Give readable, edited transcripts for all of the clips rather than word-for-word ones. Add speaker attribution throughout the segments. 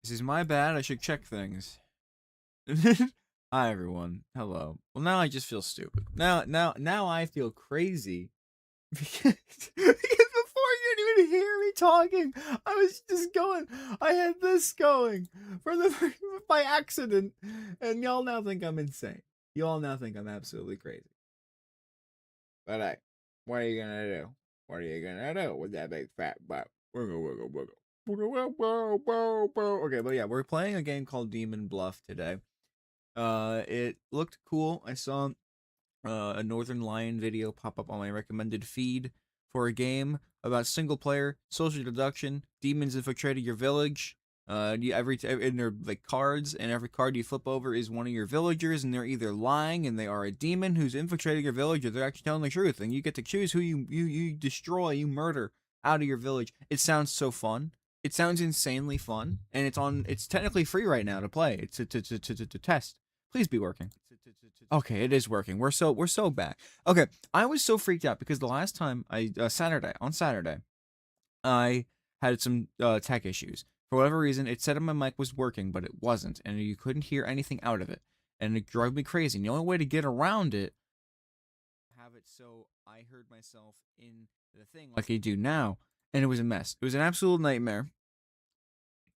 Speaker 1: This is my bad. I should check things. Hi everyone. Hello. Well, now I just feel stupid. Now I feel crazy because before you didn't even hear me talking, I was just going. I had this going by accident, and y'all now think I'm insane. Y'all now think I'm absolutely crazy. But hey, what are you gonna do? What are you gonna do with that big fat butt? Wiggle, wiggle, wiggle. Okay, but yeah, we're playing a game called Demon Bluff today. It looked cool. I saw a Northern Lion video pop up on my recommended feed for a game about single player social deduction. Demons infiltrated your village. And they're like cards, and every card you flip over is one of your villagers, and they're either lying and they are a demon who's infiltrating your village, or they're actually telling the truth, and you get to choose who you destroy, you murder out of your village. It sounds so fun. It sounds insanely fun, and it's technically free right now to play. It's to test. Please be working. Okay, it is working. We're so back. Okay, I was so freaked out because the last time on Saturday, I had some tech issues. For whatever reason, it said my mic was working, but it wasn't, and you couldn't hear anything out of it, and it drove me crazy. And the only way to get around it, have it so I heard myself in the thing like I do now, and it was a mess. It was an absolute nightmare.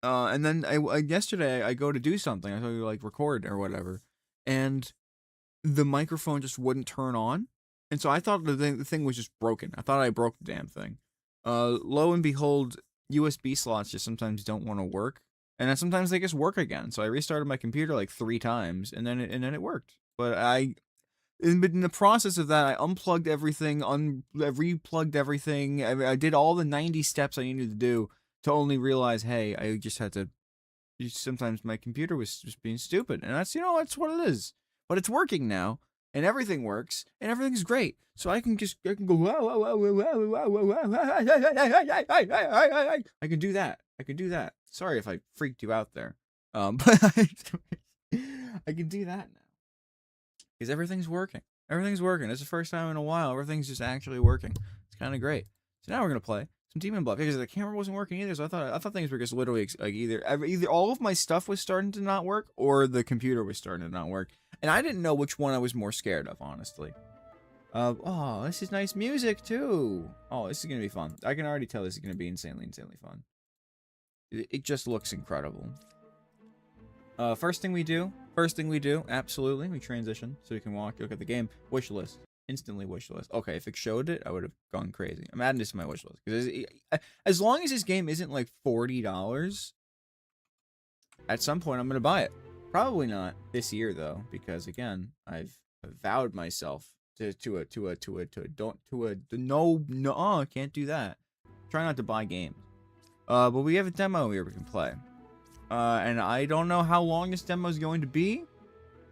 Speaker 1: And then yesterday I go to do something. I thought you like record or whatever, and the microphone just wouldn't turn on, and so I thought the thing was just broken. I thought I broke the damn thing. Lo and behold, USB slots just sometimes don't want to work, and then sometimes they just work again. So I restarted my computer like 3 times, and then it worked. But in the process of that, I unplugged everything, I replugged everything. I did all the 90 steps I needed to do to only realize, hey, I just had to. Sometimes my computer was just being stupid, and that's what it is. But it's working now, and everything works, and everything's great. So I can go. I can do that. I can do that. Sorry if I freaked you out there. But I can do that now because everything's working. Everything's working. It's the first time in a while everything's just actually working. It's kind of great. So now we're gonna play some Demon Bluff because the camera wasn't working either. So I thought things were just literally like either all of my stuff was starting to not work or the computer was starting to not work, and I didn't know which one I was more scared of, honestly. Oh, this is nice music too. Oh, this is gonna be fun. I can already tell this is gonna be insanely fun. It just looks incredible. First thing we do, absolutely, we transition so we can look at the game. Wish list. Instantly wish list. Okay, if it showed it, I would have gone crazy. I'm adding this to my wish list because as long as this game isn't like $40, at some point I'm gonna buy it. Probably not this year though, because again, I've vowed myself I can't do that. Try not to buy games. But we have a demo here we can play. And I don't know how long this demo is going to be.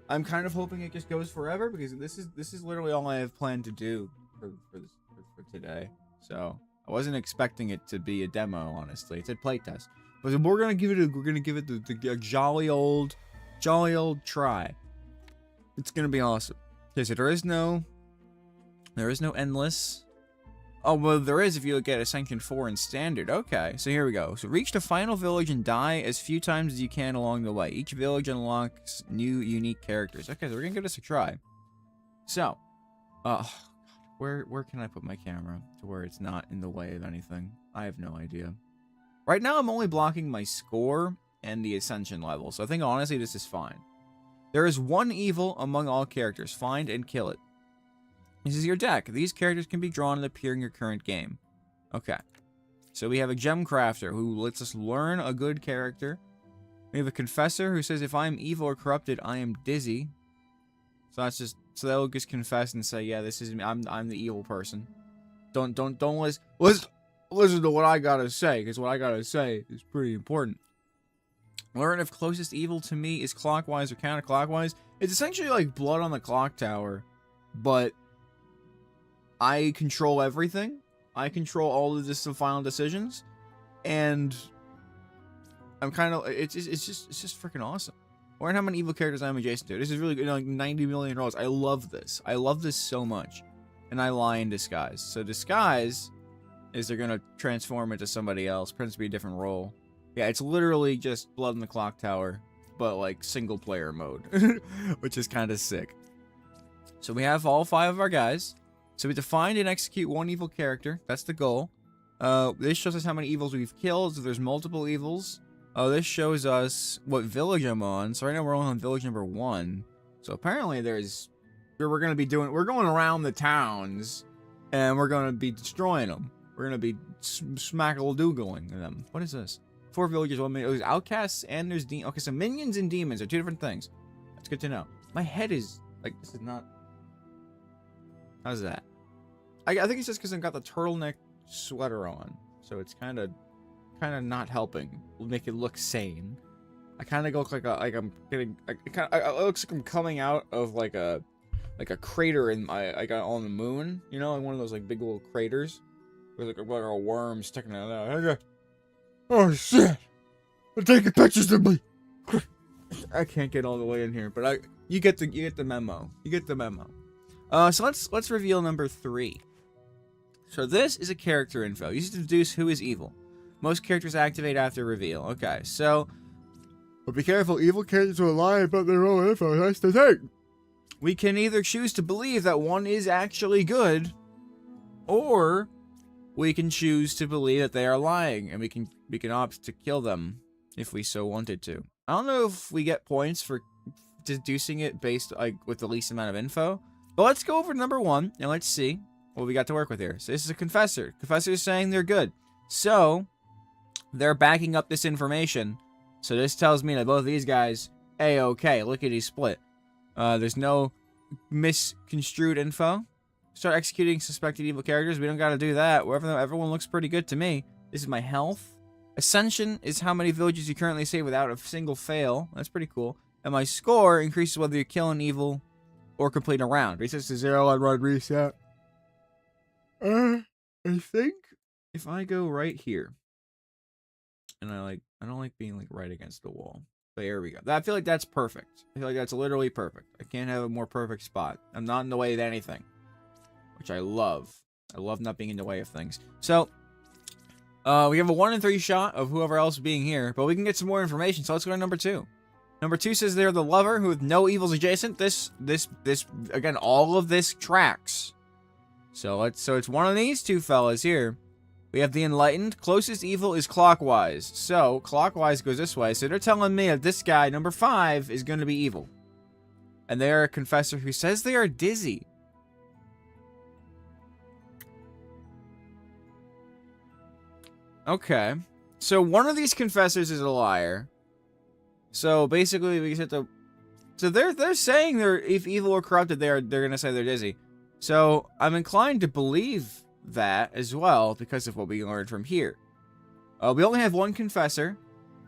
Speaker 1: I'm kind of hoping it just goes forever because this is literally all I have planned to do for today. So I wasn't expecting it to be a demo, honestly. It's a playtest, but we're gonna give it the jolly old try. It's gonna be awesome. Okay, so there is no endless. Oh, well, there is if you get a Sanction 4 in Standard. Okay, so here we go. So reach the final village and die as few times as you can along the way. Each village unlocks new, unique characters. Okay, so we're gonna give this a try. So, where can I put my camera to where it's not in the way of anything? I have no idea. Right now, I'm only blocking my score and the Ascension level, so I think, honestly, this is fine. There is one evil among all characters. Find and kill it. This is your deck. These characters can be drawn and appear in your current game. Okay. So we have a gem crafter who lets us learn a good character. We have a confessor who says if I am evil or corrupted, I am dizzy. So that's just they'll just confess and say, yeah, this is me. I'm the evil person. Don't listen to what I gotta say, because what I gotta say is pretty important. Learn if closest evil to me is clockwise or counterclockwise. It's essentially like Blood on the Clock Tower, but I control everything. I control all of the final decisions, and I'm kind of it's just freaking awesome. Learn how many evil characters I'm adjacent to. This is really good. Like 90 million rolls. I love this. I love this so much. And I lie in disguise. So disguise is they're gonna transform into somebody else, pretend to be a different role. Yeah, it's literally just Blood in the Clock Tower, but like single player mode, which is kind of sick. So we have all 5 of our guys. So we have to find and execute one evil character. That's the goal. This shows us how many evils we've killed. So there's multiple evils. This shows us what village I'm on. So right now we're on village number 1. So apparently we're going around the towns, and we're going to be destroying them. We're going to be smackle-doogling them. What is this? 4 villages, 1 minion. Oh, there's outcasts and there's okay, so minions and demons are 2 different things. That's good to know. My head is, like, this is not... How's that? I think it's just because I've got the turtleneck sweater on. So it's kind of not helping. Make it look sane. I kind of look like I'm getting... it looks like I'm coming out of, like a crater in I got on the moon. You know, like one of those, like, big little craters. With, like a worm sticking out of that. Oh, shit! They're taking pictures of me! I can't get all the way in here, but you get the memo. You get the memo. So let's reveal number 3. So this is a character info. Use it to deduce who is evil. Most characters activate after reveal. Okay, so... But be careful, evil characters will lie about their own info. That's the thing. We can either choose to believe that one is actually good, or we can choose to believe that they are lying, and we can opt to kill them if we so wanted to. I don't know if we get points for deducing it based like with the least amount of info, but let's go over to number 1 and let's see what we got to work with here. So this is a confessor. Confessor is saying they're good, so they're backing up this information. So this tells me that both of these guys a-okay. Lickety split. There's no misconstrued info. Start executing suspected evil characters. We don't got to do that. Everyone looks pretty good to me. This is my health. Ascension is how many villages you currently save without a single fail. That's pretty cool. And my score increases whether you kill an evil or complete a round. Resets to 0 on run reset. I think if I go right here, and I don't like being like right against the wall. But here we go. I feel like that's perfect. I feel like that's literally perfect. I can't have a more perfect spot. I'm not in the way of anything, which I love. I love not being in the way of things. So, we have a 1 in 3 shot of whoever else being here, but we can get some more information. So let's go to number 2. Number 2 says they're the lover who with no evils adjacent. This again, all of this tracks. So it's one of these 2 fellas here. We have the enlightened. Closest evil is clockwise. So clockwise goes this way. So they're telling me that this guy, number 5, is going to be evil. And they're a confessor who says they are dizzy. Okay. So one of these confessors is a liar. So basically we just have to... So they're saying if evil or corrupted, they're going to say they're dizzy. So I'm inclined to believe that as well because of what we learned from here. We only have 1 confessor.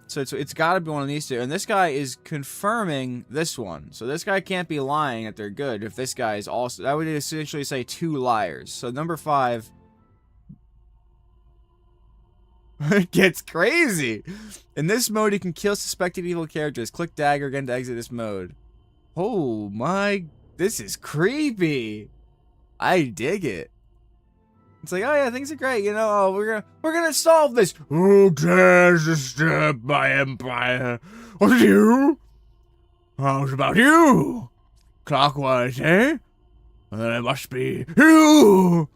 Speaker 1: So it's got to be one of these 2. And this guy is confirming this one. So this guy can't be lying that they're good if this guy is also... That would essentially say 2 liars. So number 5... It gets crazy. In this mode, you can kill suspected evil characters. Click dagger again to exit this mode. Oh my... This is creepy. I dig it. It's like, oh yeah, things are great. You know, oh, we're gonna solve this. Who dares disturb my empire? Was it you? How's about you? Clockwise, eh? Well, then it must be you.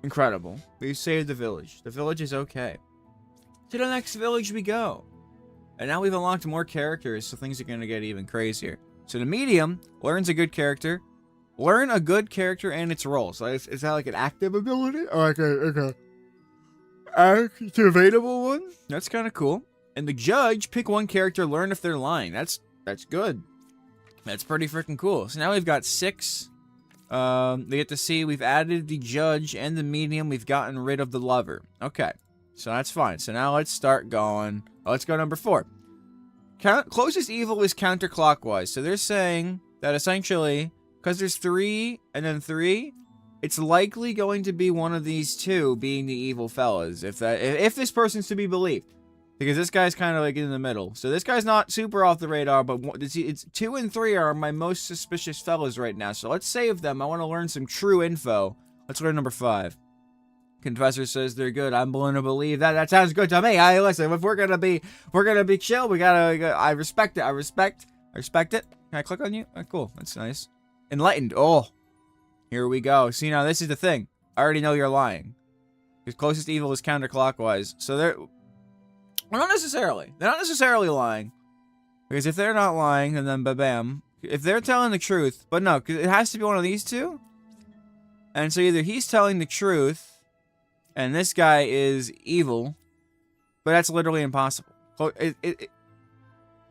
Speaker 1: Incredible. We saved the village. The village is okay. To the next village we go. And now we've unlocked more characters, so things are going to get even crazier. So the medium learns a good character. Learn a good character and its role. So is that like an active ability? Or like a activatable one? That's kind of cool. And the judge, pick 1 character, learn if they're lying. That's good. That's pretty freaking cool. So now we've got 6... they get to see we've added the judge and the medium. We've gotten rid of the lover. Okay, so that's fine. So now let's start going. Let's go number 4. Closest evil is counterclockwise. So they're saying that essentially, because there's 3 and then 3, it's likely going to be one of these 2 being the evil fellas. If this person's to be believed. Because this guy's kind of like in the middle. So this guy's not super off the radar, but it's 2 and 3 are my most suspicious fellas right now. So let's save them. I want to learn some true info. Let's go to number 5. Confessor says they're good. I'm willing to believe that. That sounds good to me. Listen, if we're gonna be chill, we gotta. I respect it. I respect it. Can I click on you? Oh, cool. That's nice. Enlightened. Oh, here we go. See, now this is the thing. I already know you're lying. Because closest evil is counterclockwise. So they're not necessarily. They're not necessarily lying. Because if they're not lying, then bam. If they're telling the truth, but no, because it has to be one of these two. And so either he's telling the truth, and this guy is evil, but that's literally impossible.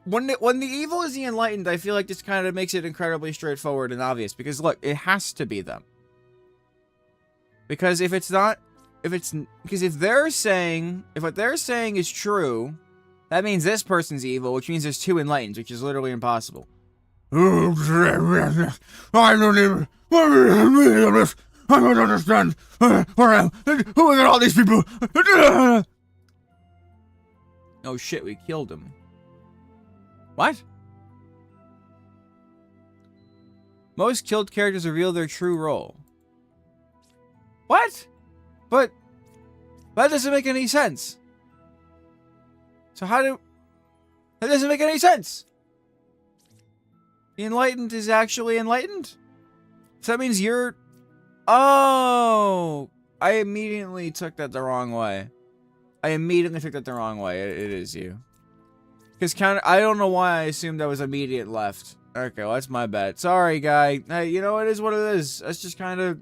Speaker 1: When the evil is the enlightened, I feel like this kind of makes it incredibly straightforward and obvious. Because look, it has to be them. Because if it's not, because if what they're saying is true, that means this person's evil, which means there's two enlightened, which is literally impossible. I don't even. I don't understand. Who are all these people? Oh shit, we killed him. What? Most killed characters reveal their true role. What? But that doesn't make any sense. So that doesn't make any sense. The enlightened is actually enlightened? So that means you're... Oh! I immediately took that the wrong way. It is you. Because I don't know why I assumed that was immediate left. Okay, well, that's my bad. Sorry, guy. Hey, you know, it is what it is. That's just kind of...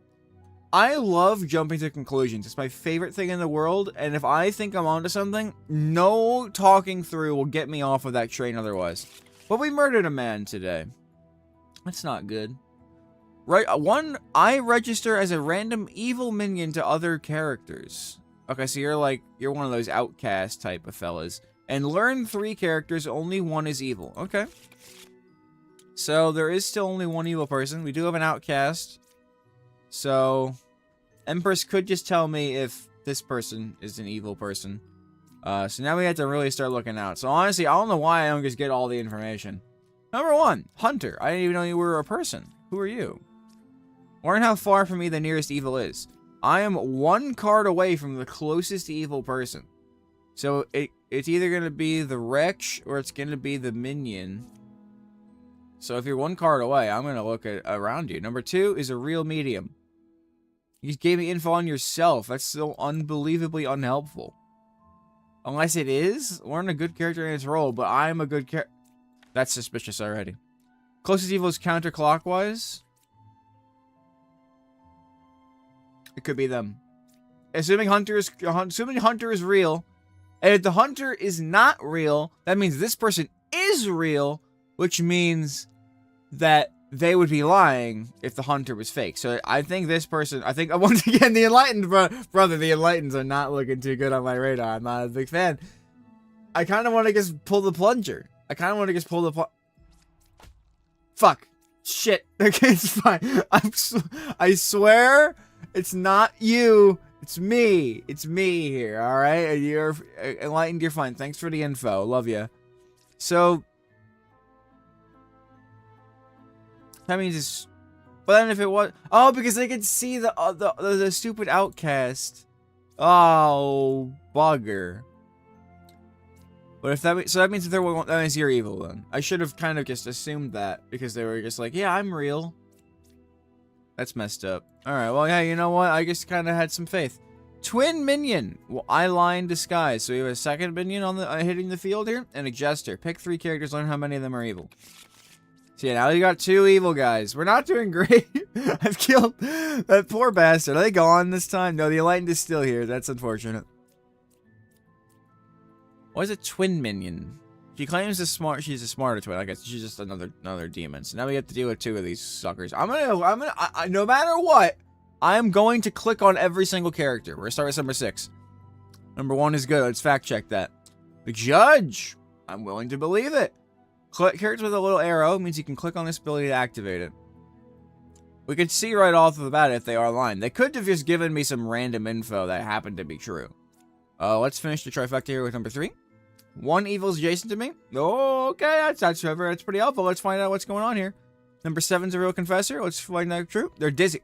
Speaker 1: I love jumping to conclusions. It's my favorite thing in the world, and if I think I'm onto something, no talking through will get me off of that train otherwise. But we murdered a man today. That's not good. Right, I register as a random evil minion to other characters. Okay, so you're one of those outcast type of fellas. And learn 3 characters, only 1 is evil. Okay. So there is still only 1 evil person. We do have an outcast. So, Empress could just tell me if this person is an evil person. So now we have to really start looking out. So honestly, I don't know why I don't just get all the information. Number 1, Hunter. I didn't even know you were a person. Who are you? Learn how far from me the nearest evil is. I am 1 card away from the closest evil person. So it's either going to be the wretch or it's going to be the minion. So if you're 1 card away, I'm going to look around you. Number 2 is a real medium. You just gave me info on yourself. That's so unbelievably unhelpful. Unless it is, learn a good character in its role, but I'm a good character. That's suspicious already. Closest evil is counterclockwise. It could be them. Assuming Hunter is real, and if the Hunter is not real, that means this person is real, which means that they would be lying if the Hunter was fake. So I think this person, once again, the Enlightened, brother, the Enlightens are not looking too good on my radar. I'm not a big fan. I kind of want to just pull the plunger. Fuck. Shit. Okay, it's fine. I swear it's not you. It's me. It's me here, alright? And you're Enlightened, you're fine. Thanks for the info. Love you. So... that means it's... but then if it was... oh, because they could see the stupid outcast. Oh, bugger. But if that... so that means if they're... that means you're evil, then. I should have kind of just assumed that. Because they were just like, yeah, I'm real. That's messed up. Alright, well, yeah, you know what? I just kind of had some faith. Twin minion. Well, I lie in disguise. So we have a second minion on the hitting the field here. And a jester. Pick 3 characters, learn how many of them are evil. So yeah, now you got 2 evil guys. We're not doing great. I've killed that poor bastard. Are they gone this time? No, the Enlightened is still here. That's unfortunate. Why is a twin minion? She claims she's a smarter twin. I guess she's just another demon. So now we have to deal with 2 of these suckers. No matter what, I am going to click on every single character. We're gonna start with number 6. Number 1 is good. Let's fact check that. The judge. I'm willing to believe it. Characters with a little arrow means you can click on this ability to activate it. We could see right off of the bat if they are lying. They could have just given me some random info that happened to be true. Let's finish the trifecta here with number 3. 1 evil is adjacent to me. Oh, okay, that's pretty helpful. Let's find out what's going on here. Number 7's a real confessor. Let's find out true. They're dizzy.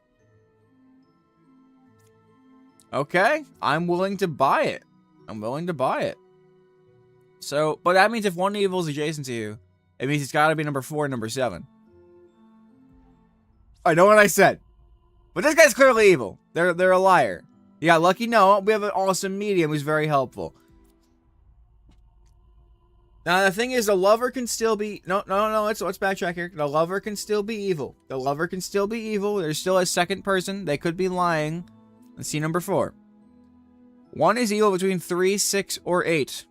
Speaker 1: Okay, I'm willing to buy it. I'm willing to buy it. So, but that means if one evil is adjacent to you, it means it's got to be number 4 and number 7. I know what I said. But this guy's clearly evil. They're a liar. You got lucky? No, we have an awesome medium who's very helpful. Now, the thing is, the lover can still be... No, let's backtrack here. The lover can still be evil. The lover can still be evil. There's still a second person. They could be lying. Let's see number 4. One is evil between 3, 6, or 8.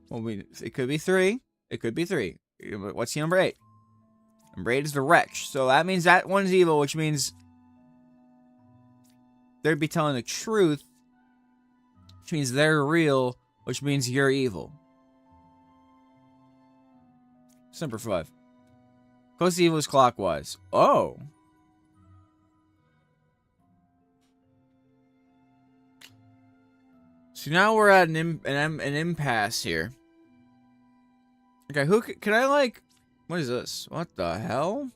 Speaker 1: Well, it could be 3. It could be 3. What's the number 8? Number 8 is the wretch. So that means that one's evil, which means they'd be telling the truth, which means they're real, which means you're evil. It's number 5. Close to evil is clockwise. Oh. So now we're at an impasse here. Okay, who can I like... What is this? What the hell?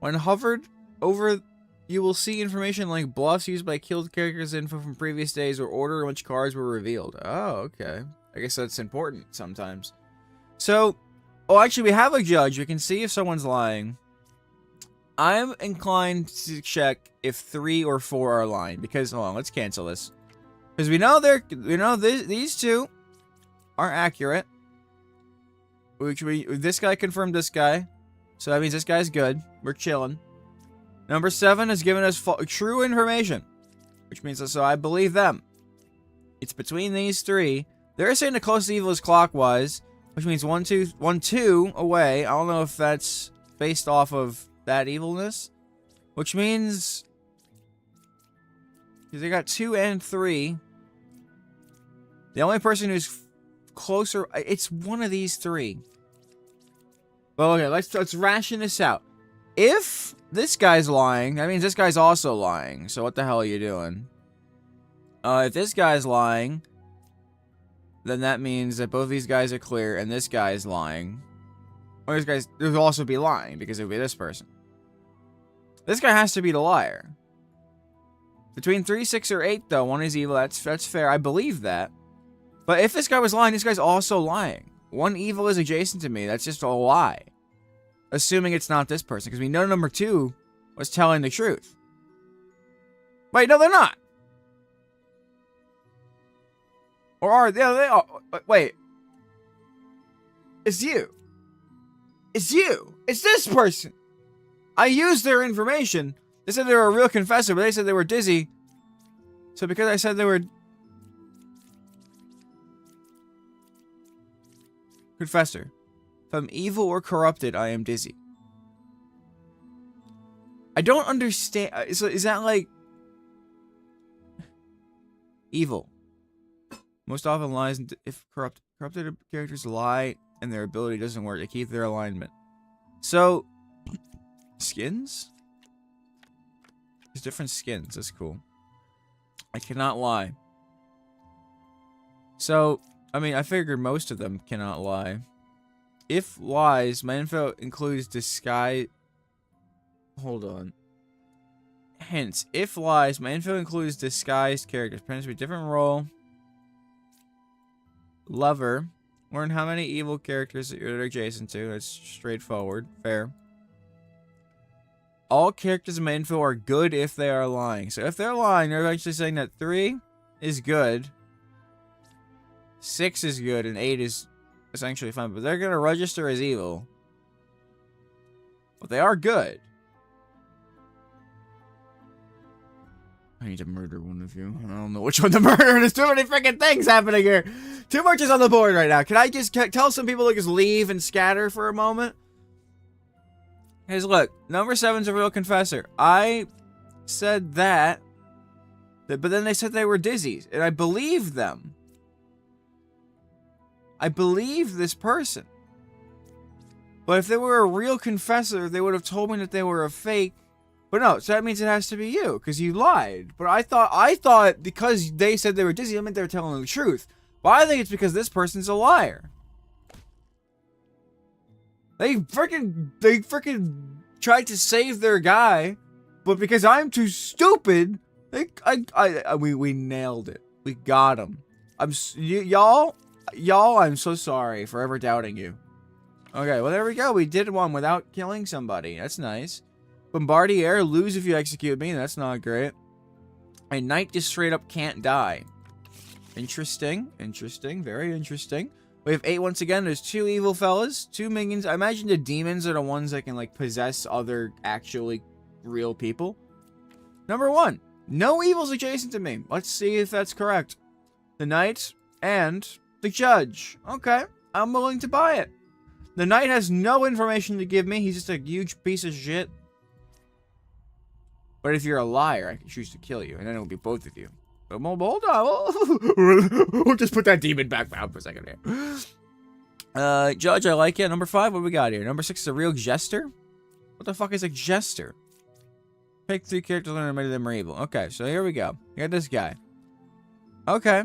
Speaker 1: When hovered over, you will see information like bluffs used by killed characters, info from previous days, or order in which cards were revealed. Oh, okay. I guess that's important sometimes. So... Oh, actually, we have a judge. We can see if someone's lying. I'm inclined to check if 3 or 4 are lying. Because, hold on, let's cancel this. Because we know these two are accurate. This guy confirmed this guy. So that means this guy's good. We're chilling. Number 7 has given us true information. Which means, so I believe them. It's between these 3. They're saying the closest evil is clockwise. Which means 1, 2 away. I don't know if that's based off of that evilness. Which means... Because they got 2 and 3. The only person who's closer... It's one of these 3. Well, okay, let's ration this out. If this guy's lying, that means this guy's also lying. So what the hell are you doing? If this guy's lying... Then that means that both these guys are clear and this guy is lying. Or this guy's... There'll also be lying because it would be this person. This guy has to be the liar. Between 3, 6, or 8, though, one is evil. That's fair. I believe that. But if this guy was lying, this guy's also lying. One evil is adjacent to me. That's just a lie. Assuming it's not this person. Because we know number 2 was telling the truth. Wait, no, they're not. Or are they? They are. Wait. It's you. It's you. It's this person. I used their information. They said they were a real confessor, but they said they were dizzy. So because I said they were... Confessor. If I'm evil or corrupted, I am dizzy. I don't understand. So is that like... Evil. Most often lies if corrupted characters lie and their ability doesn't work. They keep their alignment. So, skins? There's different skins. That's cool. I cannot lie. So, I mean, I figured most of them cannot lie. If lies, my info includes disguise... Hold on. Hence, if lies, my info includes disguised characters. Depends on a different role. Lover. Learn how many evil characters that you're adjacent to. That's straightforward. Fair. All characters in my info are good if they are lying. So if they're lying, they're actually saying that 3 is good, 6 is good, and 8 is essentially fine. But they're going to register as evil. But they are good. I need to murder one of you. I don't know which one to murder. There's too many freaking things happening here. Too much is on the board right now. Can I just tell some people to just leave and scatter for a moment? Guys, look. Number 7's a real confessor. I said that. But then they said they were dizzy. And I believed them. I believed this person. But if they were a real confessor, they would have told me that they were a fake. But no, so that means it has to be you, because you lied. But I thought because they said they were dizzy, that meant they were telling the truth. But I think it's because this person's a liar. They freaking tried to save their guy, but because I'm too stupid, We nailed it. We got him. Y'all, I'm so sorry for ever doubting you. Okay, well, there we go. We did one without killing somebody. That's nice. Bombardier, lose if you execute me. That's not great. A knight just straight up can't die. Interesting. Interesting. Very interesting. We have 8 once again. There's 2 evil fellas. 2 minions. I imagine the demons are the ones that can, like, possess other actually real people. Number 1. No evils adjacent to me. Let's see if that's correct. The knight and the judge. Okay. I'm willing to buy it. The knight has no information to give me. He's just a huge piece of shit. But if you're a liar, I can choose to kill you. And then it'll be both of you. But hold on. We'll just put that demon back down for a second here. Judge, I like it. Number 5, what do we got here? Number 6 is a real jester. What the fuck is a jester? Pick 3 characters and many of them are evil. Okay, so here we go. We got this guy. Okay.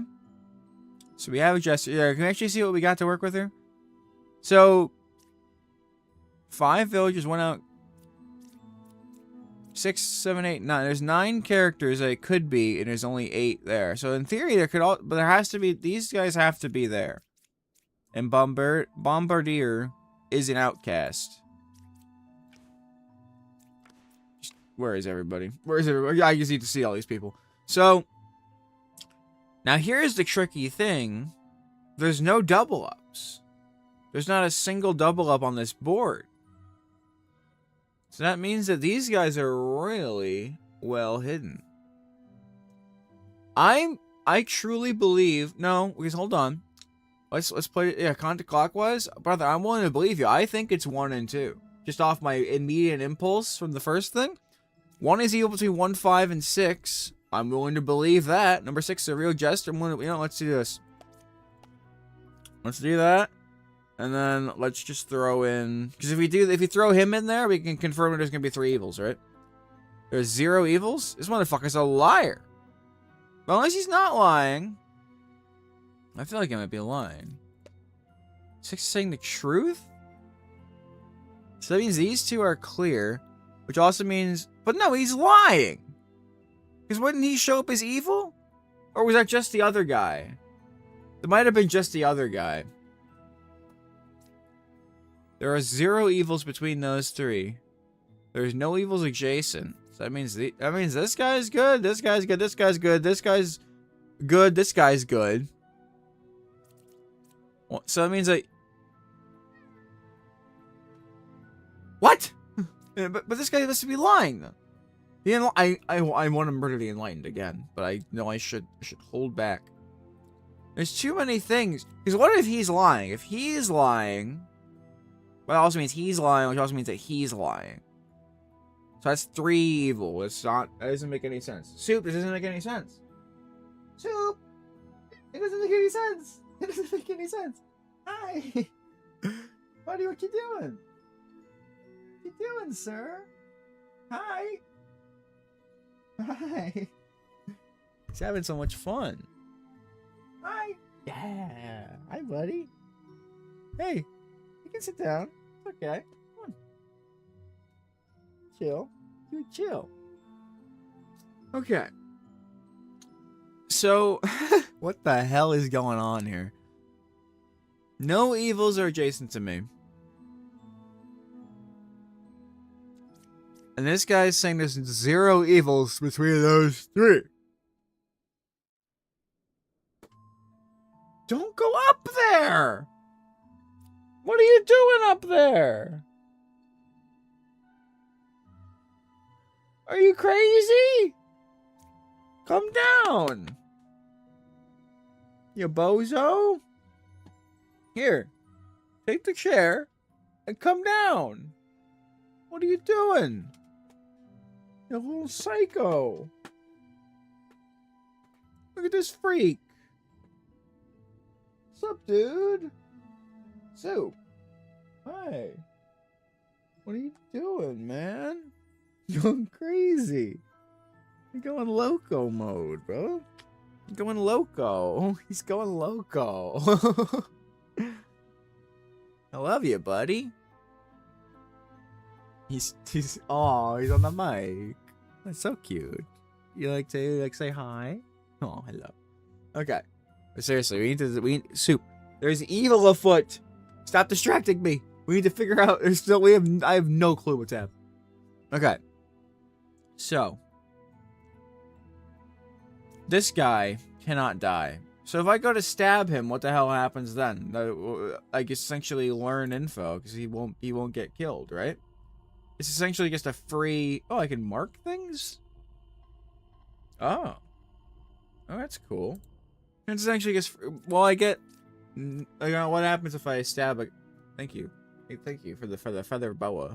Speaker 1: So we have a jester. Yeah, can we actually see what we got to work with here? So 5 villagers went out. 6, 7, 8, 9. There's 9 characters that it could be, and there's only 8 there. So in theory, there could all, but there has to be. These guys have to be there. And Bombardier is an outcast. Where is everybody? Where is everybody? I just need to see all these people. So now here's the tricky thing. There's no double ups. There's not a single double up on this board. So that means that these guys are really well hidden. I truly believe, no, because hold on. Let's play it, yeah, counterclockwise. Brother, I'm willing to believe you. I think it's 1 and 2. Just off my immediate impulse from the first thing. 1 is equal between 1, 5, and 6. I'm willing to believe that. Number 6 is a real jester. I'm willing to, let's do this. Let's do that. And then let's just throw in, because if you throw him in there, we can confirm that there's gonna be 3 evils, right? There's 0 evils. This motherfucker's a liar. But unless he's not lying, I feel like he might be lying. 6 is saying the truth. So that means these 2 are clear, which also means, but no, he's lying. Because wouldn't he show up as evil, or was that just the other guy? It might have been just the other guy. There are 0 evils between those 3. There's no evils adjacent. So that means this guy's good, this guy's good, this guy's good, this guy's good, this guy's good. So that means that... What? but this guy has to be lying. I want to murder the Enlightened again, but I know I should hold back. There's too many things. Because what if he's lying? If he's lying... Well, that also means he's lying, which also means that he's lying. So that's 3 evil. It's not... That doesn't make any sense. Soup, this doesn't make any sense. Soup! It doesn't make any sense. It doesn't make any sense. Hi! Buddy, what you doing? What you doing, sir? Hi! Hi! He's having so much fun. Hi! Yeah! Hi, buddy. Hey! You can sit down. It's okay. Come on. Chill. You chill. Okay. So, what the hell is going on here? No evils are adjacent to me. And this guy's saying there's 0 evils between those 3. Don't go up there! What are you doing up there? Are you crazy? Come down. You bozo. Here. Take the chair and come down. What are you doing? You little psycho. Look at this freak. What's up, dude? So, hi. What are you doing, man? You're going crazy. You're going loco mode, bro. You're going loco. He's going loco. I love you, buddy. He's on the mic. That's so cute. You like to say hi? Oh, hello. Okay. But seriously, we need soup. There's evil afoot. Stop distracting me. We need to figure out. I have no clue what's happening. Okay. So this guy cannot die. So if I go to stab him, what the hell happens then? I guess essentially learn info because he won't get killed, right? It's essentially just a free. Oh, I can mark things. Oh, that's cool. It's essentially just. Well, I get. What happens if I stab a? Thank you. Thank you for the feather boa.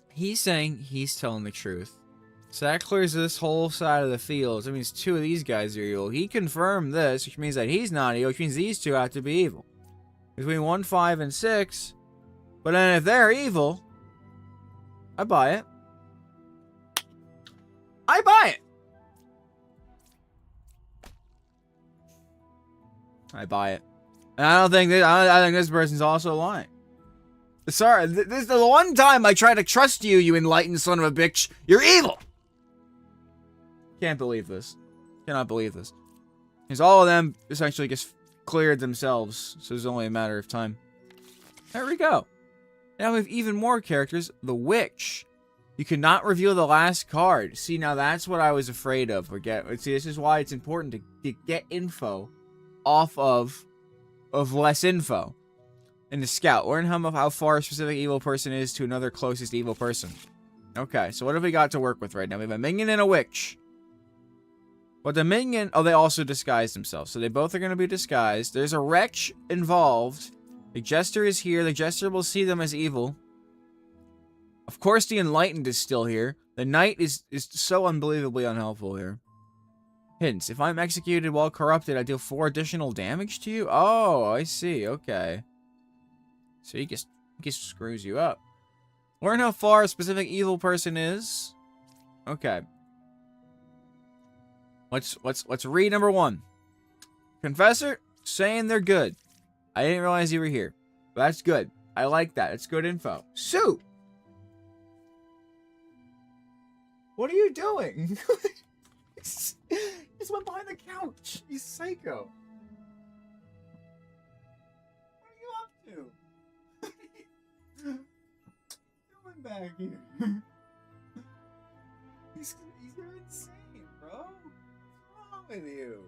Speaker 1: He's saying he's telling the truth. So that clears this whole side of the field. That means 2 of these guys are evil. He confirmed this, which means that he's not evil, which means these 2 have to be evil. Between 1, 5, and 6. But then if they're evil, I buy it. I buy it. I buy it. And I think this person's also lying. Sorry, this is the one time I try to trust you, you enlightened son of a bitch. You're evil. Can't believe this. Cannot believe this. Because all of them essentially just cleared themselves, so it's only a matter of time. There we go. Now we have even more characters. The Witch. You cannot reveal the last card. See, now that's what I was afraid of. See, this is why it's important to get info off of less info. In the scout, learn how far a specific evil person is to another closest evil person. Okay, so what have we got to work with right now? We have a minion and a witch. But the minion, they also disguise themselves. So they both are going to be disguised. There's a wretch involved. The jester is here. The jester will see them as evil. Of course, the enlightened is still here. The knight is so unbelievably unhelpful here. Hints. If I'm executed while corrupted, I deal 4 additional damage to you? Oh, I see. Okay. So he just screws you up. Learn how far a specific evil person is. Okay. Let's read number 1. Confessor saying they're good. I didn't realize you were here. But that's good. I like that. It's good info. Soup. What are you doing? He's went behind the couch. He's psycho. What are you up to? Doing back here? You're insane, bro. What's wrong with you?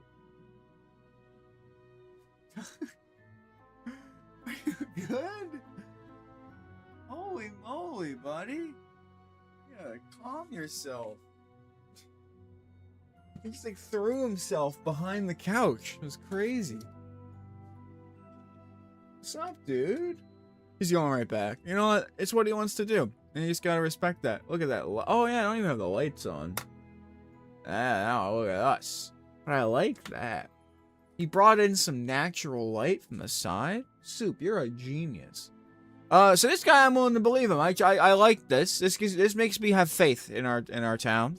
Speaker 1: Are you good? Holy moly, buddy. You gotta calm yourself. He just like threw himself behind the couch. It was crazy. What's up, dude? He's going right back. You know what? It's what he wants to do. And you just gotta respect that. Look at that. Oh, yeah, I don't even have the lights on. Ah, look at us. But I like that. He brought in some natural light from the side. Soup, you're a genius. So this guy, I'm willing to believe him. I like this. This makes me have faith in our town.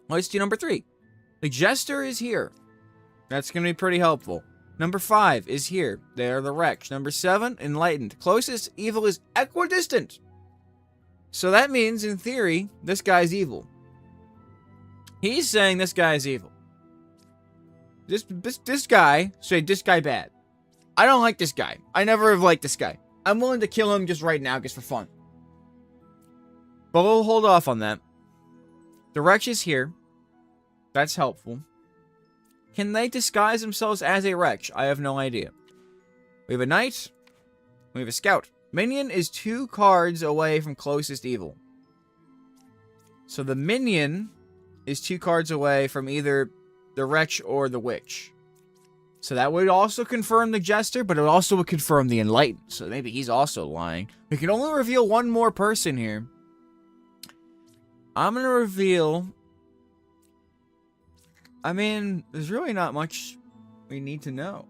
Speaker 1: Let's do number 3. The jester is here. That's gonna be pretty helpful. Number 5 is here. They are the wretch. Number 7, enlightened. Closest evil is equidistant. So that means, in theory, this guy's evil. He's saying this guy is evil. This guy, say this guy bad. I don't like this guy. I never have liked this guy. I'm willing to kill him just right now, just for fun. But we'll hold off on that. The wretch is here. That's helpful. Can they disguise themselves as a wretch? I have no idea. We have a knight. We have a scout. Minion is 2 cards away from closest evil. So the minion is 2 cards away from either the wretch or the witch. So that would also confirm the jester, but it also would confirm the enlightened. So maybe he's also lying. We can only reveal one more person here. I'm going to reveal... I mean, there's really not much we need to know.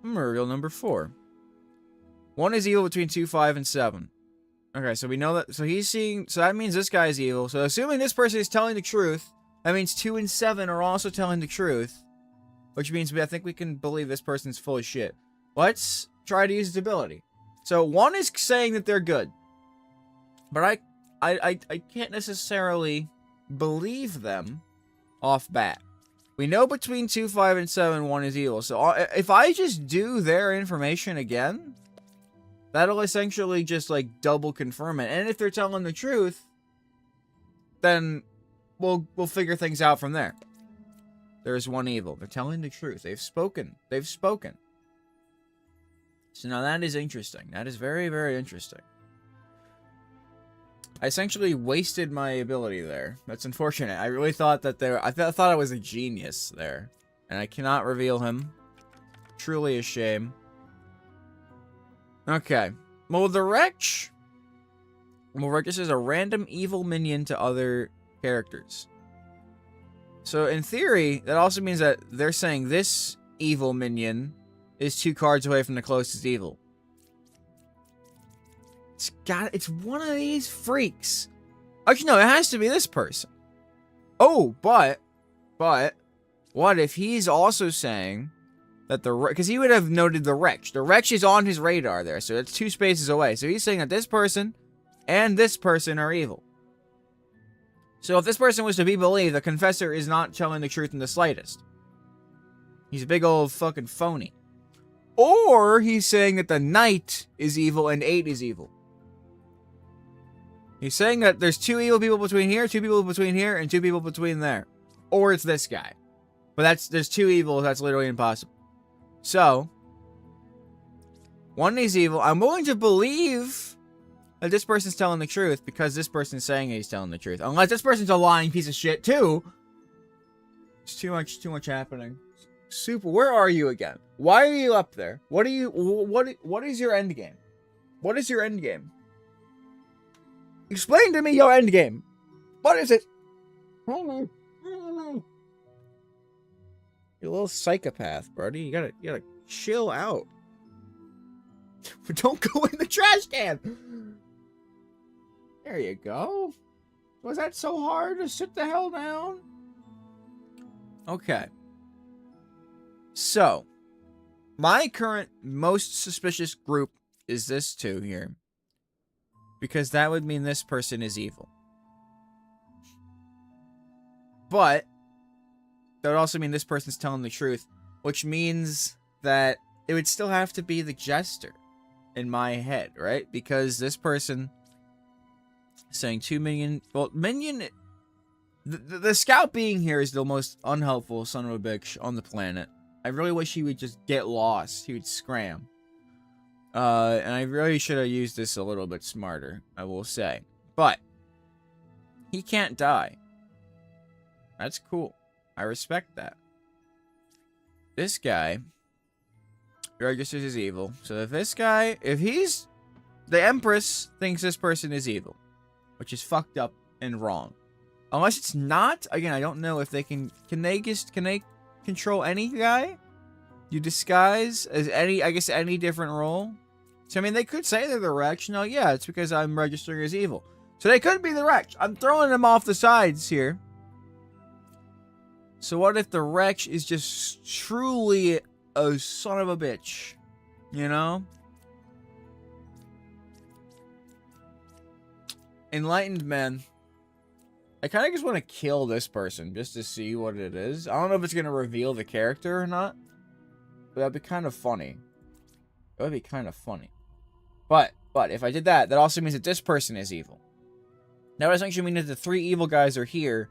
Speaker 1: I'm going to reveal number 4. 1 is evil between 2, 5, and 7. Okay, so we know that... So he's seeing... So that means this guy is evil. So assuming this person is telling the truth, that means 2 and 7 are also telling the truth. Which means I think we can believe this person's full of shit. Let's try to use his ability. So 1 is saying that they're good. But I can't necessarily believe them off bat. We know between 2, 5, and 7, 1 is evil. So if I just do their information again, that'll essentially just like double confirm it. And if they're telling the truth, then we'll figure things out from there. There is one evil. They're telling the truth. They've spoken. They've spoken. So now that is interesting. That is very, very interesting. I essentially wasted my ability there. That's unfortunate. I really thought that I thought I was a genius there. And I cannot reveal him. Truly a shame. Okay. Well, the Wretch. Well, Wretch is a random evil minion to other characters. So, in theory, that also means that they're saying this evil minion is 2 cards away from the closest evil. It's one of these freaks. Actually, no, it has to be this person. Oh, but, what if he's also saying that because he would have noted the Wretch. The Wretch is on his radar there, so it's 2 spaces away. So he's saying that this person and this person are evil. So if this person was to be believed, the Confessor is not telling the truth in the slightest. He's a big old fucking phony. Or he's saying that the Knight is evil and 8 is evil. He's saying that there's 2 evil people between here, 2 people between here, and 2 people between there. Or it's this guy. But there's 2 evils, that's literally impossible. So, one is evil. I'm willing to believe that this person's telling the truth because this person's saying he's telling the truth. Unless this person's a lying piece of shit too. It's too much happening. Super, where are you again? Why are you up there? What is your end game? What is your end game? Explain to me your end game. What is it? You're a little psychopath, buddy. You gotta chill out. Don't go in the trash can. There you go. Was that so hard to sit the hell down? Okay. So, my current most suspicious group is this 2 here. Because that would mean this person is evil. But that would also mean this person's telling the truth, which means that it would still have to be the Jester in my head, right? Because this person is saying 2 minion... Well, minion... The scout being here is the most unhelpful son of a bitch on the planet. I really wish he would just get lost. He would scram. And I really should have used this a little bit smarter, I will say. But he can't die. That's cool. I respect that. This guy registers as evil. So if this guy, the Empress thinks this person is evil, which is fucked up and wrong. Unless it's not, again, I don't know if they can they control any guy? You disguise as any different role? So, I mean, they could say they're the Wretch. No, yeah, it's because I'm registering as evil. So they could be the Wretch. I'm throwing them off the sides here. So what if the Wretch is just truly a son of a bitch? You know? Enlightened men. I kind of just want to kill this person just to see what it is. I don't know if it's going to reveal the character or not. But that'd be kind of funny. That would be kind of funny. But if I did that, that also means that this person is evil. That would essentially mean that the 3 evil guys are here.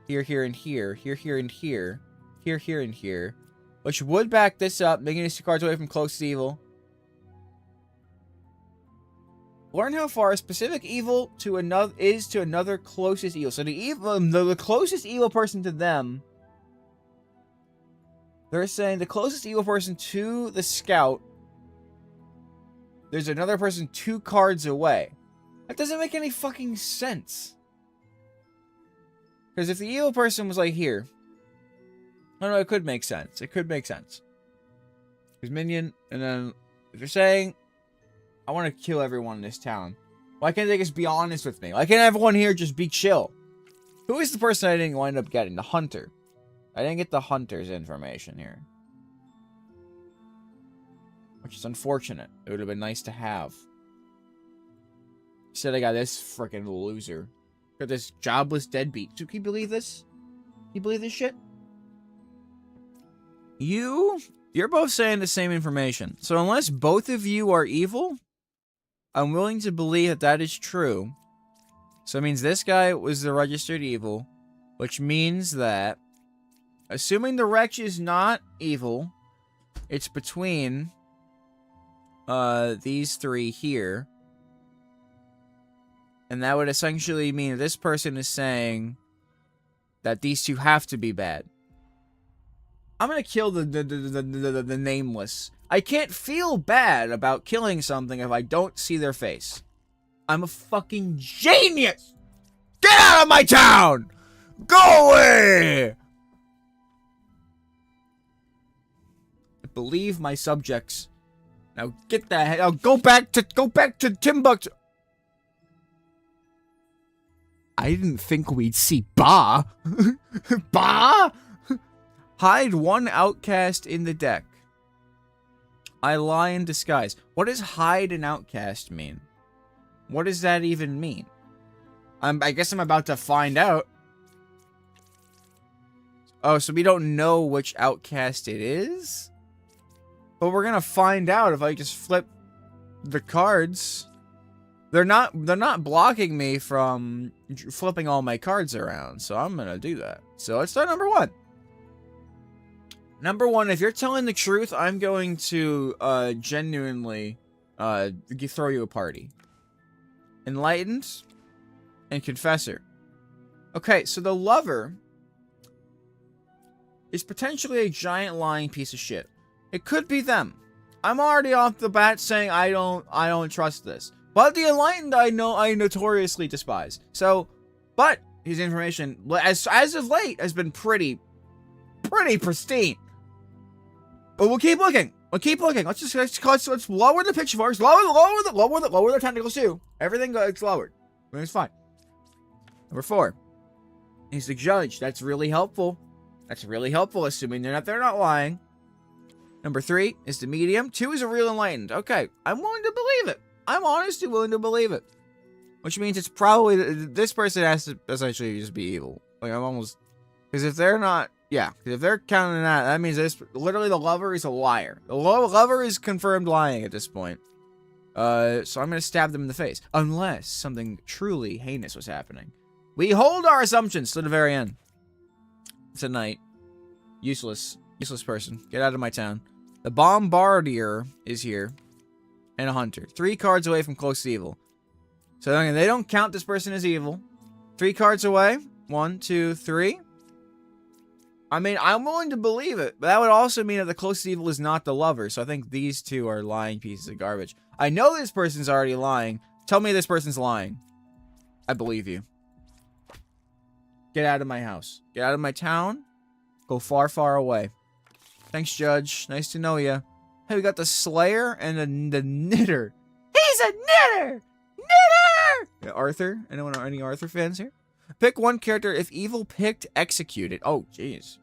Speaker 1: Here, here, and here. Here, here, and here. Here, here, and here. Which would back this up, making these 2 cards away from closest evil. Learn how far a specific evil to another closest evil. So the closest evil person to them, they're saying the closest evil person to the scout, there's another person 2 cards away. That doesn't make any fucking sense. Because if the evil person was like here, I don't know, it could make sense. It could make sense. Because minion, and then if you're saying, I want to kill everyone in this town, why can't they just be honest with me? Why can't everyone here just be chill? Who is the person I didn't wind up getting? The hunter. I didn't get the hunter's information here. Which is unfortunate. It would have been nice to have. Instead, I got this freaking loser. Got this jobless deadbeat. So, can you believe this? Can you believe this shit? You're both saying the same information. So, unless both of you are evil, I'm willing to believe that that is true. So, it means this guy was the registered evil, which means that, assuming the wretch is not evil, it's between these three here. And that would essentially mean that this person is saying that these two have to be bad. I'm gonna kill the nameless. I can't feel bad about killing something if I don't see their face. I'm a fucking genius! Get out of my town! Go away! I believe my subjects. Now get the hell. Go back to Timbuktu. I didn't think we'd see Ba. Ba? Hide one outcast in the deck. I lie in disguise. What does hide an outcast mean? What does that even mean? I guess I'm about to find out. Oh, so we don't know which outcast it is? But we're gonna find out if I just flip the cards. They're not blocking me from flipping all my cards around, so I'm gonna do that. So let's start number one. Number one, if you're telling the truth, I'm going to genuinely throw you a party. Enlightened and Confessor. Okay, so the lover is potentially a giant lying piece of shit. It could be them. I'm already off the bat saying I don't trust this. But the Enlightened I notoriously despise. So, but his information as of late has been pretty pristine. But we'll keep looking. Let's lower the pitchforks. Lower the tentacles too. Everything gets lowered. It's fine. Number 4. He's the judge. That's really helpful. Assuming they're not lying. Number 3 is the medium. 2 is a real Enlightened. Okay, I'm willing to believe it. I'm honestly willing to believe it. Which means it's probably this person has to essentially just be evil. Like I'm almost because if they're not. Yeah, if they're counting that means this literally the lover is a liar. The lover is confirmed lying at this point. So I'm gonna stab them in the face. Unless something truly heinous was happening. We hold our assumptions to the very end. It's a knight. Useless person. Get out of my town. The bombardier is here. And a hunter. 3 cards away from close to evil. So they don't count this person as evil. 3 cards away. 1, 2, 3. I mean, I'm willing to believe it, but that would also mean that the closest evil is not the lover, so I think these two are lying pieces of garbage. I know this person's already lying. Tell me this person's lying. I believe you. Get out of my house. Get out of my town. Go far, far away. Thanks, Judge. Nice to know you. Hey, we got the Slayer and the Knitter. He's a knitter! Knitter! Yeah, Arthur? Any Arthur fans here? Pick one character. If evil picked, execute it. Oh, jeez.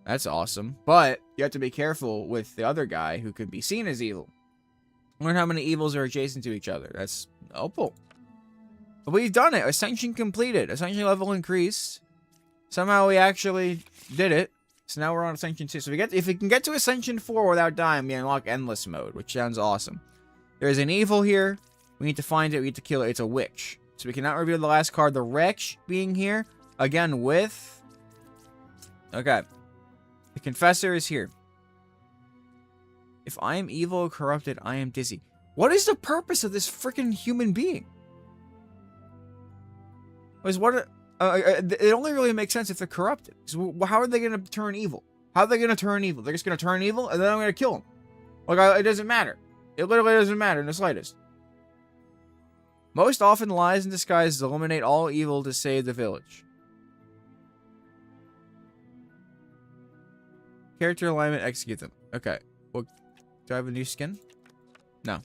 Speaker 1: That's awesome. But you have to be careful with the other guy who could be seen as evil. Learn how many evils are adjacent to each other. That's helpful. But we've done it. Ascension completed. Ascension level increased. Somehow we actually did it. So now we're on Ascension 2. So if we can get to Ascension 4 without dying, we unlock Endless Mode, which sounds awesome. There's an evil here. We need to find it. We need to kill it. It's a witch. So we cannot reveal the last card. The wretch being here. Again with... Okay. The Confessor is here. If I am evil or corrupted, I am dizzy. What is the purpose of this freaking human being? It only really makes sense if they're corrupted. So how are they going to turn evil? How are they going to turn evil? They're just going to turn evil, and then I'm going to kill them. Like, it doesn't matter. It literally doesn't matter in the slightest. Most often, lies and disguises eliminate all evil to save the village. Character alignment, execute them. Okay. Well, do I have a new skin? No.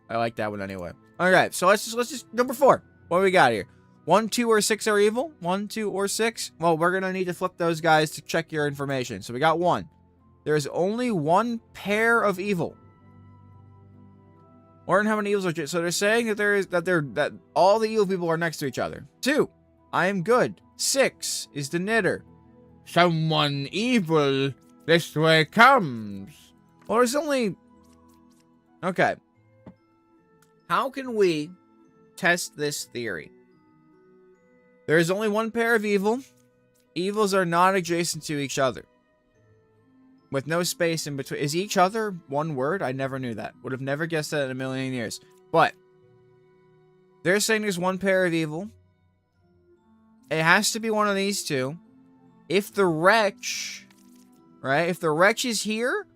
Speaker 1: I like that one anyway. Alright, so let's just number 4. What do we got here? 1, 2, or 6 are evil. 1, 2, or 6. Well, we're gonna need to flip those guys to check your information. So we got 1. There is only 1 pair of evil. Learn how many evils are. So they're saying that all the evil people are next to each other. 2, I am good. 6 is the knitter. Someone evil this way comes. Well, there's only... Okay. How can we test this theory? There is only one pair of evil. Evils are not adjacent to each other. With no space in between. Is each other one word? I never knew that. Would have never guessed that in a million years. But they're saying there's one pair of evil. It has to be one of these two. If the wretch, right? If the wretch is here,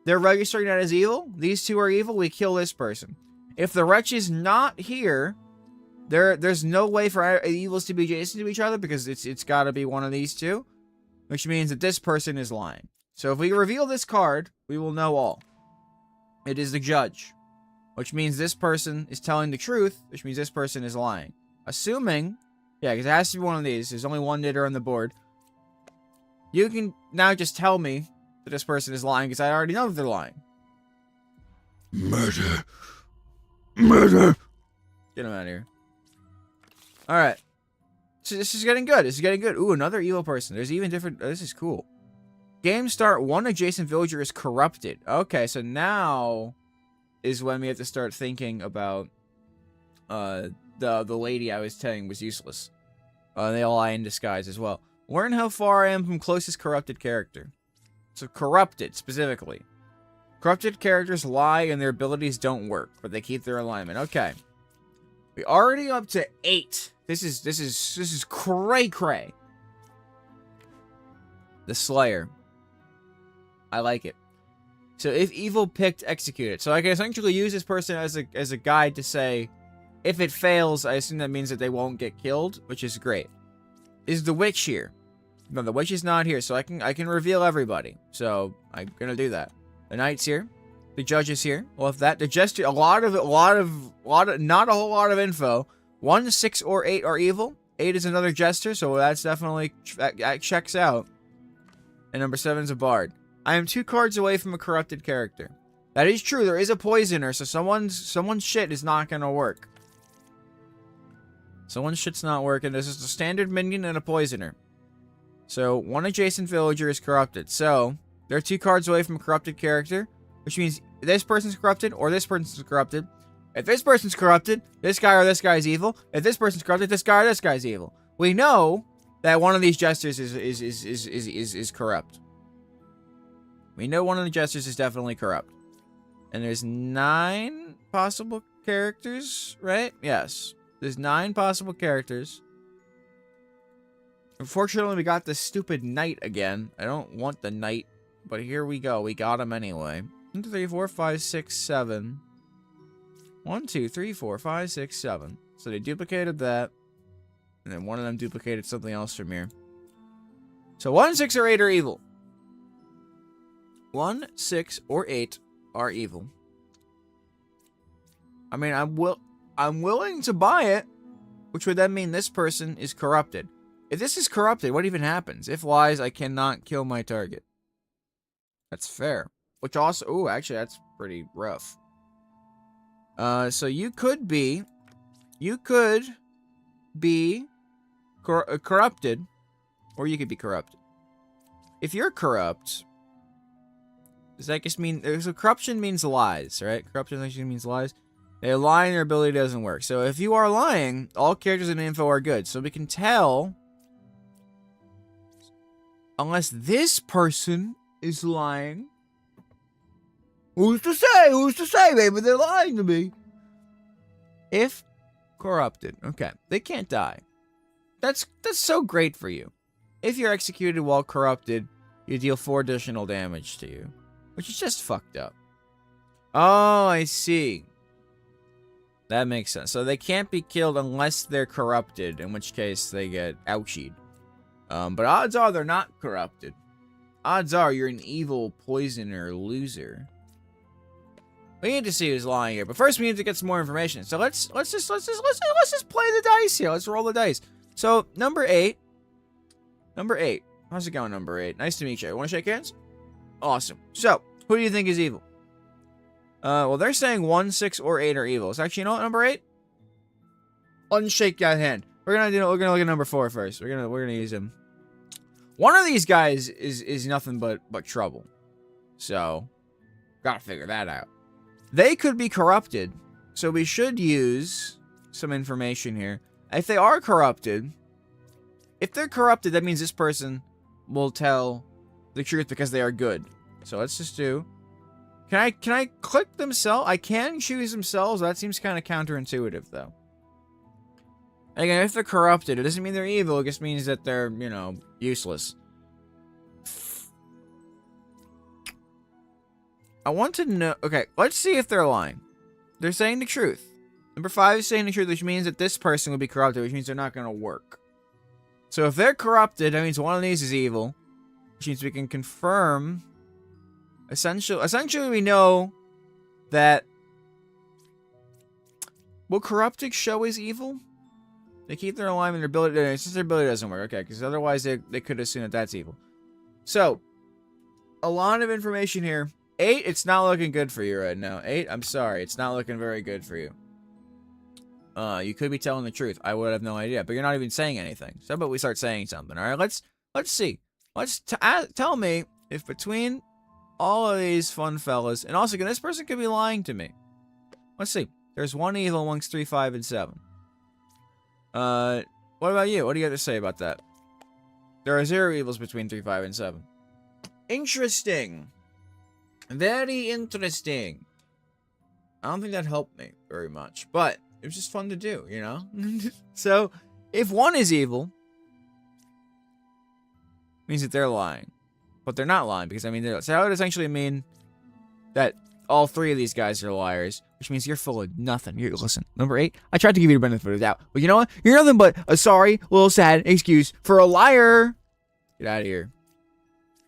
Speaker 1: they're registering that as evil. These two are evil. We kill this person. If the wretch is not here, there's no way for evils to be adjacent to each other because it's got to be one of these two, which means that this person is lying. So if we reveal this card, we will know all. It is the judge, which means this person is telling the truth, which means this person is lying. Assuming, yeah, because it has to be one of these. There's only one knitter on the board. You can now just tell me that this person is lying because I already know that they're lying.
Speaker 2: Murder. Murder.
Speaker 1: Get him out of here. Alright. So this is getting good. This is getting good. Ooh, another evil person. There's even different... this is cool. Game start. One adjacent villager is corrupted. Okay, so now is when we have to start thinking about the lady I was saying was useless. They all lie in disguise as well. Learn how far I am from closest corrupted character. So corrupted, specifically. Corrupted characters lie and their abilities don't work, but they keep their alignment. Okay. We're already up to 8. This is cray-cray. The Slayer. I like it. So if evil picked, execute it. So I can essentially use this person as a guide to say, if it fails, I assume that means that they won't get killed, which is great. Is the witch here? No, the witch is not here, so I can reveal everybody. So I'm gonna do that. The knight's here. The judge is here. Well, if that, the jester, not a whole lot of info. 1, 6, or 8 are evil. 8 is another jester, so that's definitely that checks out. And number 7 is a bard. I am 2 cards away from a corrupted character. That is true. There is a poisoner, so someone's shit is not gonna work. Someone's shit's not working. This is a standard minion and a poisoner. So, one adjacent villager is corrupted. So, they're 2 cards away from a corrupted character, which means this person's corrupted or this person's corrupted. If this person's corrupted, this guy or this guy is evil. If this person's corrupted, this guy or this guy is evil. We know that one of these jesters is corrupt. We know one of the jesters is definitely corrupt. And there's 9 possible characters, right? Yes. There's 9 possible characters. Unfortunately, we got this stupid knight again. I don't want the knight, but here we go. We got him anyway. 1, 2, 3, 4, 5, 6, 7. 1, 2, 3, 4, 5, 6, 7. So they duplicated that. And then one of them duplicated something else from here. So 1, 6, or 8 are evil. 1, 6, or 8 are evil. I mean, I'm willing to buy it, which would then mean this person is corrupted. If this is corrupted, what even happens? If lies, I cannot kill my target. That's fair. Which also... ooh, actually, that's pretty rough. So you could be... corrupted. Or you could be corrupted. If you're corrupt... does that just mean... so corruption means lies, right? Corruption actually means lies. They lie and their ability doesn't work. So if you are lying, all characters and info are good. So we can tell... unless this person is lying. Who's to say? Who's to say? Maybe they're lying to me. If corrupted. Okay. They can't die. That's so great for you. If you're executed while corrupted, you deal 4 additional damage to you. Which is just fucked up. Oh, I see. That makes sense. So they can't be killed unless they're corrupted, in which case they get ouchied. But odds are they're not corrupted. Odds are you're an evil poisoner loser. We need to see who's lying here, but first we need to get some more information. So let's just play the dice here. Let's roll the dice. So number 8. Number 8. How's it going, number 8? Nice to meet you. Want to shake hands? Awesome. So who do you think is evil? Well, they're saying 1, 6, or 8 are evil. So actually, you know what? Number 8? Unshake that hand. We're gonna look at number 4 first. We're gonna use him. One of these guys is nothing but trouble. So, gotta figure that out. They could be corrupted. So we should use some information here. If they are corrupted, that means this person will tell the truth because they are good. So let's just do. Can I click themselves? I can choose themselves. That seems kind of counterintuitive, though. Again, if they're corrupted, it doesn't mean they're evil. It just means that they're, you know, useless. I want to know. Okay, let's see if they're lying. They're saying the truth. Number 5 is saying the truth, which means that this person will be corrupted, which means they're not going to work. So if they're corrupted, that means one of these is evil, which means we can confirm. Essentially, we know that. Will corrupted show as evil? They keep their alignment, their ability. It's just their ability doesn't work. Okay, because otherwise they could assume that that's evil. So, a lot of information here. 8, it's not looking good for you right now. 8, I'm sorry, it's not looking very good for you. You could be telling the truth. I would have no idea, but you're not even saying anything. So, how about we start saying something? All right, let's see. Tell me if between all of these fun fellas, and also this person could be lying to me. Let's see. There's 1 evil amongst 3, 5, and 7. What about you? What do you have to say about that? There are 0 evils between 3, 5, and 7. Interesting. Very interesting. I don't think that helped me very much, but it was just fun to do, you know? So, if 1 is evil, means that they're lying. But they're not lying, because, I mean, so that would essentially mean that all 3 of these guys are liars, which means you're full of nothing. Listen, number 8, I tried to give you the benefit of the doubt, but you know what? You're nothing but a sorry, little sad excuse for a liar. Get out of here.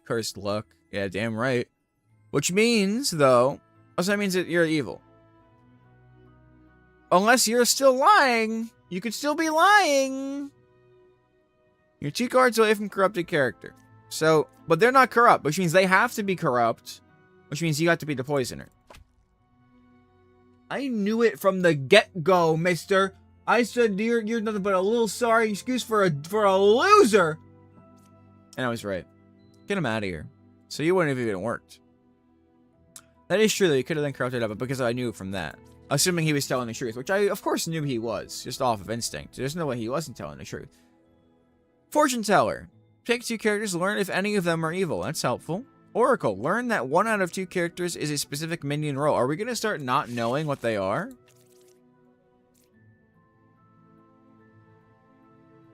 Speaker 1: Cursed luck. Yeah, damn right. Which means, though, also that means that you're evil. Unless you're still lying, you could still be lying. You're 2 cards away from corrupted character. So, but they're not corrupt, which means they have to be corrupt, which means you got to be the poisoner. I knew it from the get-go, mister. I said you're nothing but a little sorry excuse for a loser. And I was right. Get him out of here. So you wouldn't have even worked. That is true that he could have been corrupted up, but because I knew from that. Assuming he was telling the truth, which I, of course, knew he was, just off of instinct. There's no way he wasn't telling the truth. Fortune Teller. Pick 2 characters, learn if any of them are evil. That's helpful. Oracle. Learn that 1 out of 2 characters is a specific minion role. Are we going to start not knowing what they are?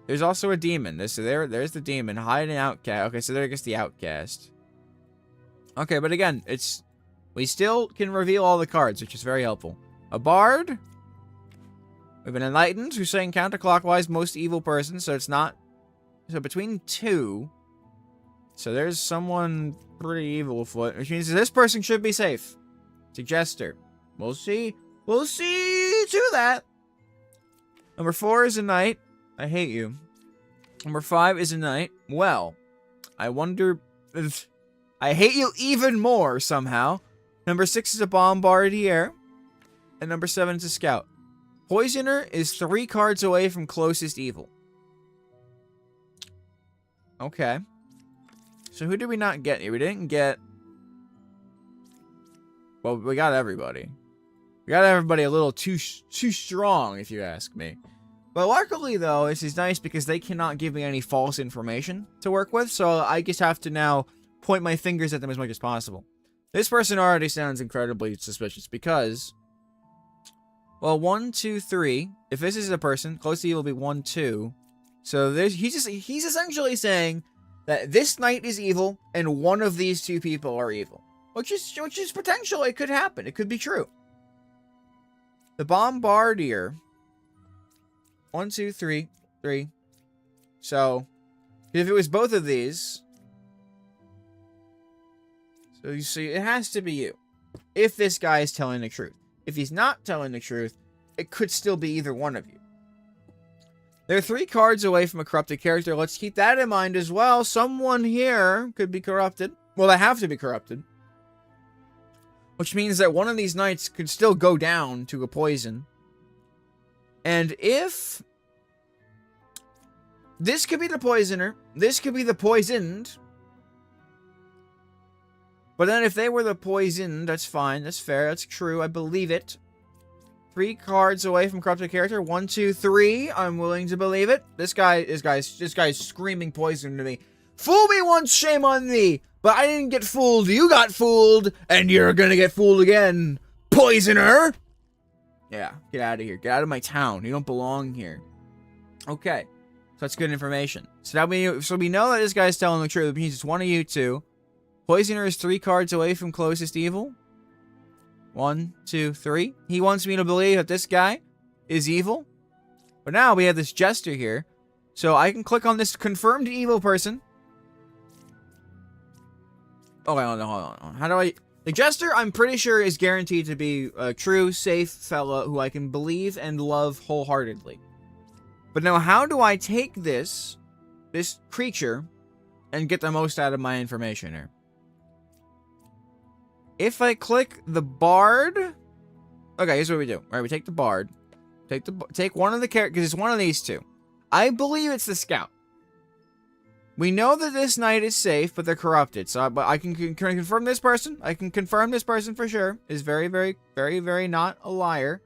Speaker 1: There's also a demon. So there's the demon. Hide an outcast. Okay, so there gets the outcast. Okay, but again, we still can reveal all the cards, which is very helpful. A bard. We have an enlightened who's saying counterclockwise most evil person, so it's not. So between 2. So there's someone pretty evil afoot, which means this person should be safe. Suggester. We'll see. We'll see to that. Number 4 is a knight. I hate you. Number 5 is a knight. Well, I wonder if I hate you even more somehow. Number 6 is a bombardier. And number 7 is a scout. Poisoner is 3 cards away from closest evil. Okay. So who did we not get here? We didn't get. Well, we got everybody. We got everybody a little too strong, if you ask me. But luckily, though, this is nice because they cannot give me any false information to work with. So I just have to now point my fingers at them as much as possible. This person already sounds incredibly suspicious because, well, 1, 2, 3. If this is a person, close to evil will be 1, 2. So he's essentially saying that this knight is evil and one of these 2 people are evil, which is potential. It could happen. It could be true. The bombardier. 1, 2, 3, 3. So if it was both of these, so you see, it has to be you. If this guy is telling the truth. If he's not telling the truth, it could still be either one of you. They're 3 cards away from a corrupted character. Let's keep that in mind as well. Someone here could be corrupted. Well, they have to be corrupted. which means that one of these knights could still go down to a poison. And if this could be the poisoner, this could be the poisoned. But then if they were the poisoned, that's fine, that's fair, that's true, I believe it. 3 cards away from corrupted character. 1, 2, 3. I'm willing to believe it. This guy's screaming poison to me. Fool me once, shame on thee. But I didn't get fooled. You got fooled, and you're gonna get fooled again, poisoner. Yeah, get out of here. Get out of my town. You don't belong here. Okay, so that's good information. So we know that this guy's telling the truth. It means it's one of you two. Poisoner is 3 cards away from closest evil. 1, 2, 3. He wants me to believe that this guy is evil. But now we have this jester here. So I can click on this confirmed evil person. Oh, hold on. How do I... The jester, I'm pretty sure, is guaranteed to be a true, safe fella who I can believe and love wholeheartedly. But now how do I take this creature and get the most out of my information here? If I click the bard, okay, here's what we do. All right, we take the bard, take one of the characters, because it's one of these two. I believe it's the scout. We know that this knight is safe, but they're corrupted. So, but I can confirm this person. I can confirm this person for sure is very, very, very, very not a liar.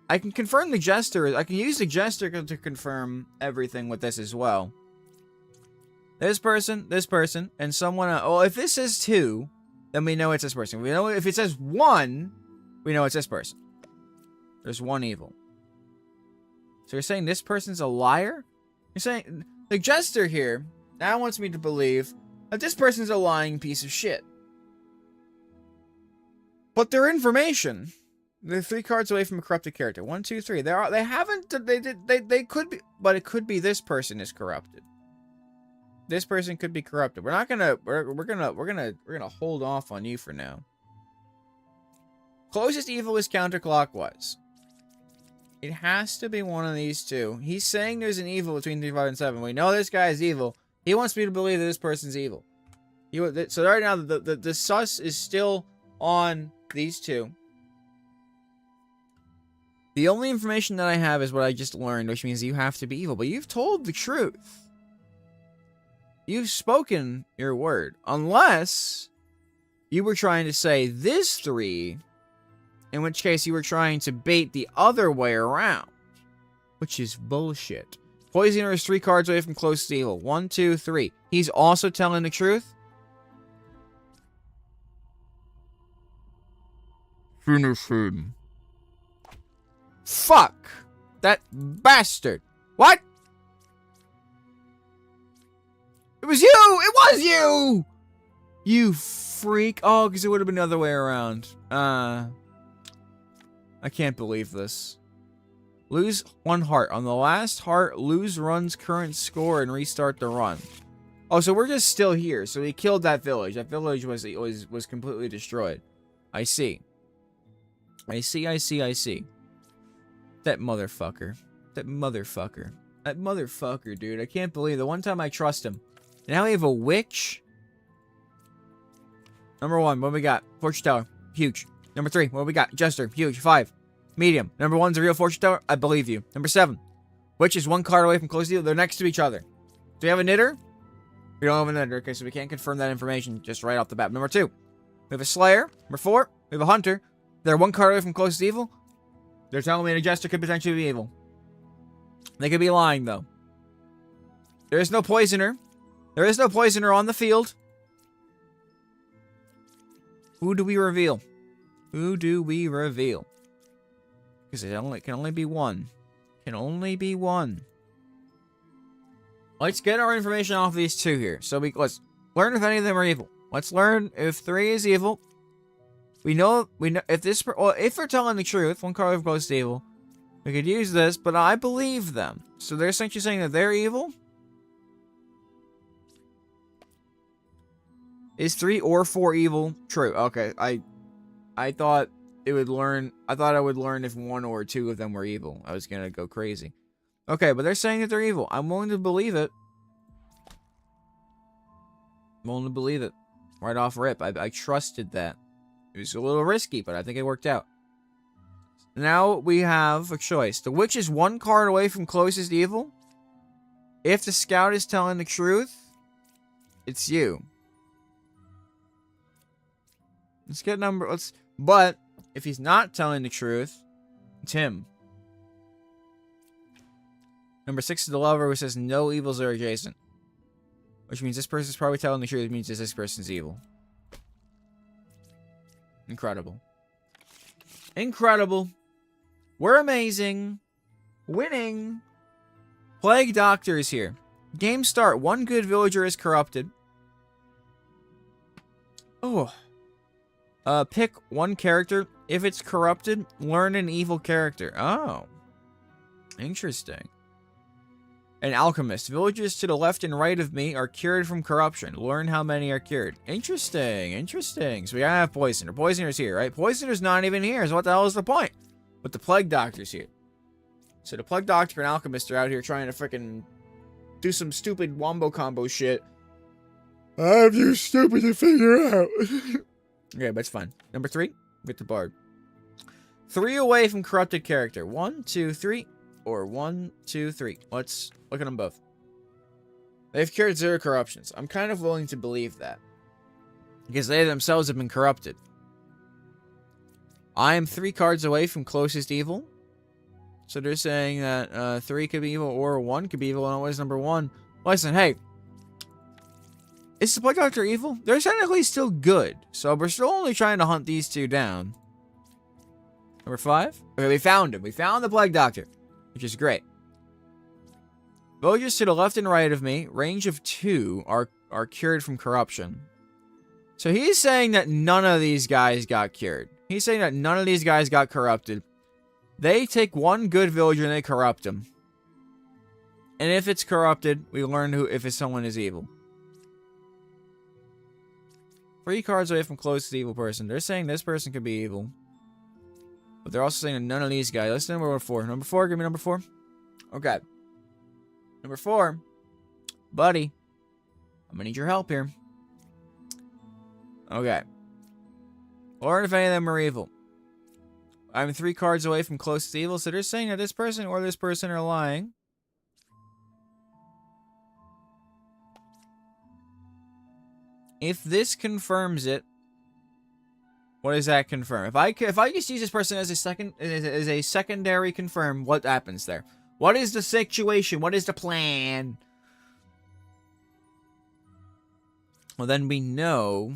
Speaker 1: I can confirm the jester. I can use the jester to confirm everything with this as well. This person, and someone else. Oh, if this says 2. Then we know it's this person. We know if it says 1, we know it's this person. There's 1 evil. So you're saying this person's a liar? You're saying the jester here now wants me to believe that this person's a lying piece of shit. But their information, they're 3 cards away from a corrupted character. 1, 2, 3. They could be, but it could be this person is corrupted. This person could be corrupted. We're gonna hold off on you for now. Closest evil is counterclockwise. It has to be one of these two. He's saying there's an evil between 3, 5, and 7. We know this guy is evil. He wants me to believe that this person's evil. So right now, the sus is still on these two. The only information that I have is what I just learned, which means you have to be evil. But you've told the truth. You've spoken your word. Unless you were trying to say this 3, in which case you were trying to bait the other way around, which is bullshit. Poisoner is 3 cards away from closest evil. 1, 2, 3. He's also telling the truth.
Speaker 2: Finish him.
Speaker 1: Fuck that bastard. What? It was you! It was you! You freak. Oh, because it would have been the other way around. I can't believe this. Lose 1 heart. On the last heart, lose run's current score and restart the run. Oh, so we're just still here. So he killed that village. That village was completely destroyed. I see. I see. That motherfucker. That motherfucker, dude. I can't believe the one time I trust him. Now we have a witch. Number 1, what we got? Fortune teller. Huge. Number 3, what we got? Jester. Huge. 5. Medium. Number 1's a real fortune teller. I believe you. Number 7. Witch is 1 card away from close deal. They're next to each other. Do we have a knitter? We don't have a knitter. Okay, so we can't confirm that information just right off the bat. Number 2. We have a slayer. Number 4. We have a hunter. They're 1 card away from close evil. They're telling me the jester could potentially be evil. They could be lying, though. There is no poisoner. There is no poisoner on the field. Who do we reveal? Who do we reveal? Because it can only be one. Can only be one. Let's get our information off these 2 here. So let's learn if any of them are evil. Let's learn if 3 is evil. We know if if they're telling the truth, 1 card of close to evil, we could use this, but I believe them. So they're essentially saying that they're evil. Is 3 or 4 evil true? Okay, I thought it would learn. I thought I would learn if 1 or 2 of them were evil. I was gonna go crazy. Okay, but they're saying that they're evil. I'm willing to believe it. I'm willing to believe it. Right off rip. I trusted that. It was a little risky, but I think it worked out. Now we have a choice. The witch is 1 card away from closest evil. If the scout is telling the truth, it's you. Let's get but if he's not telling the truth, it's him. Number 6 is the lover, who says no evils are adjacent. Which means this person's probably telling the truth. It means this person's evil. Incredible. Incredible. We're amazing. Winning. Plague Doctor is here. Game start. 1 good villager is corrupted. Oh. Pick 1 character. If it's corrupted, learn an evil character. Oh. Interesting. An alchemist. Villagers to the left and right of me are cured from corruption. Learn how many are cured. Interesting. Interesting. So we gotta have Poisoner. Poisoner's here, right? Poisoner's not even here, so what the hell is the point? But the Plague Doctor's here. So the Plague Doctor and Alchemist are out here trying to freaking do some stupid wombo combo shit. I'm too stupid to figure out. Okay, but it's fine. Number 3, get the Bard. 3 away from corrupted character. 1, 2, 3. Or 1, 2, 3. Let's look at them both. They've cured 0 corruptions. I'm kind of willing to believe that. Because they themselves have been corrupted. I am 3 cards away from closest evil. So they're saying that 3 could be evil or 1 could be evil and always number 1. Listen, hey. Is the Plague Doctor evil? They're technically still good. So we're still only trying to hunt these 2 down. Number 5. Okay, we found him. We found the Plague Doctor. Which is great. Villagers to the left and right of me, range of 2, are cured from corruption. So he's saying that none of these guys got cured. He's saying that none of these guys got corrupted. They take 1 good villager and they corrupt him. And if it's corrupted, we learn if someone is evil. 3 cards away from closest evil person. They're saying this person could be evil. But they're also saying that none of these guys. Let's do number 4. Number 4, give me number 4. Okay. Number 4. Buddy. I'm gonna need your help here. Okay. Learn if any of them are evil. I'm 3 cards away from closest evil, so they're saying that this person or this person are lying. If this confirms it, what does that confirm? If I just use this person as a secondary confirm, what happens there? What is the situation? What is the plan? Well, then we know.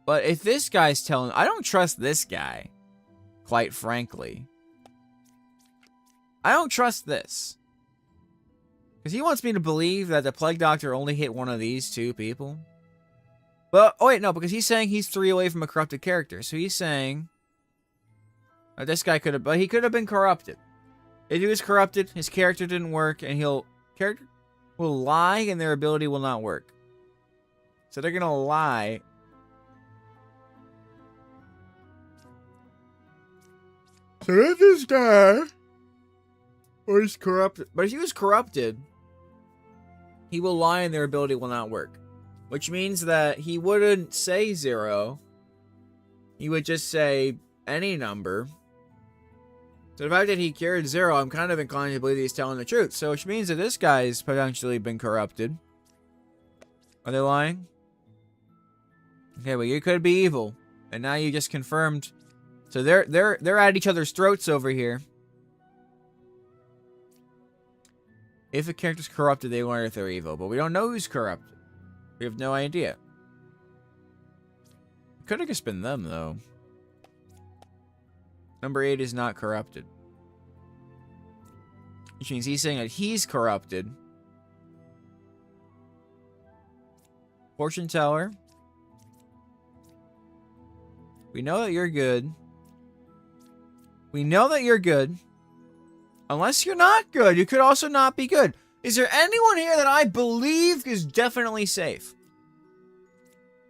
Speaker 1: But if this guy's telling, I don't trust this guy. Quite frankly, I don't trust this because he wants me to believe that the Plague Doctor only hit 1 of these 2 people. But, oh wait, no, because he's saying he's 3 away from a corrupted character. So he's saying that this guy he could have been corrupted. If he was corrupted, his character didn't work, and character will lie, and their ability will not work. So they're gonna lie. So if this guy was corrupted, but if he was corrupted, he will lie, and their ability will not work. Which means that he wouldn't say 0. He would just say any number. So the fact that he cured 0, I'm kind of inclined to believe he's telling the truth. So which means that this guy's potentially been corrupted. Are they lying? Okay, well you could be evil. And now you just confirmed. So they're at each other's throats over here. If a character's corrupted, they learn if they're evil. But we don't know who's corrupted. We have no idea. Could have just been them, though. Number 8 is not corrupted. Which means he's saying that he's corrupted. Fortune teller. We know that you're good. We know that you're good. Unless you're not good. You could also not be good. Is there anyone here that I believe is definitely safe?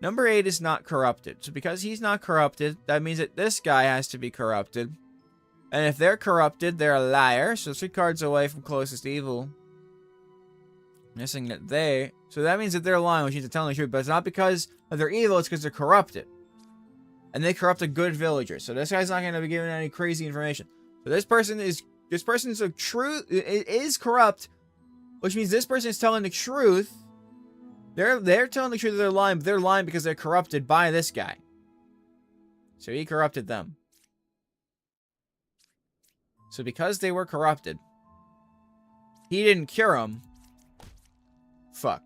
Speaker 1: Number 8 is not corrupted. So because he's not corrupted, that means that this guy has to be corrupted. And if they're corrupted, they're a liar. So 3 cards away from closest evil. Missing that they... So that means that they're lying, which means they're telling the truth. But it's not because of their evil, it's because they're corrupted. and they corrupt a good villager. So this guy's not going to be giving any crazy information. So this person's a truth is corrupt, which means this person is telling the truth. They're telling the truth of their lying, but they're lying because they're corrupted by this guy. So he corrupted them. So because they were corrupted, he didn't cure them. Fuck.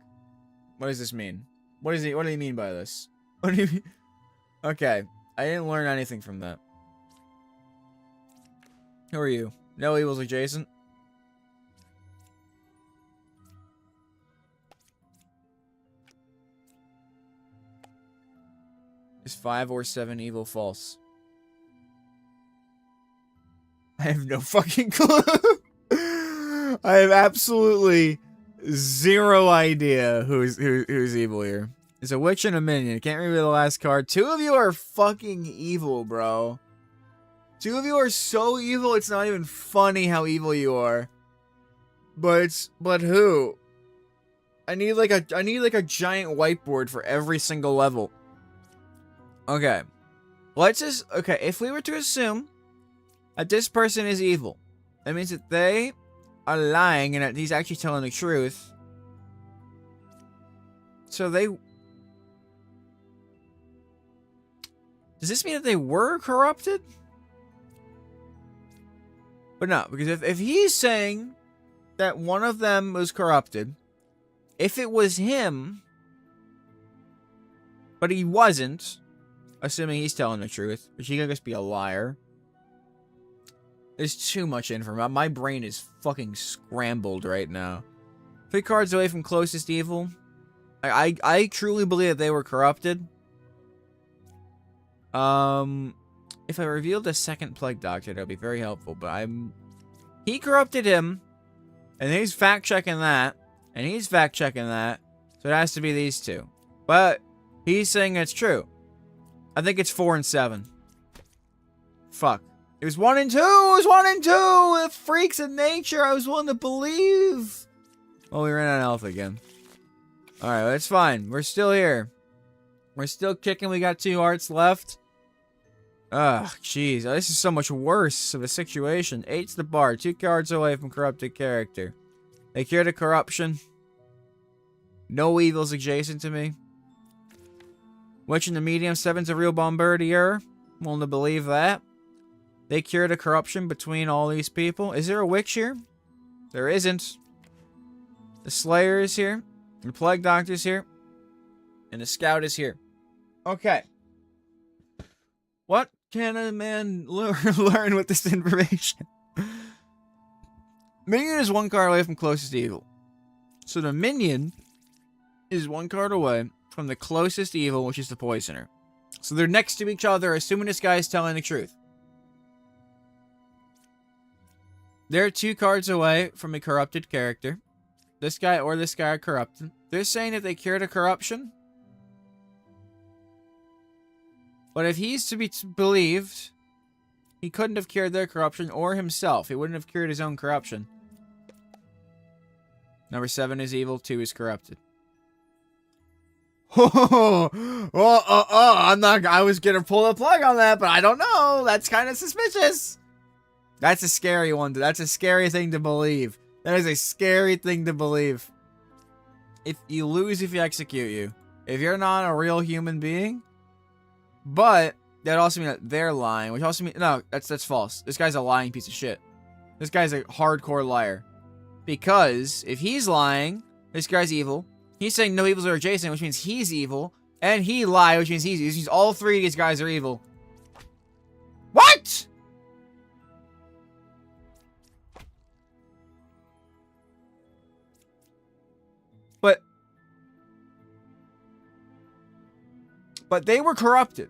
Speaker 1: What does this mean? What do you mean by this? What do you mean? Okay. I didn't learn anything from that. Who are you? No evils adjacent? Is 5 or 7 evil false? I have no fucking clue. I have absolutely zero idea who's evil here. It's a witch and a minion. Can't remember the last card. 2 of you are fucking evil, bro. 2 of you are so evil, it's not even funny how evil you are. But who? I need like a giant whiteboard for every single level. Okay. Let's just if we were to assume that this person is evil, that means that they are lying and that he's actually telling the truth. So does this mean that they were corrupted? But no, because if he's saying that one of them was corrupted, if it was him, but he wasn't, assuming he's telling the truth, which he could just be a liar. There's too much information. My brain is fucking scrambled right now. 3 cards away from closest evil. I truly believe that they were corrupted. If I revealed a second plague doctor, that would be very helpful. But he corrupted him, and he's fact checking that, and he's fact checking that. So it has to be these 2. But he's saying it's true. I think it's 4 and 7. Fuck. It was 1 and 2. It was 1 and 2. The freaks of nature. I was willing to believe. Oh, we ran out of health again. All right, that's fine. We're still here. We're still kicking. We got 2 hearts left. Ugh, jeez. This is so much worse of a situation. 8's the bar. 2 cards away from corrupted character. They cured a corruption. No evils adjacent to me. Witch in the medium. 7's a real bombardier. Willing to believe that. They cured a corruption between all these people. Is there a witch here? There isn't. The Slayer is here. The Plague Doctor's here. And the Scout is here. Okay. What can a man learn with this information? Minion is 1 card away from closest evil. So the Minion is 1 card away from the closest evil, which is the Poisoner. So they're next to each other, assuming this guy is telling the truth. They're 2 cards away from a corrupted character. This guy or this guy are corrupted. They're saying that they cured a corruption. But if he's to be believed, he couldn't have cured their corruption or himself. He wouldn't have cured his own corruption. Number 7 is evil. 2 is corrupted. I was gonna pull the plug on that, but I don't know. That's kind of suspicious. That's a scary one. That's a scary thing to believe. That is a scary thing to believe. If you lose if you execute you. If you're not a real human being. But that also means that they're lying, which also means no, that's false. This guy's a lying piece of shit. This guy's a hardcore liar. Because if he's lying, this guy's evil. He's saying no evils are adjacent, which means he's evil. And he lied, which means he's evil. Which means all 3 of these guys are evil. What? But they were corrupted.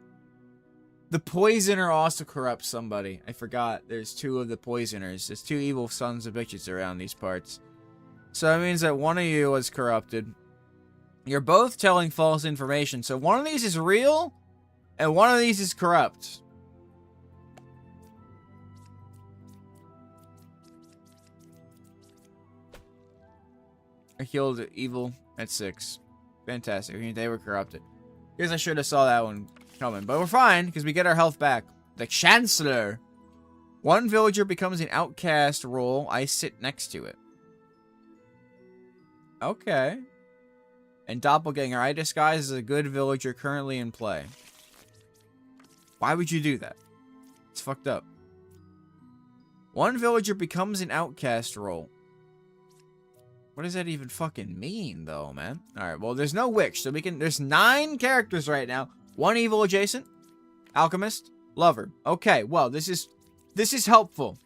Speaker 1: The Poisoner also corrupts somebody. I forgot. There's 2 of the Poisoners. There's 2 evil sons of bitches around these parts. So that means that one of you was corrupted. You're both telling false information. So one of these is real, and one of these is corrupt. I killed evil at 6. Fantastic. I mean, they were corrupted. Guess I should have saw that one coming. But we're fine, because we get our health back. The Chancellor. One villager becomes an outcast role. I sit next to it. Okay. And Doppelganger. I disguise as a good villager currently in play. Why would you do that? It's fucked up. One villager becomes an outcast role. What does that even fucking mean, though, man? Alright, well, there's no witch, so we can... There's 9 characters right now. 1 evil adjacent. Alchemist. Lover. Okay, well, this is helpful.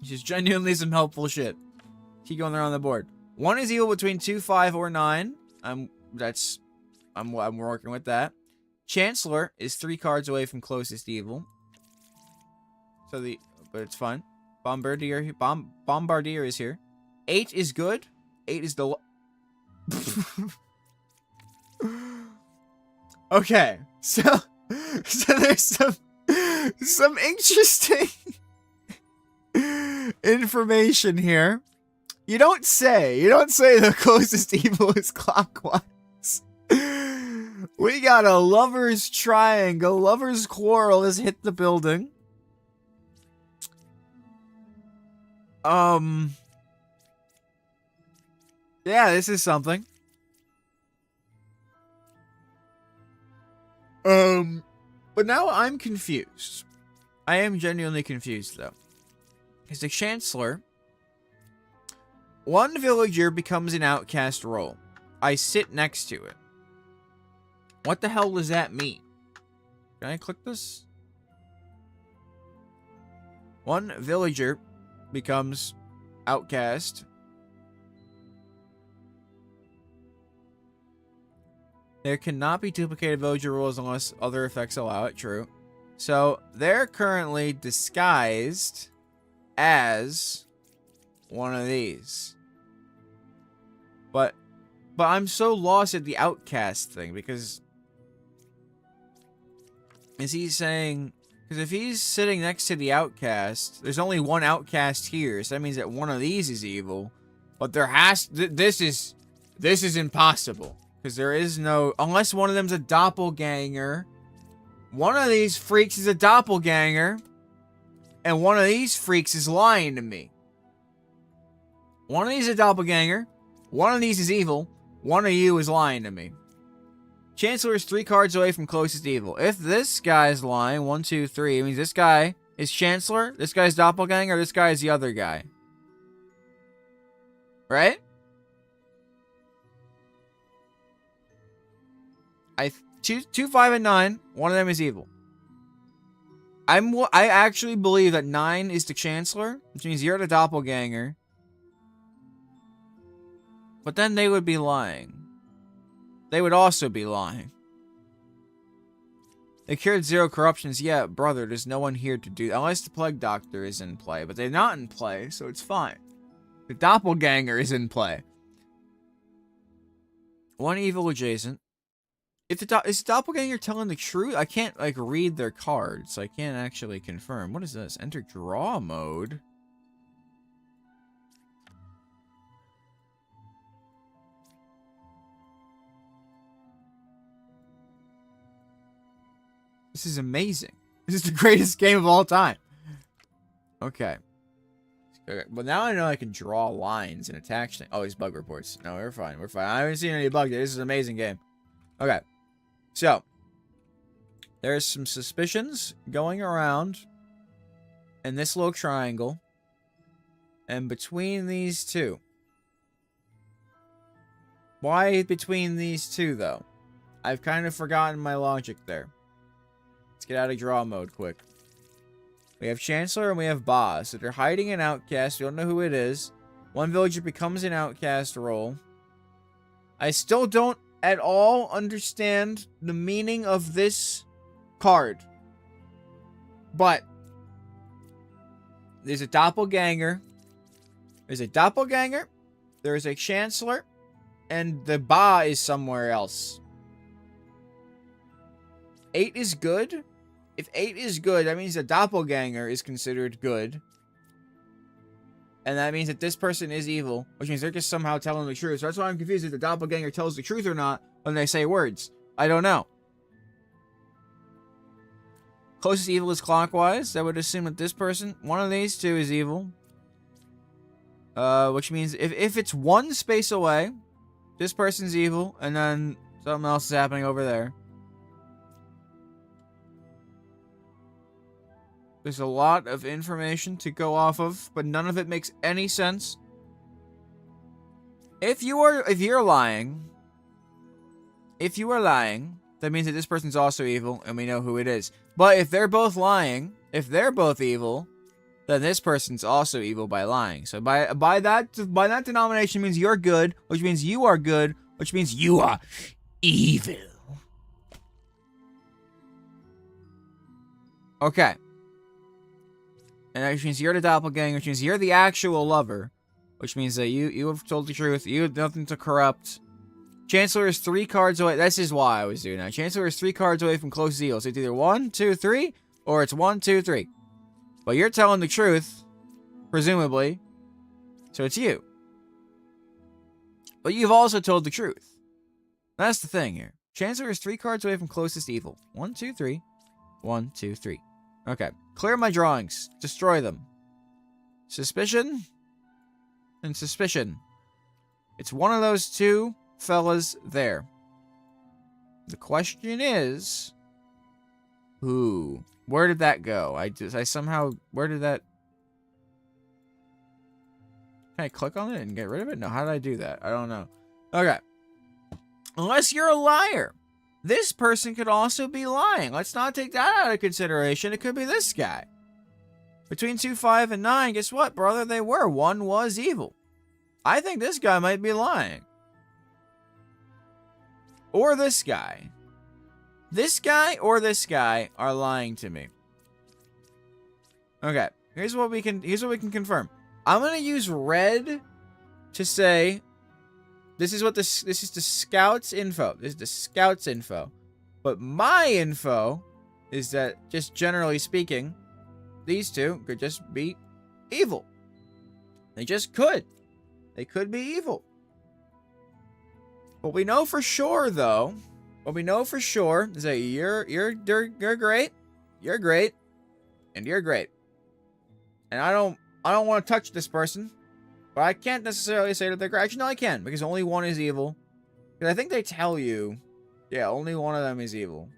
Speaker 1: This is genuinely some helpful shit. Keep going around the board. 1 is evil between 2, 5, or 9. I'm working with that. Chancellor is 3 cards away from closest evil. But it's fine. Bombardier is here. 8 is good. 8 is the... Okay. So there's some interesting information here. You don't say the closest evil is clockwise. We got a lover's triangle. Lover's quarrel has hit the building. Yeah, this is something. But now I'm confused. I am genuinely confused, though. Because the Chancellor... 1 villager becomes an outcast role. I sit next to it. What the hell does that mean? Can I click this? 1 villager becomes outcast. There cannot be duplicated villager rules unless other effects allow it. True. So they're currently disguised as one of these. But I'm so lost at the outcast thing, because is he saying... Because if he's sitting next to the outcast, there's only 1 outcast here, so that means that one of these is evil. But there has... This is impossible. Because there is no... Unless one of them's a doppelganger. One of these freaks is a doppelganger. And one of these freaks is lying to me. One of these is a doppelganger. One of these is evil. One of you is lying to me. Chancellor is 3 cards away from closest evil. If this guy's lying, 1, 2, 3, it means this guy is Chancellor, this guy's doppelganger, this guy is the other guy. Right? 2, 5, and 9. One of them is evil. I actually believe that 9 is the Chancellor, which means you're the doppelganger. But then they would be lying. They would also be lying. They cured 0 corruptions. Yeah, brother, there's no one here to do... Unless the Plague Doctor is in play. But they're not in play, so it's fine. The doppelganger is in play. 1 evil adjacent. If is the doppelganger telling the truth? I can't, like, read their cards. So I can't actually confirm. What is this? Enter draw mode. This is amazing. This is the greatest game of all time. Okay. Well, now I know I can draw lines and attach things. Oh, these bug reports. No, we're fine. We're fine. I haven't seen any bugs. This is an amazing game. Okay. So, there's some suspicions going around in this little triangle. And between these two. Why between these two, though? I've kind of forgotten my logic there. Let's get out of draw mode quick. We have Chancellor and we have Boss. So they're hiding an outcast. We don't know who it is. 1 villager becomes an outcast role. I still don't at all understand the meaning of this card. But there's a doppelganger. There's a doppelganger. There's a Chancellor. And the Ba is somewhere else. 8 is good. If 8 is good, that means the doppelganger is considered good. And that means that this person is evil, which means they're just somehow telling the truth. So that's why I'm confused if the doppelganger tells the truth or not when they say words. I don't know. Closest evil is clockwise. I would assume that this person, one of these two, is evil. Which means if it's one space away, this person's evil, and then something else is happening over there. There's a lot of information to go off of, but none of it makes any sense. If you are lying, that means that this person's also evil, and we know who it is. But if they're both lying, if they're both evil, then this person's also evil by lying. So by that denomination means you're good, which means you are good, which means you are evil. Okay. And that means you're the doppelganger, which means you're the actual lover, which means that you have told the truth, you have nothing to corrupt. Chancellor is 3 cards away. This is why I was doing that. Chancellor is 3 cards away from closest evil. So it's either 1, 2, 3, or it's 1, 2, 3. But you're telling the truth, presumably, so it's you. But you've also told the truth. That's the thing here. Chancellor is 3 cards away from closest evil. 1, 2, 3. 1, 2, 3. Okay. Clear my drawings. Destroy them. Suspicion and suspicion. It's one of those two fellas there. The question is, who? Where did that go? I somehow, where did that? Can I click on it and get rid of it? No, how did I do that? I don't know. Okay. Unless you're a liar. This person could also be lying. Let's not take that out of consideration. It could be this guy. Between 2, 5, and 9, guess what, brother? They were. One was evil. I think this guy might be lying. Or this guy. This guy or this guy are lying to me. Okay, here's what we can confirm. I'm gonna use red to say this is the scout's info. This is the scout's info. But my info is that, just generally speaking, these two could just be evil. They just could. They could be evil. What we know for sure, though, what we know for sure is that you're great, you're great, and you're great. And I don't want to touch this person, but I can't necessarily say that they're great. Actually, no, I can, because only one is evil. Because I think they tell you, yeah, only one of them is evil.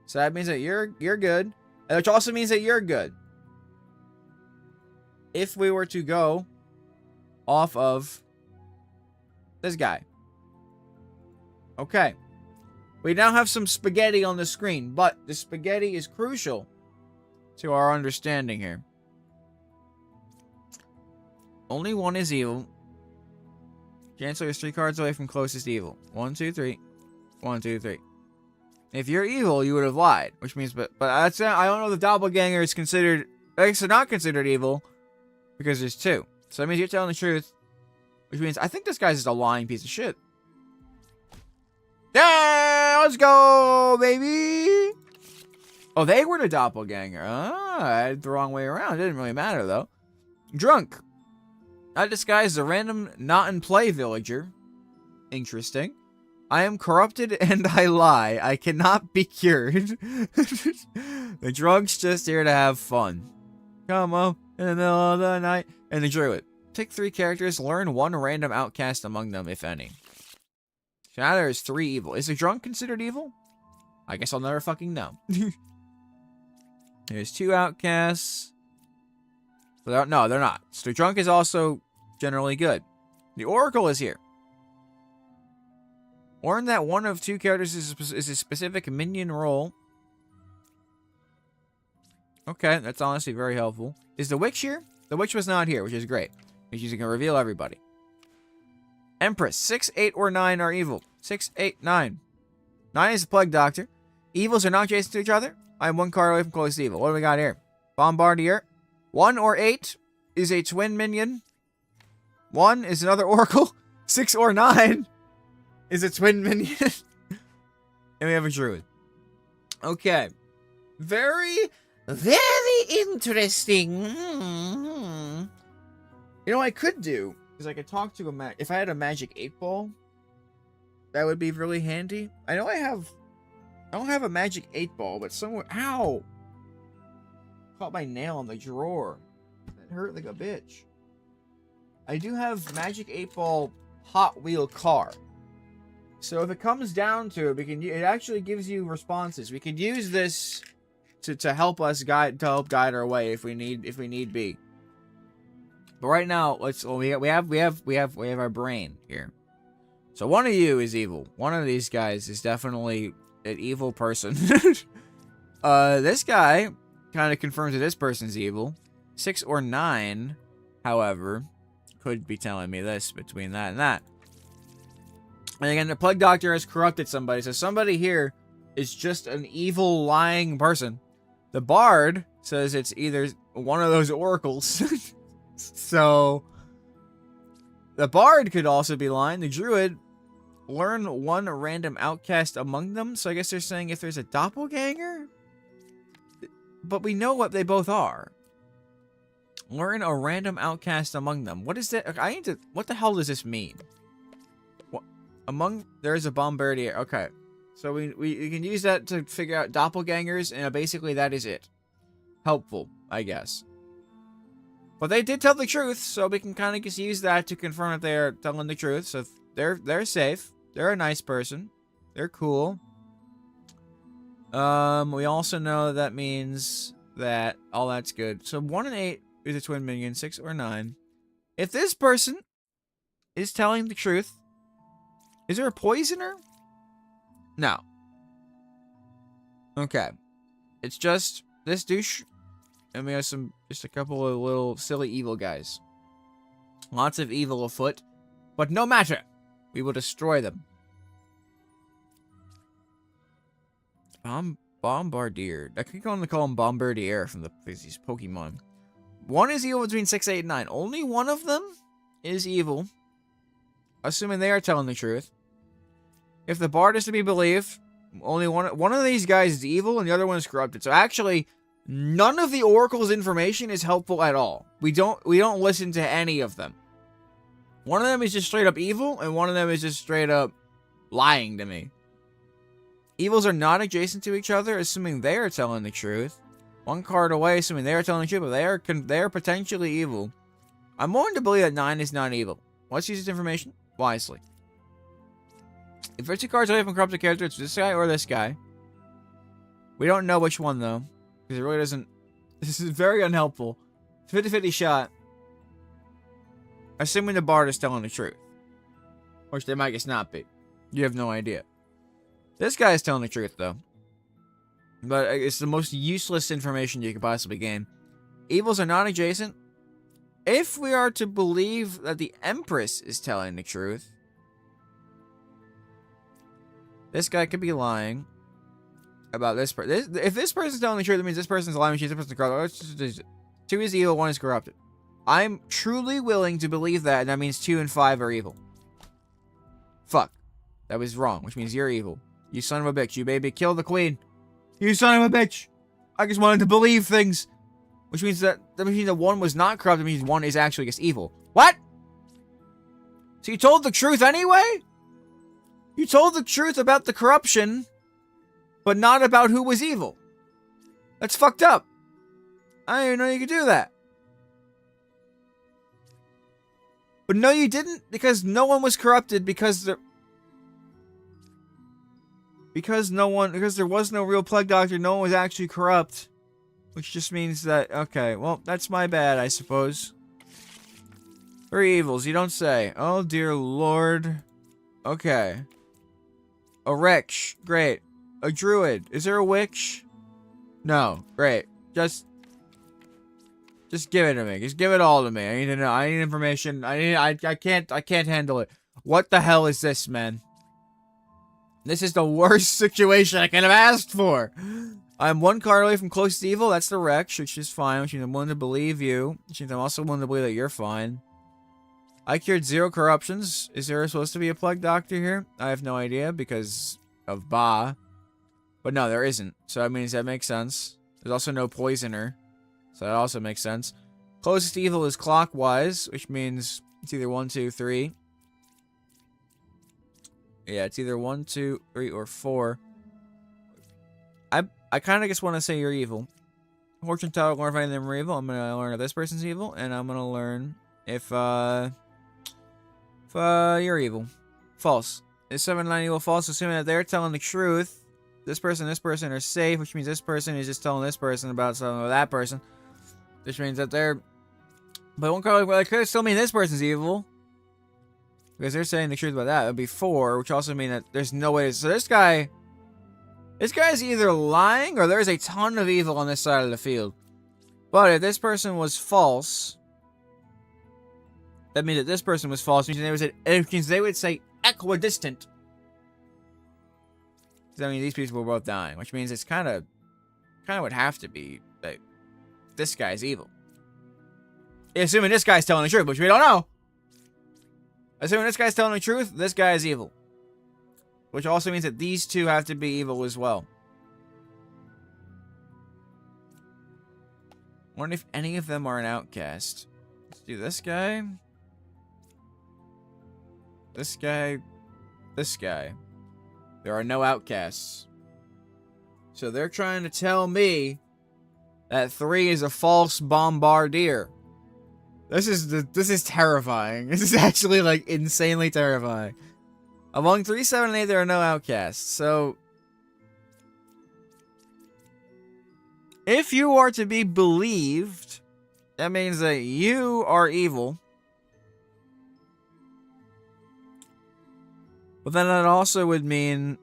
Speaker 1: So that means that you're good, which also means that you're good. If we were to go off of this guy. Okay. We now have some spaghetti on the screen, but the spaghetti is crucial to our understanding here. Only one is evil. Chancellor is 3 cards away from closest evil. 1, 2, 3. 1, 2, 3. If you're evil, you would have lied, which means, but that's I don't know if the doppelganger is considered. It's not considered evil because there's 2. So that means you're telling the truth, which means I think this guy's just a lying piece of shit. Yeah, let's go, baby. Oh, they were the doppelganger. Ah, I had it the wrong way around. It didn't really matter though. Drunk. I disguised a random not-in-play villager. Interesting. I am corrupted and I lie. I cannot be cured. The drunk's just here to have fun. Come up in the middle of the night. And the druid. Take 3 characters, learn 1 random outcast among them, if any. So now there's 3 evil. Is the drunk considered evil? I guess I'll never fucking know. There's 2 outcasts. No, they're not. So the drunk is also generally good. The oracle is here. Learn that 1 of 2 characters is a specific minion role. Okay, that's honestly very helpful. Is the witch here? The witch was not here, which is great. Because you can reveal everybody. Empress. 6, 8, or 9 are evil. 6, 8, 9. 9 is the plague doctor. Evils are not adjacent to each other. I am 1 card away from closest evil. What do we got here? Bombardier. 1 or 8 is a twin minion. 1 is another oracle. 6 or 9 is a twin minion. And we have a druid. Okay. Very, very interesting. You know what I could do is I could talk to if I had a magic 8-ball, that would be really handy. I know I don't have a magic 8-ball, but somewhere. Ow! Caught my nail in the drawer. That hurt like a bitch. I do have Magic 8 Ball Hot Wheel car. So if it comes down to it, it actually gives you responses. We could use this to help us guide our way if we need be. But right now, we have our brain here. So one of you is evil. One of these guys is definitely an evil person. This guy kind of confirms that this person's evil. 6 or 9, however, could be telling me this between that and that. And again, the Plague Doctor has corrupted somebody, so somebody here is just an evil, lying person. The Bard says it's either one of those oracles. So, the Bard could also be lying. The Druid, learn one random outcast among them. So I guess they're saying if there's a doppelganger? But we know what they both are. Learn a random outcast among them. What is that? What the hell does this mean? There's a bombardier. Okay. So we can use that to figure out doppelgangers, and basically that is it. Helpful, I guess. But they did tell the truth, so we can kind of just use that to confirm that they're telling the truth. So they're safe. They're a nice person. They're cool. We also know that means that all that's good. So 1 and 8 is a twin minion. 6 or 9. If this person is telling the truth, is there a poisoner? No. Okay. It's just this douche. And we have just a couple of little silly evil guys. Lots of evil afoot. But no matter. We will destroy them. Bombardier. I keep on to call him Bombardier from these Pokemon. One is evil between 6, 8, and 9. Only one of them is evil. Assuming they are telling the truth. If the Bard is to be believed, only one of these guys is evil and the other one is corrupted. So actually, none of the Oracle's information is helpful at all. We don't listen to any of them. One of them is just straight up evil, and one of them is just straight up lying to me. Evils are not adjacent to each other, assuming they are telling the truth. One card away, assuming they are telling the truth, but they are potentially evil. I'm willing to believe that 9 is not evil. Let's use this information wisely. If there's 2 cards away from corrupted character, it's this guy or this guy. We don't know which one, though. Because it really doesn't... This is very unhelpful. 50-50 shot. Assuming the Bard is telling the truth. Which they might just not be. You have no idea. This guy is telling the truth, though. But it's the most useless information you could possibly gain. Evils are not adjacent. If we are to believe that the Empress is telling the truth, this guy could be lying about this person. If this person's telling the truth, that means this person's lying. She's the person corrupted. 2 is evil, 1 is corrupted. I'm truly willing to believe that, and that means 2 and 5 are evil. Fuck. That was wrong, which means you're evil. You son of a bitch. You made me kill the queen. You son of a bitch. I just wanted to believe things. Which means that 1 was not corrupted. It means 1 is actually just evil. What? So you told the truth anyway? You told the truth about the corruption, but not about who was evil. That's fucked up. I didn't even know you could do that. But no, you didn't, because no one was corrupted because there was no real Plague Doctor. No one was actually corrupt, which just means that okay, well, that's my bad, I suppose. 3 evils, you don't say. Oh dear lord. Okay. A witch, great. A druid, is there a witch? No, great. Just give it to me. Just give it all to me. I need to know. I need information. I can't handle it. What the hell is this, man? This is the worst situation I could have asked for. I'm 1 card away from close to evil. That's the Rex, which is fine. Which means I'm willing to believe you. Which means I'm also willing to believe that you're fine. I cured 0 corruptions. Is there supposed to be a Plague Doctor here? I have no idea because of Ba. But no, there isn't. So that means that makes sense. There's also no poisoner. So that also makes sense. Closest to evil is clockwise, which means it's either 1, 2, 3. Yeah, it's either 1, 2, 3, or 4. I kind of just want to say you're evil. Fortune teller, learn if any of them are evil. I'm gonna learn if this person's evil, and I'm gonna learn if you're evil. False. Is 7-9 evil? False. Assuming that they're telling the truth. This person and this person are safe, which means this person is just telling this person about something with that person. Which means that they're... But one card, well, it could still mean this person's evil. Because they're saying the truth about that. It would be 4, which also means that there's no way... So this guy... This guy's either lying or there's a ton of evil on this side of the field. But if this person was false... That means that this person was false. Which means they would say equidistant. That means these people were both dying. Which means it's kind of would have to be like this guy's evil. Assuming this guy's telling the truth, which we don't know. Assuming this guy's telling the truth, this guy is evil. Which also means that these two have to be evil as well. Wonder if any of them are an outcast. Let's do this guy. This guy. This guy. There are no outcasts. So they're trying to tell me that 3 is a false bombardier. This is terrifying. This is actually like insanely terrifying. Among 3, 7, and 8, there are no outcasts. So if you are to be believed, that means that you are evil. But then that also would mean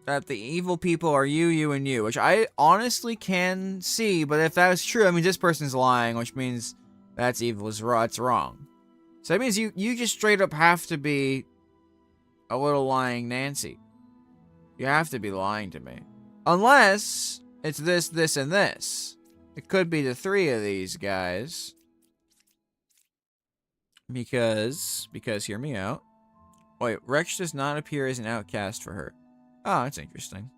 Speaker 1: that the evil people are you, and you. Which I honestly can see, but if that was true, I mean, this person's lying, which means that's evil, it's wrong. So that means you just straight up have to be a little lying Nancy. You have to be lying to me. Unless it's this, this, and this. It could be the 3 of these guys. Because hear me out. Wait, Rex does not appear as an outcast for her. Oh, that's interesting.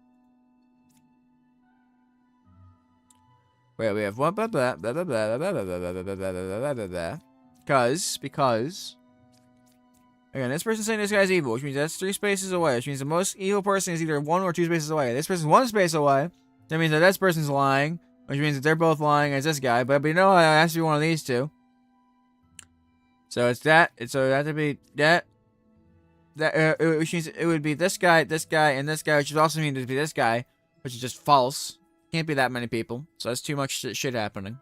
Speaker 1: Wait, we have what? Blah blah blah blah blah blah blah blah blah blah blah blah blah. Because again, this person's saying this guy's evil, which means that's 3 spaces away. Which means the most evil person is either 1 or 2 spaces away. This person's 1 space away. That means that this person's lying, which means that they're both lying as this guy. But you know, it has to be one of these two. So it's that. So it has to be that. Which means it would be this guy, and this guy, which would also mean to be this guy, which is just false. Can't be that many people, so that's too much shit happening.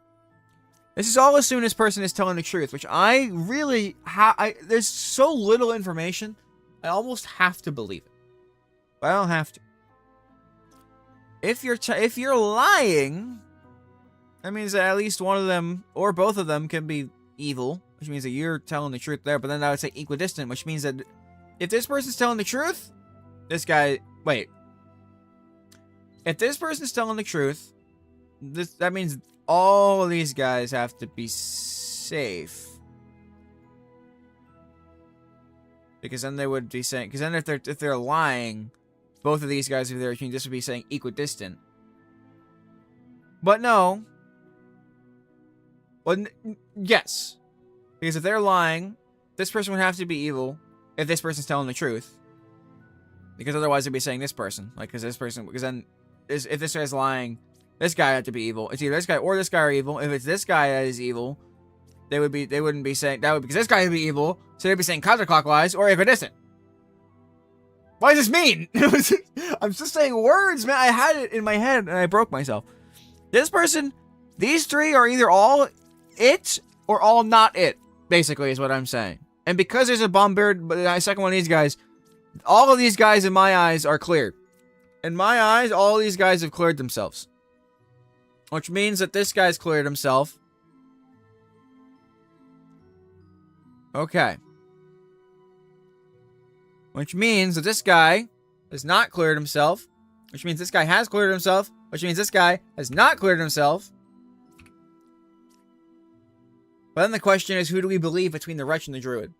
Speaker 1: This is all assuming this person is telling the truth, which I really there's so little information, I almost have to believe it, but I don't have to. If you're lying, that means that at least one of them or both of them can be evil, which means that you're telling the truth there. But then I would say equidistant, which means that if this person's telling the truth, this guy... Wait. If this person's telling the truth, that means all of these guys have to be safe. Because then they would be saying... Because then if they're lying, both of these guys are there, which means this would be saying equidistant. But no. Well, yes. Because if they're lying, this person would have to be evil. If this person's telling the truth. Because otherwise they'd be saying this person. Like, because then, if this guy's lying, this guy had to be evil. It's either this guy or this guy are evil. If it's this guy that is evil, they wouldn't be saying, because this guy would be evil, so they'd be saying counterclockwise or equidistant. What does this mean? I'm just saying words, man. I had it in my head and I broke myself. This person, these 3 are either all it or all not it, basically, is what I'm saying. And because there's a the second one of these guys, all of these guys in my eyes are cleared. In my eyes, all of these guys have cleared themselves. Which means that this guy's cleared himself. Okay. Which means that this guy has not cleared himself. Which means this guy has cleared himself. Which means this guy has not cleared himself. But then the question is, who do we believe between the wretch and the druid?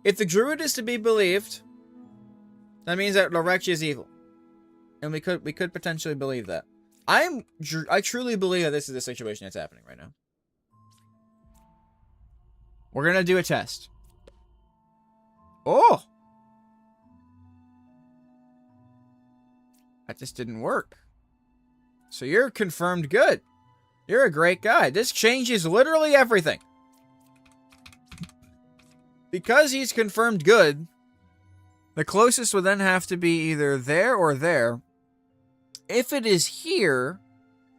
Speaker 1: If the druid is to be believed, that means that the wretch is evil. And we could potentially believe that. I truly believe that this is the situation that's happening right now. We're gonna do a test. Oh! That just didn't work. So you're confirmed good. You're a great guy. This changes literally everything. Because he's confirmed good, the closest would then have to be either there or there. If it is here,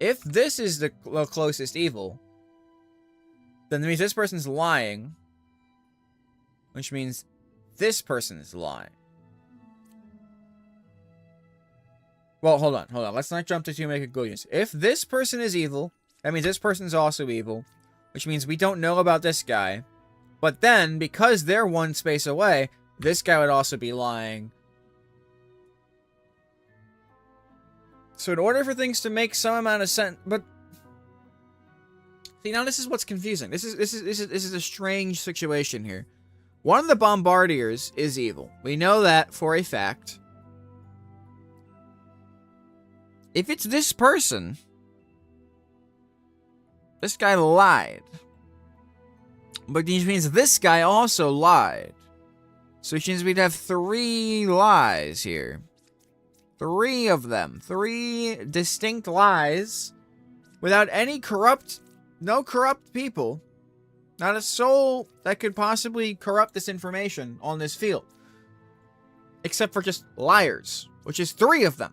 Speaker 1: if this is the closest evil, then that means this person's lying, which means this person is lying. Well, hold on. Let's not jump to too many conclusions. If this person is evil, that means this person's also evil, which means we don't know about this guy. But then, because they're one space away, this guy would also be lying. So in order for things to make some amount of sense, but see, now this is what's confusing. This is a strange situation here. One of the bombardiers is evil. We know that for a fact. If it's this person, this guy lied. But this means this guy also lied. So which means we'd have 3 lies here. 3 of them. 3 distinct lies. Without any no corrupt people. Not a soul that could possibly corrupt this information on this field. Except for just liars. Which is 3 of them.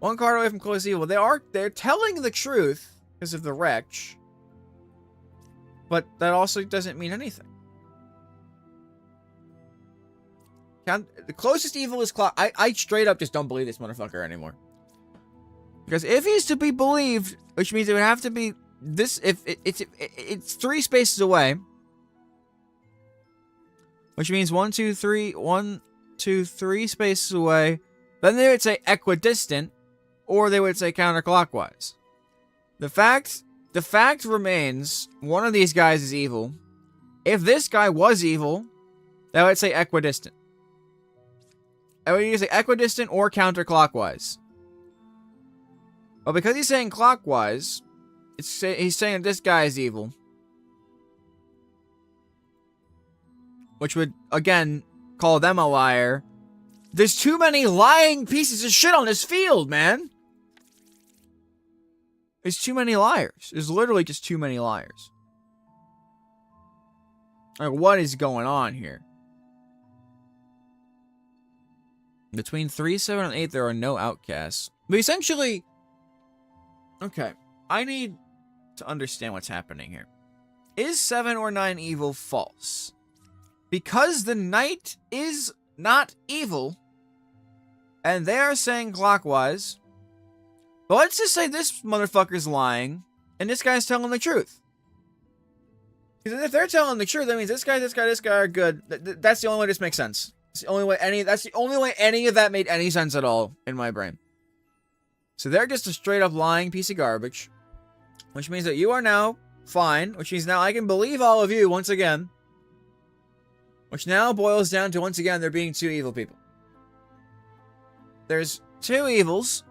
Speaker 1: 1 card away from close evil. They're telling the truth because of the wretch. But that also doesn't mean anything. The closest evil is clock. I straight up just don't believe this motherfucker anymore. Because if he's to be believed, which means it would have to be this. If it's 3 spaces away, which means 1, 2, 3, 1, 2, 3 spaces away. Then they would say equidistant, or they would say counterclockwise. The fact remains, one of these guys is evil. If this guy was evil, that would say equidistant. I would either say equidistant or counterclockwise. But because he's saying clockwise, he's saying that this guy is evil. Which would, again, call them a liar. There's too many lying pieces of shit on this field, man. There's too many liars. There's literally just too many liars. Like, what is going on here? Between 3, 7, and 8, there are no outcasts. But essentially... Okay, I need to understand what's happening here. Is 7 or 9 evil false? Because the knight is not evil, and they are saying clockwise, but let's just say this motherfucker's lying, and this guy's telling the truth. Because if they're telling the truth, that means this guy are good. That's the only way this makes sense. That's the only way any of that made any sense at all in my brain. So they're just a straight up lying piece of garbage. Which means that you are now fine. Which means now I can believe all of you once again. Which now boils down to, once again, there being 2 evil people. There's 2 evils.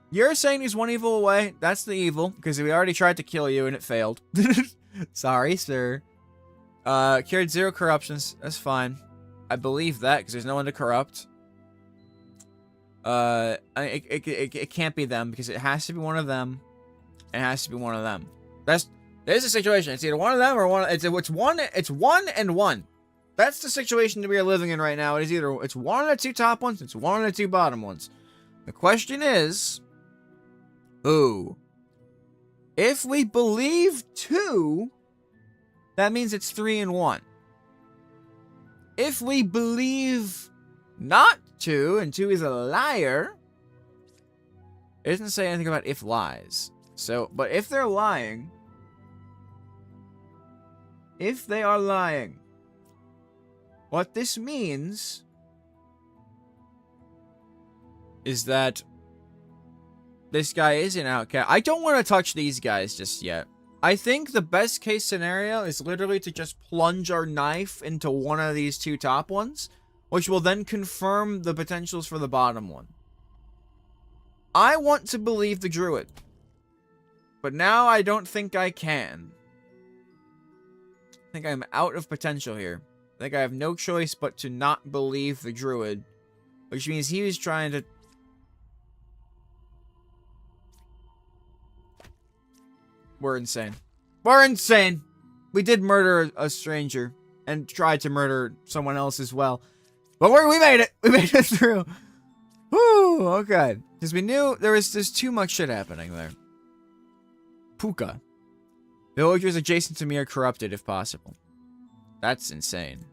Speaker 1: You're saying there's 1 evil away. That's the evil. Because we already tried to kill you and it failed. Sorry, sir. Cured 0 corruptions. That's fine. I believe that because there's no one to corrupt. It can't be them because it has to be one of them. It has to be one of them. There's a situation. It's either one of them or one. It's one and one. That's the situation that we are living in right now. It's one of the 2 top ones. It's one of the 2 bottom ones. The question is, ooh, if we believe 2, that means it's 3 and 1. If we believe not 2, and 2 is a liar, it doesn't say anything about if lies. So, but if they're lying, if they are lying, what this means is that this guy is an outcast. I don't want to touch these guys just yet. I think the best case scenario is literally to just plunge our knife into one of these 2 top ones, which will then confirm the potentials for the bottom one. I want to believe the druid, but now I don't think I can. I think I'm out of potential here. I think I have no choice but to not believe the druid, which means he was trying to... We're insane. We're insane. We did murder a stranger and tried to murder someone else as well. But we made it. We made it through. Woo, okay. Because we knew there's too much shit happening there. Puka. Villagers adjacent to me are corrupted if possible. That's insane.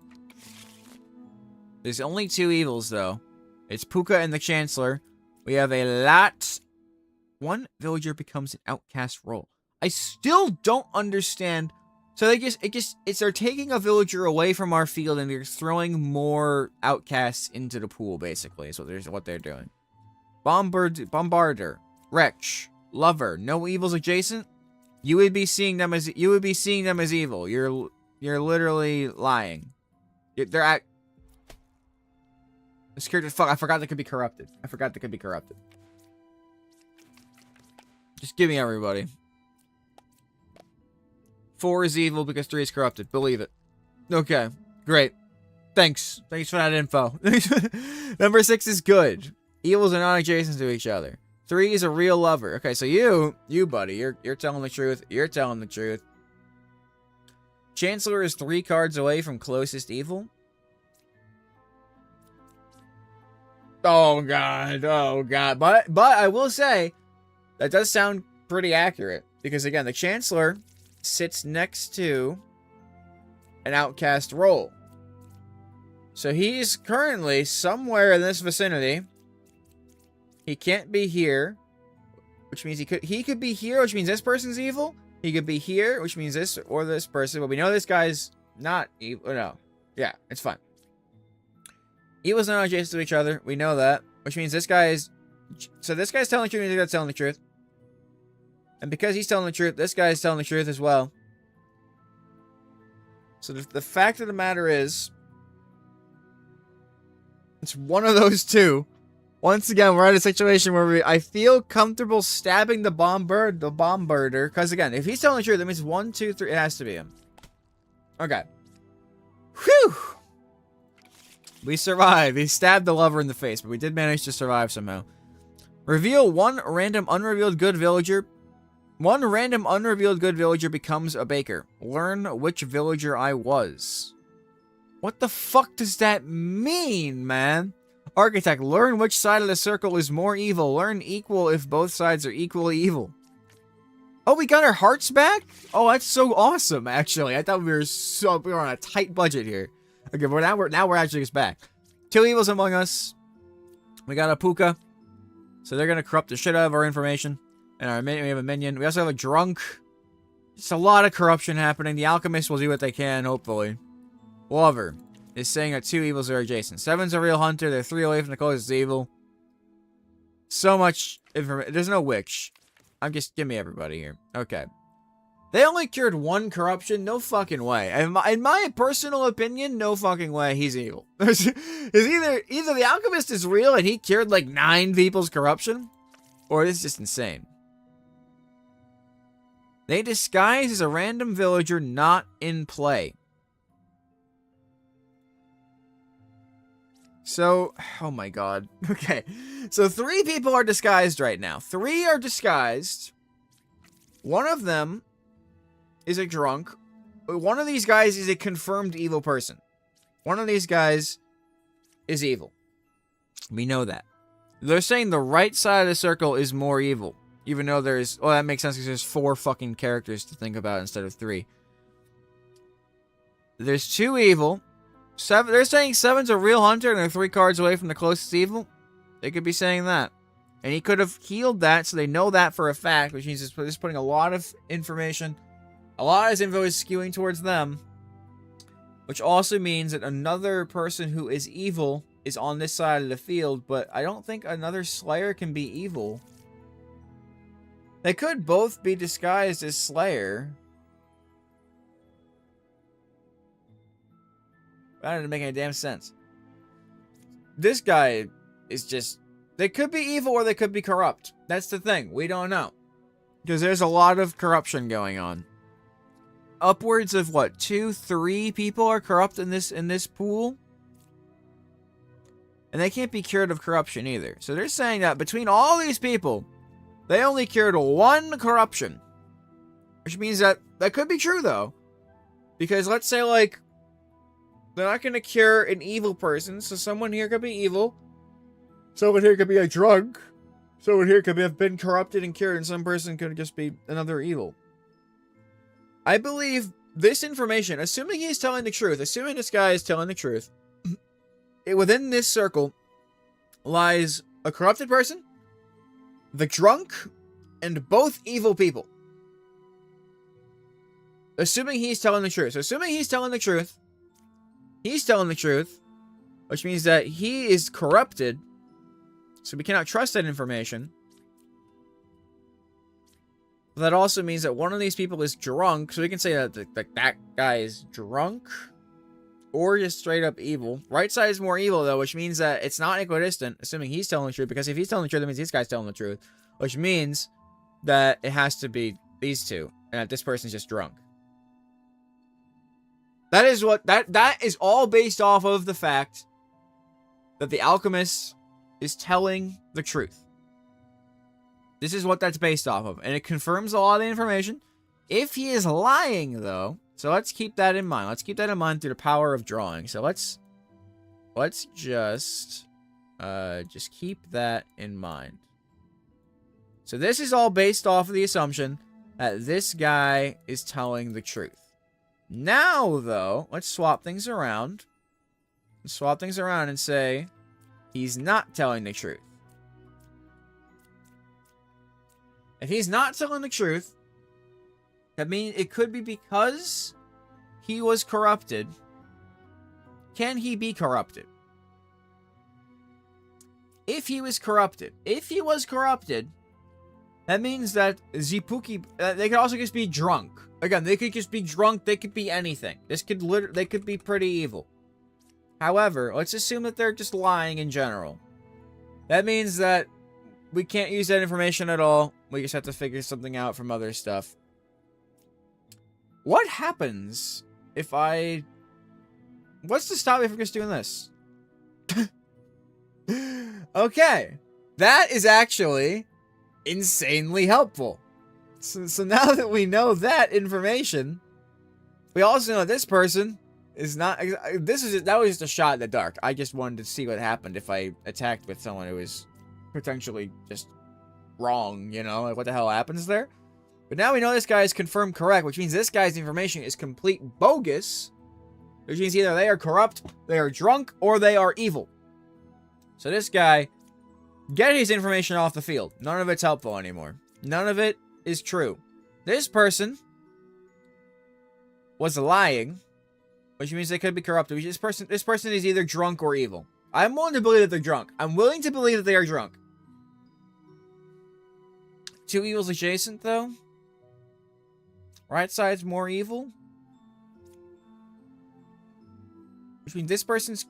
Speaker 1: There's only 2 evils, though. It's Puka and the Chancellor. We have a lot. 1 villager becomes an outcast role. I still don't understand. So they're taking a villager away from our field and they're throwing more outcasts into the pool, basically, is what they're doing. Bombarder, Wretch, Lover, no evils adjacent. You would be seeing them as evil. You're literally lying. They're at. The security. Fuck! I forgot they could be corrupted. Just give me everybody. 4 is evil because 3 is corrupted. Believe it. Okay, great. Thanks for that info. Number 6 is good. Evils are not adjacent to each other. 3 is a real lover. Okay, so you buddy, you're telling the truth. You're telling the truth. Chancellor is 3 cards away from closest evil. Oh god. But I will say that does sound pretty accurate because again, the Chancellor sits next to an outcast role. So he's currently somewhere in this vicinity. He can't be here, which means he could be here, which means this person's evil. He could be here, which means this or this person. But we know this guy's not evil. No. Yeah, it's fine. Evils are not adjacent to each other. We know that. Which means this guy is... So this guy's telling the truth, and this guy's telling the truth. And because he's telling the truth, this guy's telling the truth as well. So the fact of the matter is... It's one of those 2. Once again, we're at a situation where I feel comfortable stabbing the bombarder. Because again, if he's telling the truth, that means 1, 2, 3. It has to be him. Okay. Whew! We survived. He stabbed the lover in the face, but we did manage to survive somehow. Reveal 1 random unrevealed good villager. 1 random unrevealed good villager becomes a baker. Learn which villager I was. What the fuck does that mean, man? Architect, learn which side of the circle is more evil. Learn equal if both sides are equally evil. Oh, we got our hearts back? Oh, that's so awesome, actually. I thought we were on a tight budget here. Okay, but now we're actually just back. 2 evils among us. We got a Puka. So they're gonna corrupt the shit out of our information. And we have a minion. We also have a drunk. Just a lot of corruption happening. The alchemist will do what they can, hopefully. Lover is saying that 2 evils are adjacent. 7's a real hunter. They're 3 away from the closest evil. So much information. There's no witch. Give me everybody here. Okay. They only cured 1 corruption? No fucking way. In my personal opinion, no fucking way he's evil. Is either the alchemist is real and he cured like 9 people's corruption, or it's just insane. They disguise as a random villager not in play. So, oh my god. Okay. So 3 people are disguised right now. 3 are disguised. 1 of them is a drunk. 1 of these guys is a confirmed evil person. 1 of these guys is evil. We know that. They're saying the right side of the circle is more evil. Even though there's... Well, that makes sense because there's 4 fucking characters to think about instead of 3. There's 2 evil. 7. They're saying 7's a real hunter and they're 3 cards away from the closest evil. They could be saying that. And he could have healed that, so they know that for a fact, which means it's putting a lot of information. A lot of his info is skewing towards them. Which also means that another person who is evil is on this side of the field, but I don't think another Slayer can be evil. They could both be disguised as Slayer. That didn't make any damn sense. This guy is just... They could be evil or they could be corrupt. That's the thing. We don't know. Because there's a lot of corruption going on. Upwards of what? 2, 3 people are corrupt in this pool? And they can't be cured of corruption either. So they're saying that between all these people, they only cured 1 corruption. Which means that could be true, though. Because let's say, like, they're not going to cure an evil person, so someone here could be evil. Someone here could be a drunk. Someone here could have been corrupted and cured, and some person could just be another evil. I believe this information, assuming he's telling the truth, assuming this guy is telling the truth, within this circle lies a corrupted person, the drunk, and both evil people. Assuming he's telling the truth. So assuming he's telling the truth, which means that he is corrupted, so we cannot trust that information. But that also means that one of these people is drunk, so we can say that that guy is drunk, or just straight up evil. Right side is more evil, though, which means that it's not equidistant, assuming he's telling the truth, because if he's telling the truth, that means this guy's telling the truth, which means that it has to be these two, and that this person's just drunk. That is what that is all based off of the fact that the alchemist is telling the truth. This is what that's based off of, and it confirms a lot of the information. If he is lying, though, so let's keep that in mind. Let's keep that in mind through the power of drawing. So let's just keep that in mind. So this is all based off of the assumption that this guy is telling the truth. Now, though, let's swap things around. Let's swap things around and say he's not telling the truth. If he's not telling the truth, that means it could be because he was corrupted. Can he be corrupted? If he was corrupted, that means that Zipuki, they could also just be drunk. Again, they could just be drunk. They could be anything. They could be pretty evil. However, let's assume that they're just lying in general. That means that we can't use that information at all. We just have to figure something out from other stuff. What happens if I... What's to stop me from just doing this? Okay. That is actually insanely helpful. So now that we know that information, we also know this person is not... That was just a shot in the dark. I just wanted to see what happened if I attacked with someone who was potentially just wrong, you know? Like, what the hell happens there? But now we know this guy is confirmed correct, which means this guy's information is complete bogus, which means either they are corrupt, they are drunk, or they are evil. So this guy, get his information off the field. None of it's helpful anymore. None of it is true. This person was lying, which means they could be corrupted. This person is either drunk or evil. I'm willing to believe that they're drunk. I'm willing to believe that they are drunk. Two evils adjacent, though. Right side's more evil. Which means this person's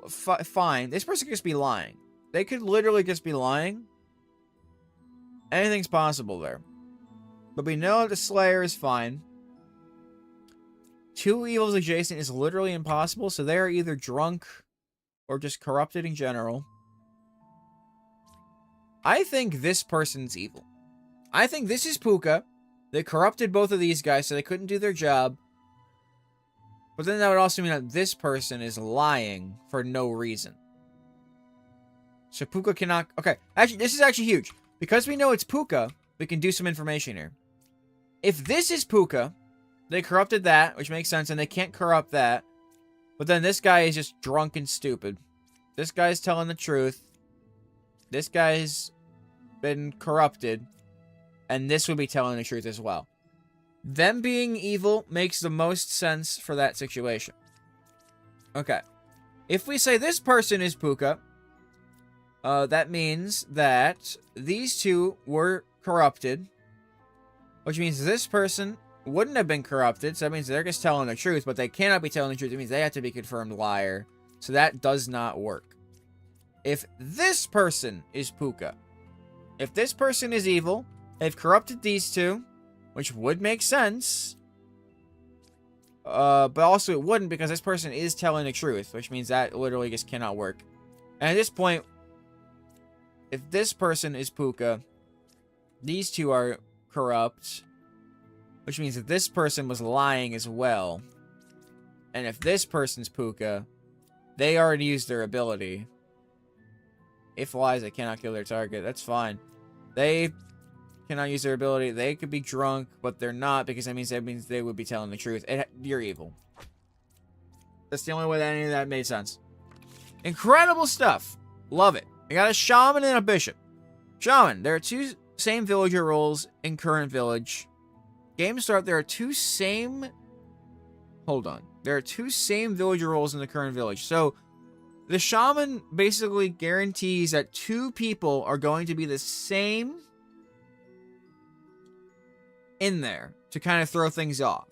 Speaker 1: fine. This person could just be lying. They could literally just be lying. Anything's possible there. But we know the Slayer is fine. Two evils adjacent is literally impossible, so they are either drunk or just corrupted in general. I think this person's evil. I think this is Puka. They corrupted both of these guys so they couldn't do their job. But then that would also mean that this person is lying for no reason. So Puka cannot... Okay, actually, this is actually huge. Because we know it's Puka, we can do some information here. If this is Puka, they corrupted that, which makes sense, and they can't corrupt that. But then this guy is just drunk and stupid. This guy's telling the truth. This guy's been corrupted. And this would be telling the truth as well. Them being evil makes the most sense for that situation. Okay. If we say this person is Puka, that means that these two were corrupted. Which means this person wouldn't have been corrupted. So that means they're just telling the truth, but they cannot be telling the truth. It means they have to be confirmed liar. So that does not work. If this person is Puka, if this person is evil, they've corrupted these two, which would make sense. But also it wouldn't because this person is telling the truth, which means that literally just cannot work. And at this point, if this person is Puka, these two are corrupt, which means that this person was lying as well. And if this person's Puka, they already used their ability. If lies, they cannot kill their target. That's fine. They cannot use their ability. They could be drunk, but they're not, because that means they would be telling the truth. You're evil. That's the only way that any of that made sense. Incredible stuff. Love it. I got a shaman and a bishop. Shaman, there are two same villager roles in current village. Game start, there are two same... Hold on. There are two same villager roles in the current village. So, the shaman basically guarantees that two people are going to be the same in there to kind of throw things off.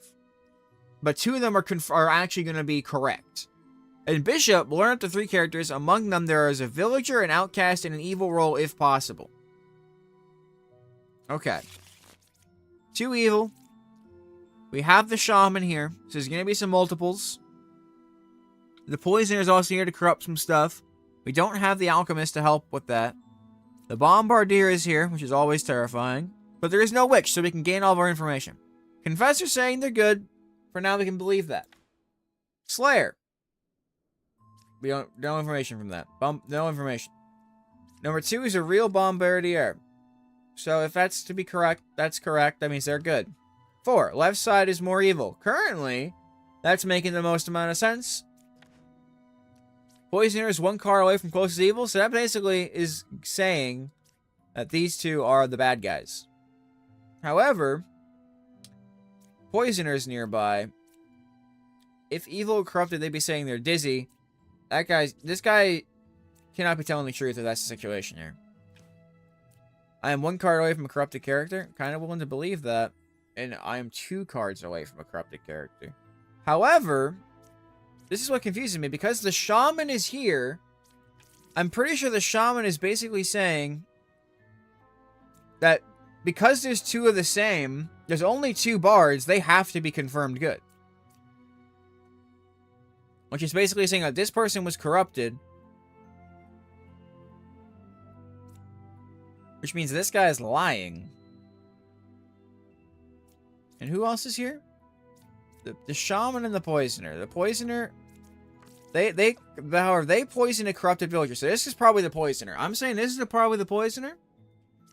Speaker 1: But two of them are actually going to be correct. In Bishop, learn up to 3 characters. Among them, there is a villager, an outcast, and an evil role if possible. Okay. 2 evil. We have the shaman here. So there's going to be some multiples. The poisoner is also here to corrupt some stuff. We don't have the alchemist to help with that. The bombardier is here, which is always terrifying. But there is no witch, so we can gain all of our information. Confessor saying they're good. For now, we can believe that. Slayer. We don't... No information from that. No information. Number 2 is a real bombardier. So if that's to be correct, that's correct. That means they're good. 4. Left side is more evil. Currently, that's making the most amount of sense. Poisoner is 1 card away from closest evil. So that basically is saying that these two are the bad guys. However, Poisoner's nearby. If evil or corrupted, they'd be saying they're dizzy. This guy cannot be telling the truth if that's the situation here. I am 1 card away from a corrupted character. Kind of willing to believe that. And I am 2 cards away from a corrupted character. However, this is what confuses me. Because the shaman is here, I'm pretty sure the shaman is basically saying that because there's 2 of the same, there's only 2 bards, they have to be confirmed good. Which is basically saying that this person was corrupted. Which means this guy is lying. And who else is here? The shaman and the poisoner. The poisoner... They poison a corrupted villager. So this is probably the poisoner. I'm saying this is probably the poisoner.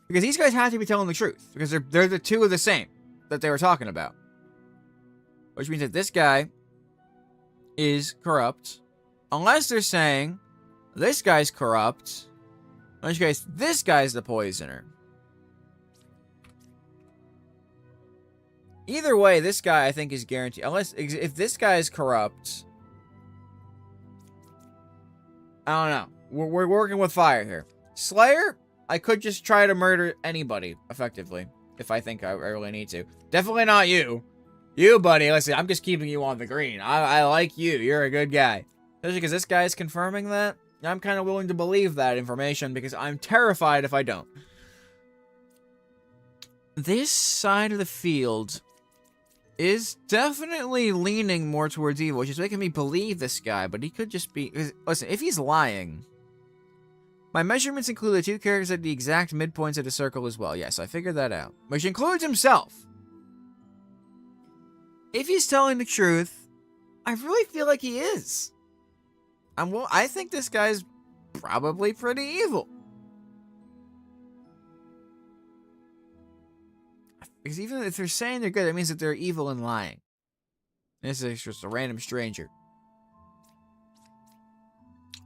Speaker 1: Because these guys have to be telling the truth. Because they're the 2 of the same that they were talking about. Which means that this guy is corrupt. Unless they're saying this guy's corrupt. In which case, this guy's the poisoner. Either way, this guy I think is guaranteed. Unless, if this guy is corrupt, I don't know. We're working with fire here. Slayer, I could just try to murder anybody, effectively. If I think I really need to. Definitely not you. You, buddy, listen, I'm just keeping you on the green. I like you. You're a good guy. Especially because this guy is confirming that. I'm kind of willing to believe that information because I'm terrified if I don't. This side of the field is definitely leaning more towards evil, which is making me believe this guy, but he could just be... Listen, if he's lying... My measurements include the 2 characters at the exact midpoints of the circle as well. Yes, I figured that out. Which includes himself. If he's telling the truth, I really feel like he is. I think this guy's probably pretty evil. Because even if they're saying they're good, that means that they're evil and lying. This is just a random stranger.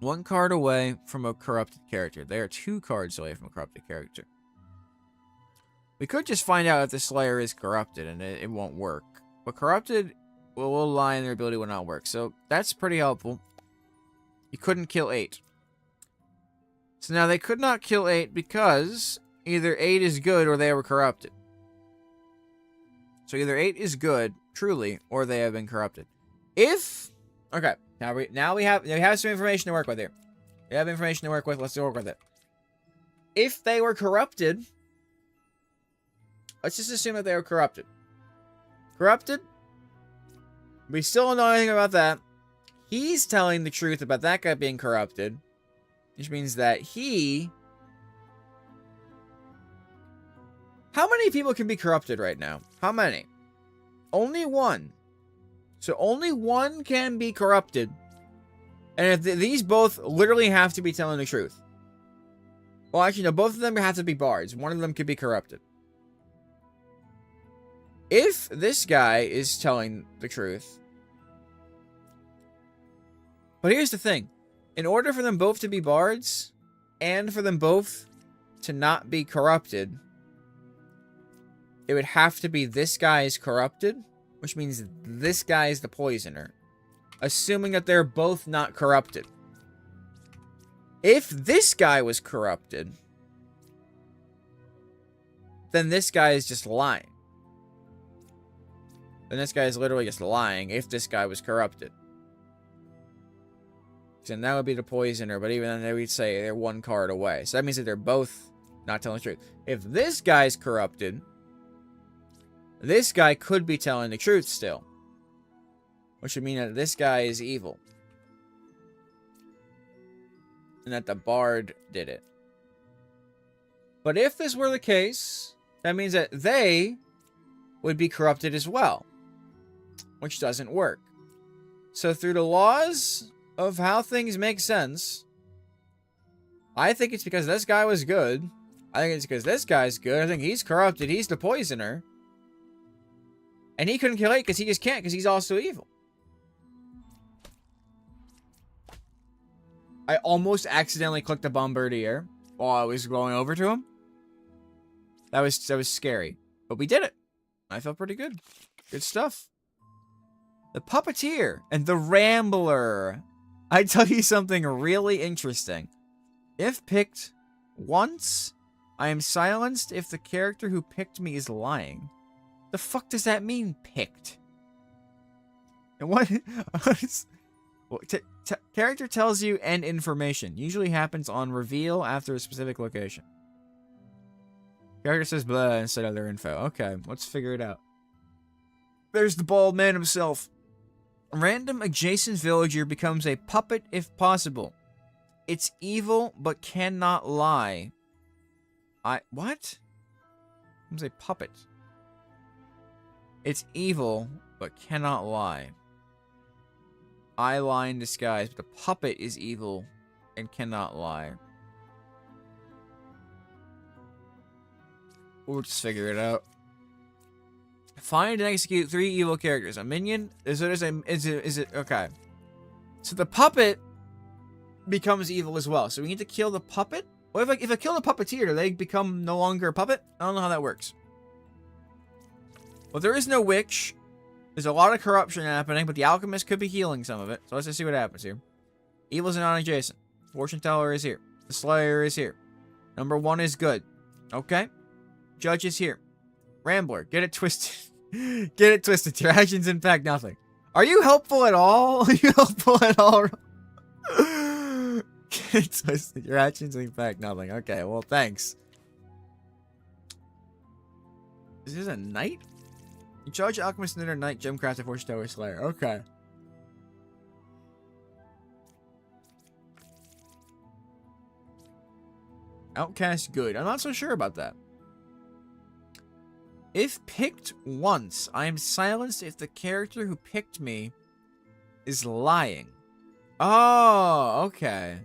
Speaker 1: 1 card away from a corrupted character. They are 2 cards away from a corrupted character. We could just find out if the Slayer is corrupted and it won't work. But corrupted will lie and their ability will not work. So that's pretty helpful. You couldn't kill 8. So now they could not kill 8 because either 8 is good or they were corrupted. So either 8 is good, truly, or they have been corrupted. If... Okay, now we have some information to work with here. We have information to work with, let's work with it. If they were corrupted... Let's just assume that they were corrupted. Corrupted? We still don't know anything about that. He's telling the truth about that guy being corrupted. Which means that he... How many people can be corrupted right now? How many? Only one. So only one can be corrupted. And if these both literally have to be telling the truth. Well, actually, no, both of them have to be bards. One of them could be corrupted. If this guy is telling the truth. But here's the thing. In order for them both to be bards, and for them both to not be corrupted, it would have to be this guy is corrupted, which means this guy is the poisoner. Assuming that they're both not corrupted. If this guy was corrupted, then this guy is just lying. Then this guy is literally just lying if this guy was corrupted. Then that would be the poisoner, but even then they would say they're one card away. So that means that they're both not telling the truth. If this guy's corrupted, this guy could be telling the truth still. Which would mean that this guy is evil. And that the bard did it. But if this were the case, that means that they would be corrupted as well. Which doesn't work. So through the laws of how things make sense, I think it's because this guy was good. I think it's because this guy's good. I think he's corrupted. He's the poisoner. And he couldn't kill it because he just can't because he's also evil. I almost accidentally clicked the bombardier while I was going over to him. That was scary. But we did it. I felt pretty good. Good stuff. The puppeteer and the rambler. I tell you something really interesting. If picked once, I am silenced if the character who picked me is lying. The fuck does that mean, picked? And what? Character tells you and information. Usually happens on reveal after a specific location. Character says blah instead of their info. Okay, let's figure it out. There's the bald man himself. Random adjacent villager becomes a puppet if possible. It's evil but cannot lie. What? Becomes a puppet. It's evil but cannot lie. I lie in disguise, but the puppet is evil and cannot lie. We'll just figure it out. Find and execute 3 evil characters. A minion? Is it okay. So the puppet becomes evil as well. So we need to kill the puppet? Well, if I kill the puppeteer, do they become no longer a puppet? I don't know how that works. Well, there is no witch. There's a lot of corruption happening, but the alchemist could be healing some of it. So let's just see what happens here. Evil's a non-adjacent. Fortune teller is here. The slayer is here. Number 1 is good. Okay. Judge is here. Rambler, get it twisted. Get it twisted. Your actions impact nothing. Are you helpful at all? Are you helpful at all? Get it twisted. Your actions impact nothing. Okay, well, thanks. Is this a knight? You charge alchemist, knitter, knight, gemcraft, fortune teller, slayer. Okay. Outcast, good. I'm not so sure about that. If picked once, I am silenced if the character who picked me is lying. Oh, okay.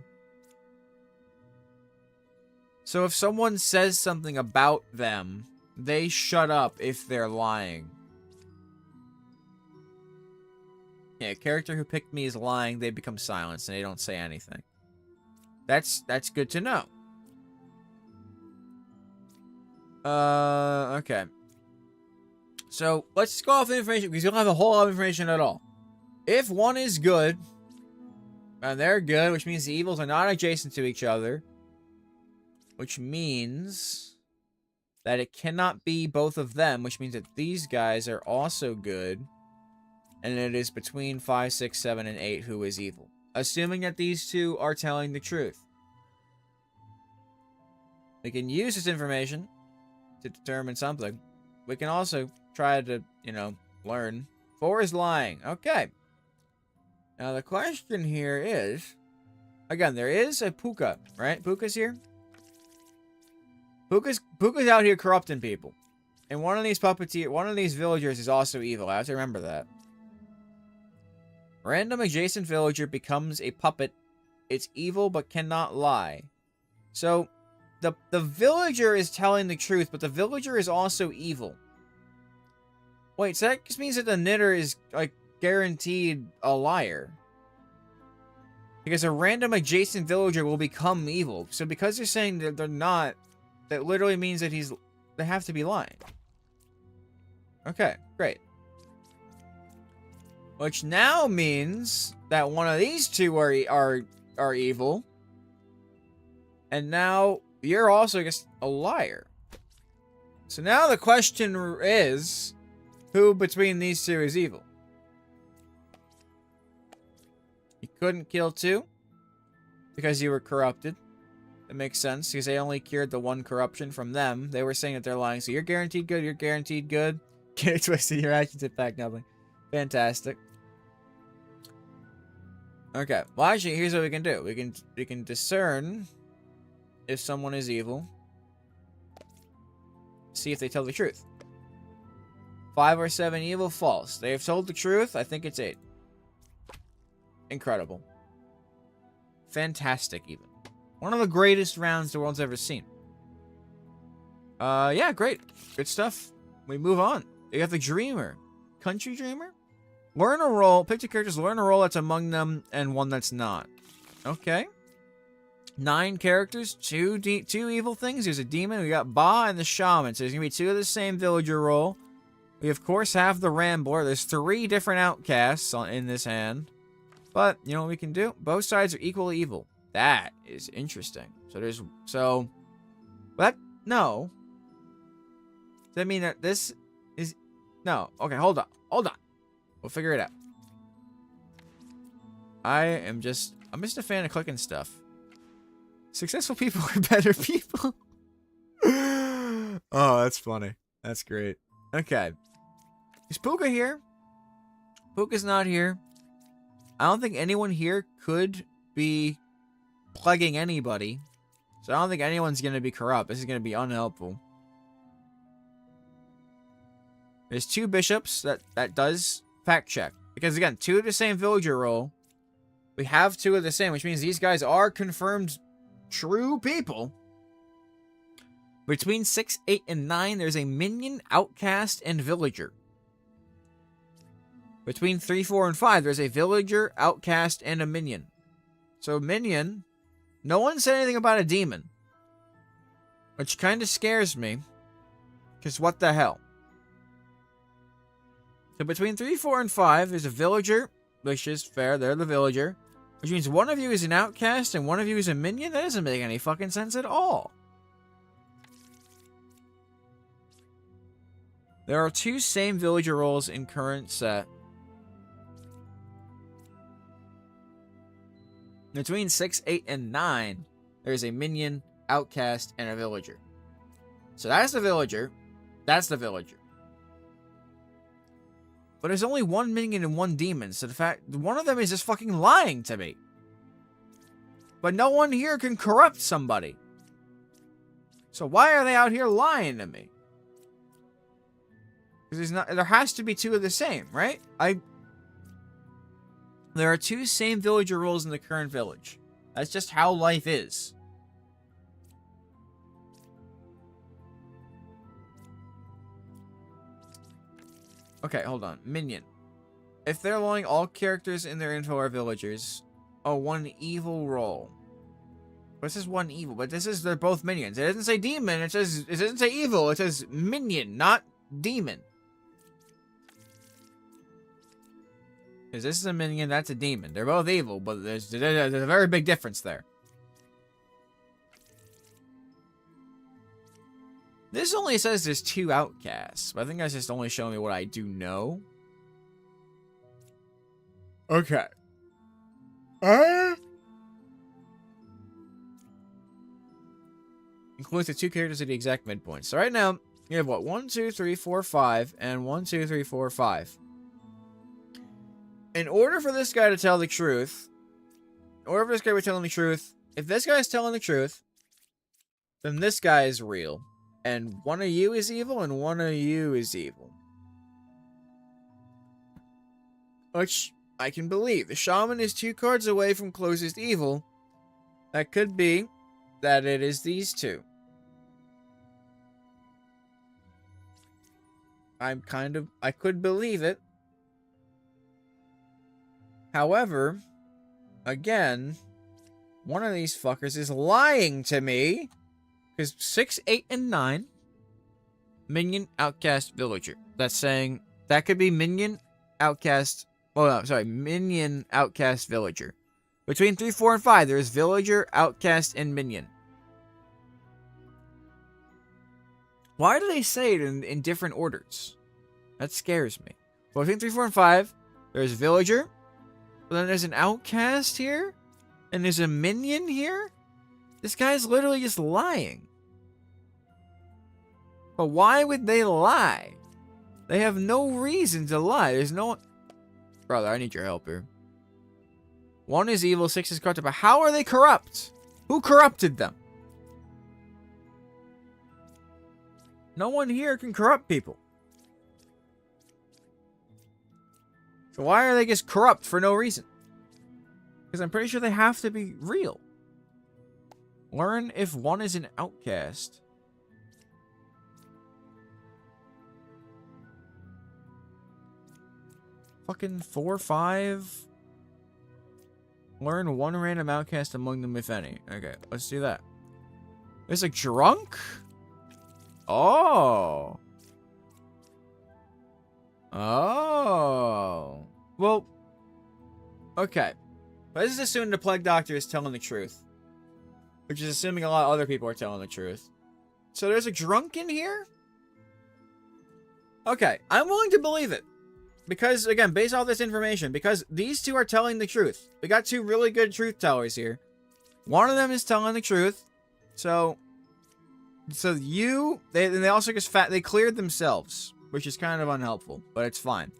Speaker 1: So if someone says something about them, they shut up if they're lying. Yeah, a character who picked me is lying, they become silenced and they don't say anything. That's good to know. Okay. So, let's go off the information, because we don't have a whole lot of information at all. If one is good, and they're good, which means the evils are not adjacent to each other, which means that it cannot be both of them, which means that these guys are also good, and it is between 5, 6, 7, and 8 who is evil. Assuming that these two are telling the truth. We can use this information to determine something. We can also try to, learn. 4 is lying. Okay. Now, the question here is... Again, there is a Puka, right? Puka's here. Puka's out here corrupting people. And one of these villagers is also evil. I have to remember that. Random adjacent villager becomes a puppet. It's evil but cannot lie. So, the villager is telling the truth, but the villager is also evil. Wait, so that just means that the knitter is, like, guaranteed a liar. Because a random adjacent villager will become evil. So because you're saying that they're not, that literally means that they have to be lying. Okay, great. Which now means that one of these two are evil. And now you're also just a liar. So now the question is, who between these two is evil? You couldn't kill two because you were corrupted. That makes sense because they only cured the one corruption from them. They were saying that they're lying. So you're guaranteed good. You're guaranteed good. Get it twisted. Your actions impact nothing. Fantastic. Okay. Well, actually, here's what we can do. We can discern if someone is evil. See if they tell the truth. 5 or 7 evil, false. They have told the truth. I think it's 8. Incredible. Fantastic, even. One of the greatest rounds the world's ever seen. Yeah, great. Good stuff. We move on. You got the Dreamer. Country Dreamer? Learn a role. Pick 2 characters. Learn a role that's among them and one that's not. Okay. 9 characters. 2 evil things. There's a demon. We got Ba and the Shaman. So there's going to be 2 of the same villager role. We, of course, have the Rambler. There's 3 different outcasts in this hand. But, you know what we can do? Both sides are equally evil. That is interesting. What? No. Does that mean that this is... No. Okay, hold on. Hold on. We'll figure it out. I'm just a fan of clicking stuff. Successful people are better people. Oh, that's funny. That's great. Okay. Is Puka here? Puka's not here. I don't think anyone here could be plaguing anybody. So I don't think anyone's going to be corrupt. This is going to be unhelpful. There's 2 bishops. That does fact check. Because again, 2 of the same villager role. We have 2 of the same, which means these guys are confirmed true people. Between 6, 8, and 9, there's a minion, outcast, and villager. Between 3, 4, and 5, there's a villager, outcast, and a minion. So minion, no one said anything about a demon. Which kind of scares me. Because what the hell? So between 3, 4, and 5, there's a villager, which is fair, they're the villager. Which means one of you is an outcast and one of you is a minion? That doesn't make any fucking sense at all. There are 2 same villager roles in current set. Between 6, 8, and 9, there's a minion, outcast, and a villager. So that's the villager. That's the villager. But there's only 1 minion and 1 demon, so the fact one of them is just fucking lying to me. But no one here can corrupt somebody. So why are they out here lying to me? Because there has to be 2 of the same, right? There are 2 same villager roles in the current village. That's just how life is. Okay, hold on. Minion. If they're allowing all characters in their info are villagers, 1 evil role. This is 1 evil, but they're both minions. It doesn't say demon, it doesn't say evil, it says minion, not demon. Because this is a minion, that's a demon. They're both evil, but there's a very big difference there. This only says there's 2 outcasts, but I think that's just only showing me what I do know. Okay. Includes the 2 characters at the exact midpoint. So right now, you have what? 1, 2, 3, 4, 5, and 1, 2, 3, 4, 5. In order for this guy to tell the truth, if this guy is telling the truth, then this guy is real. And one of you is evil, and one of you is evil. Which I can believe. The shaman is 2 cards away from closest evil. That could be that it is these two. I could believe it. However, again, one of these fuckers is lying to me. Because 6, 8, and 9, minion, outcast, villager. That's saying that could be minion, outcast. Oh, no, sorry. Minion, outcast, villager. Between 3, 4, and 5, there is villager, outcast, and minion. Why do they say it in different orders? That scares me. Well, between 3, 4, and 5, there's villager. But then there's an outcast here. And there's a minion here. This guy's literally just lying. But why would they lie? They have no reason to lie. There's no... Brother, I need your help here. 1 is evil, 6 is corrupt. But how are they corrupt? Who corrupted them? No one here can corrupt people. So why are they just corrupt for no reason? Because I'm pretty sure they have to be real. Learn if 1 is an outcast. Fucking 4, 5. Learn 1 random outcast among them, if any. Okay, let's do that. There's a drunk? Oh. Oh. Well. Okay. Let's just assume the Plague Doctor is telling the truth. Which is assuming a lot of other people are telling the truth. So there's a drunk in here? Okay, I'm willing to believe it. Because, again, based off this information, because these two are telling the truth. We got 2 really good truth tellers here. One of them is telling the truth. So they also just they cleared themselves, which is kind of unhelpful, but it's fine.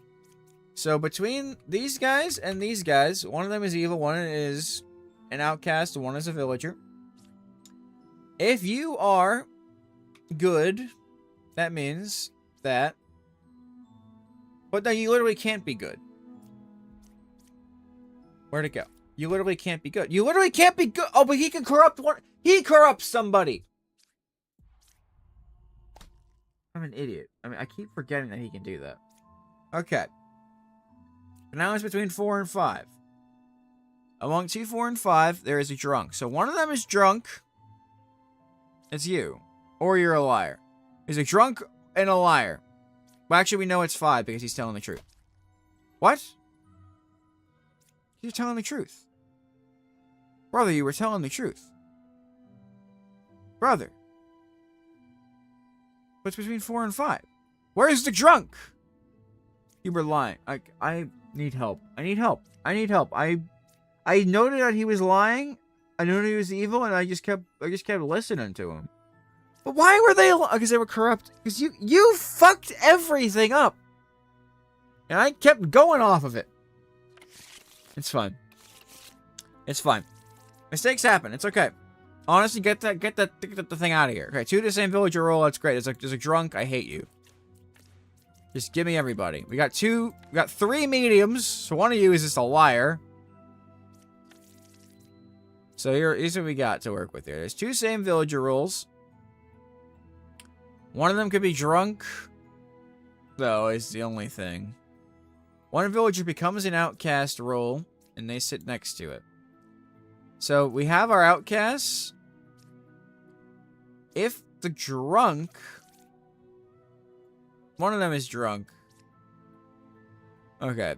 Speaker 1: So between these guys and these guys, one of them is evil, one is an outcast, and one is a villager. If you are good, that means that... But no, you literally can't be good. Where'd it go? You literally can't be good. You literally can't be good. Oh, but he can corrupt one. He corrupts somebody. I'm an idiot. I mean, I keep forgetting that he can do that. Okay. Now it's between 4 and 5. Among 2, 4, and 5, there is a drunk. So one of them is drunk. It's you. Or you're a liar. There's a drunk and a liar. Well, actually, we know it's 5 because he's telling the truth. What? You're telling the truth. Brother, you were telling the truth. Brother. What's between 4 and 5? Where's the drunk? You were lying. I need help. I need help. I need help. I noted that he was lying. I noted he was evil, and I just kept listening to him. But why were they? Because they were corrupt. Because you fucked everything up, and I kept going off of it. It's fine. It's fine. Mistakes happen. It's okay. Honestly, get the thing out of here. Okay, 2 to the same villager roll. That's great. There's a drunk. I hate you. Just give me everybody. We got 3 mediums. So one of you is just a liar. So here's what we got to work with here. There's 2 same villager rolls. One of them could be drunk, though, is the only thing. One villager becomes an outcast role, and they sit next to it. So we have our outcasts. If the drunk... One of them is drunk. Okay.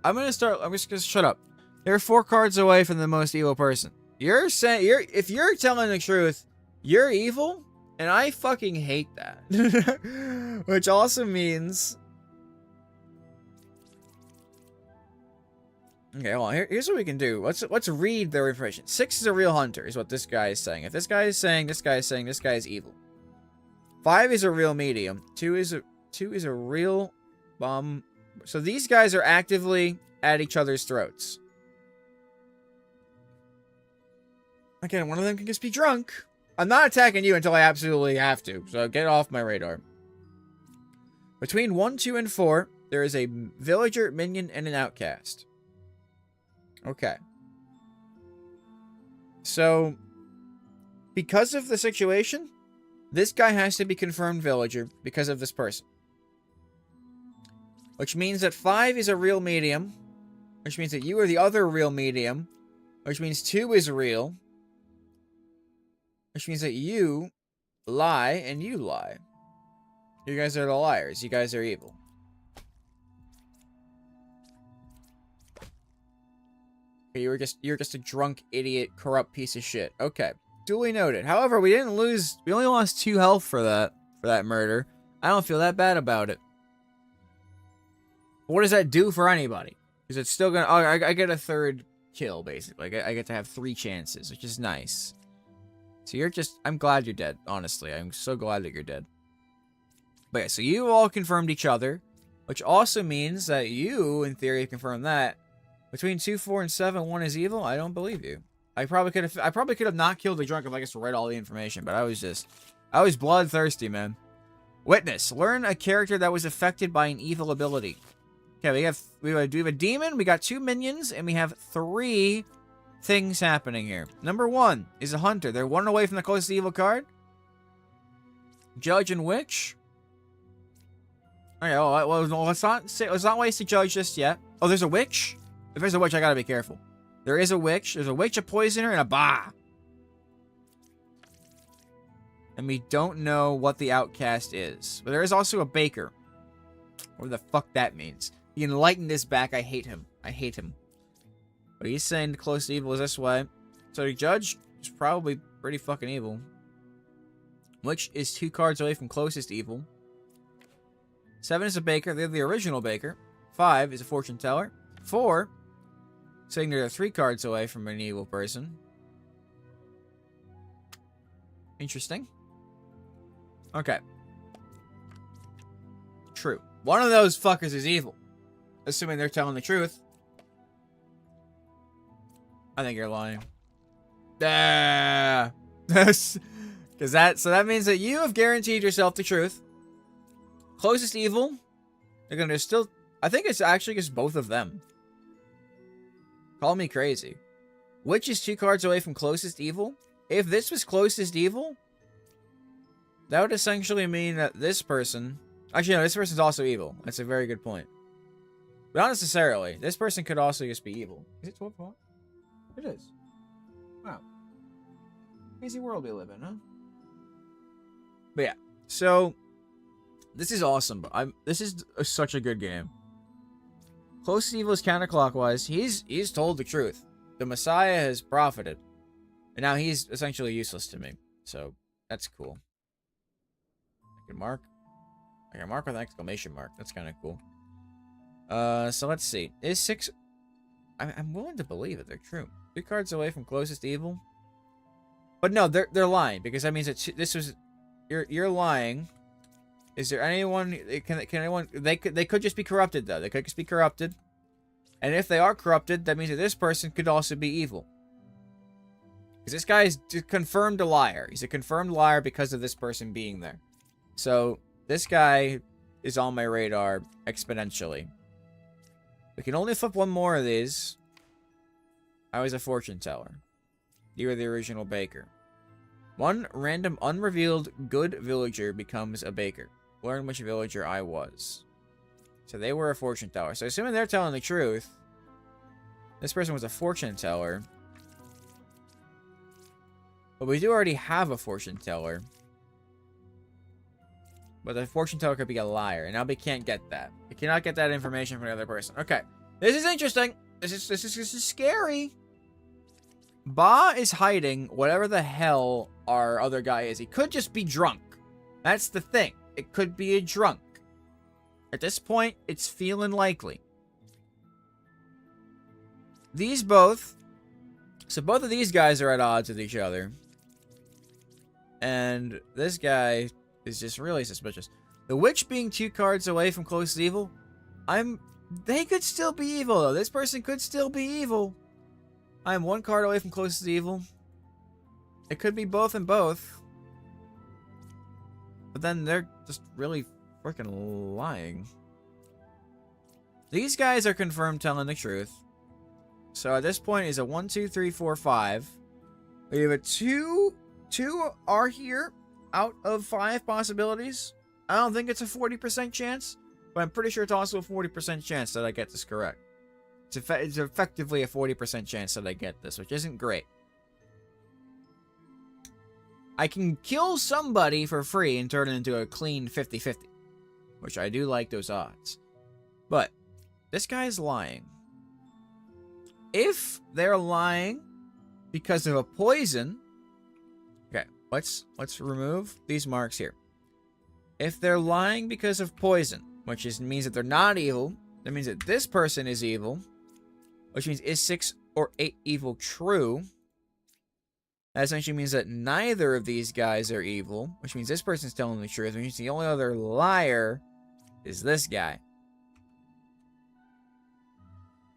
Speaker 1: I'm just gonna shut up. They're 4 cards away from the most evil person. You're saying... If you're telling the truth, you're evil? And I fucking hate that. Which also means... Okay, hold on. Here's what we can do. Let's read their information. 6 is a real hunter, is what this guy is saying. If this guy is saying, this guy is saying, this guy is evil. 5 is a real medium. 2 is a real bum. So these guys are actively at each other's throats. Again, one of them can just be drunk. I'm not attacking you until I absolutely have to, so get off my radar. Between 1, 2, and 4, there is a villager, minion, and an outcast. Okay. So, because of the situation, this guy has to be confirmed villager because of this person. Which means that 5 is a real medium. Which means that you are the other real medium. Which means 2 is real. Which means that you lie and you lie. You guys are the liars. You guys are evil. Okay, you're just a drunk, idiot, corrupt piece of shit. Okay. Duly noted. However, we didn't lose. We only lost 2 health for that murder. I don't feel that bad about it. What does that do for anybody? Because it's still gonna. Oh, I get a 3rd kill basically. I get to have 3 chances, which is nice. So you're just. I'm glad you're dead. Honestly, I'm so glad that you're dead. But yeah, so you all confirmed each other, which also means that you, in theory, confirmed that between 2, 4, and 7, 1 is evil. I don't believe you. I probably could have not killed the drunk if I just read all the information, but I was bloodthirsty, man. Witness. Learn a character that was affected by an evil ability. Okay, we have a demon, we got 2 minions, and we have 3 things happening here. Number 1 is a hunter. They're 1 away from the closest evil card. Judge and witch. Okay, well, let's not waste the judge just yet. Oh, there's a witch? If there's a witch, I gotta be careful. There is a witch. There's a witch, a poisoner, and a bah. And we don't know what the outcast is. But there is also a baker. What the fuck that means. The enlightened is back. I hate him. I hate him. But he's saying the close to evil is this way. So the judge is probably pretty fucking evil. Witch is 2 cards away from closest evil. 7 is a baker. They're the original baker. 5 is a fortune teller. 4... saying they're 3 cards away from an evil person. Interesting. Okay. True. One of those fuckers is evil. Assuming they're telling the truth. I think you're lying. Ah. So that means that you have guaranteed yourself the truth. Closest evil. They're gonna still. I think it's actually just both of them. Call me crazy. Witch is 2 cards away from closest evil. If this was closest evil, that would essentially mean that this person... Actually, no, this person's also evil. That's a very good point. But not necessarily. This person could also just be evil. Is it 12 o'clock? It is. Wow. Crazy world we live in, huh? But yeah. So, this is awesome. This is such a good game. Closest evil is counterclockwise. He's told the truth. The Messiah has profited. And now he's essentially useless to me. So, that's cool. I can mark with an exclamation mark. That's kind of cool. So let's see. Is 6... I'm willing to believe that they're true. 2 cards away from closest evil. But no, they're lying. Because that means that this was... You're lying. Is there anyone... Can anyone... They could just be corrupted, though. They could just be corrupted. And if they are corrupted, that means that this person could also be evil. Because this guy is confirmed a liar. He's a confirmed liar because of this person being there. So, this guy is on my radar exponentially. We can only flip 1 more of these. I was a fortune teller. You were the original baker. 1 random unrevealed good villager becomes a baker. Learn which villager I was. So they were a fortune teller. So assuming they're telling the truth, this person was a fortune teller. But we do already have a fortune teller. But the fortune teller could be a liar. And now we can't get that. We cannot get that information from the other person. Okay. This is interesting. This is scary. Ba is hiding whatever the hell our other guy is. He could just be drunk. That's the thing. It could be a drunk. At this point, it's feeling likely. These both... So both of these guys are at odds with each other. And this guy is just really suspicious. The witch being 2 cards away from closest evil. They could still be evil, though. This person could still be evil. I am 1 card away from closest evil. It could be both and both. But then they're just really freaking lying. These guys are confirmed telling the truth. So at this point is a 1, 2, 3, 4, 5. We have a 2 are here out of 5 possibilities. I don't think it's a 40% chance, but I'm pretty sure it's also a 40% chance that I get this correct. It's effectively a 40% chance that I get this, which isn't great. I can kill somebody for free and turn it into a clean 50-50, which I do like those odds. But this guy's lying. If they're lying because of a poison, okay, let's remove these marks here. If they're lying because of poison, which means that they're not evil, that means that this person is evil, which means is 6 or 8 evil true? That essentially means that neither of these guys are evil, which means this person's telling the truth, which means the only other liar is this guy.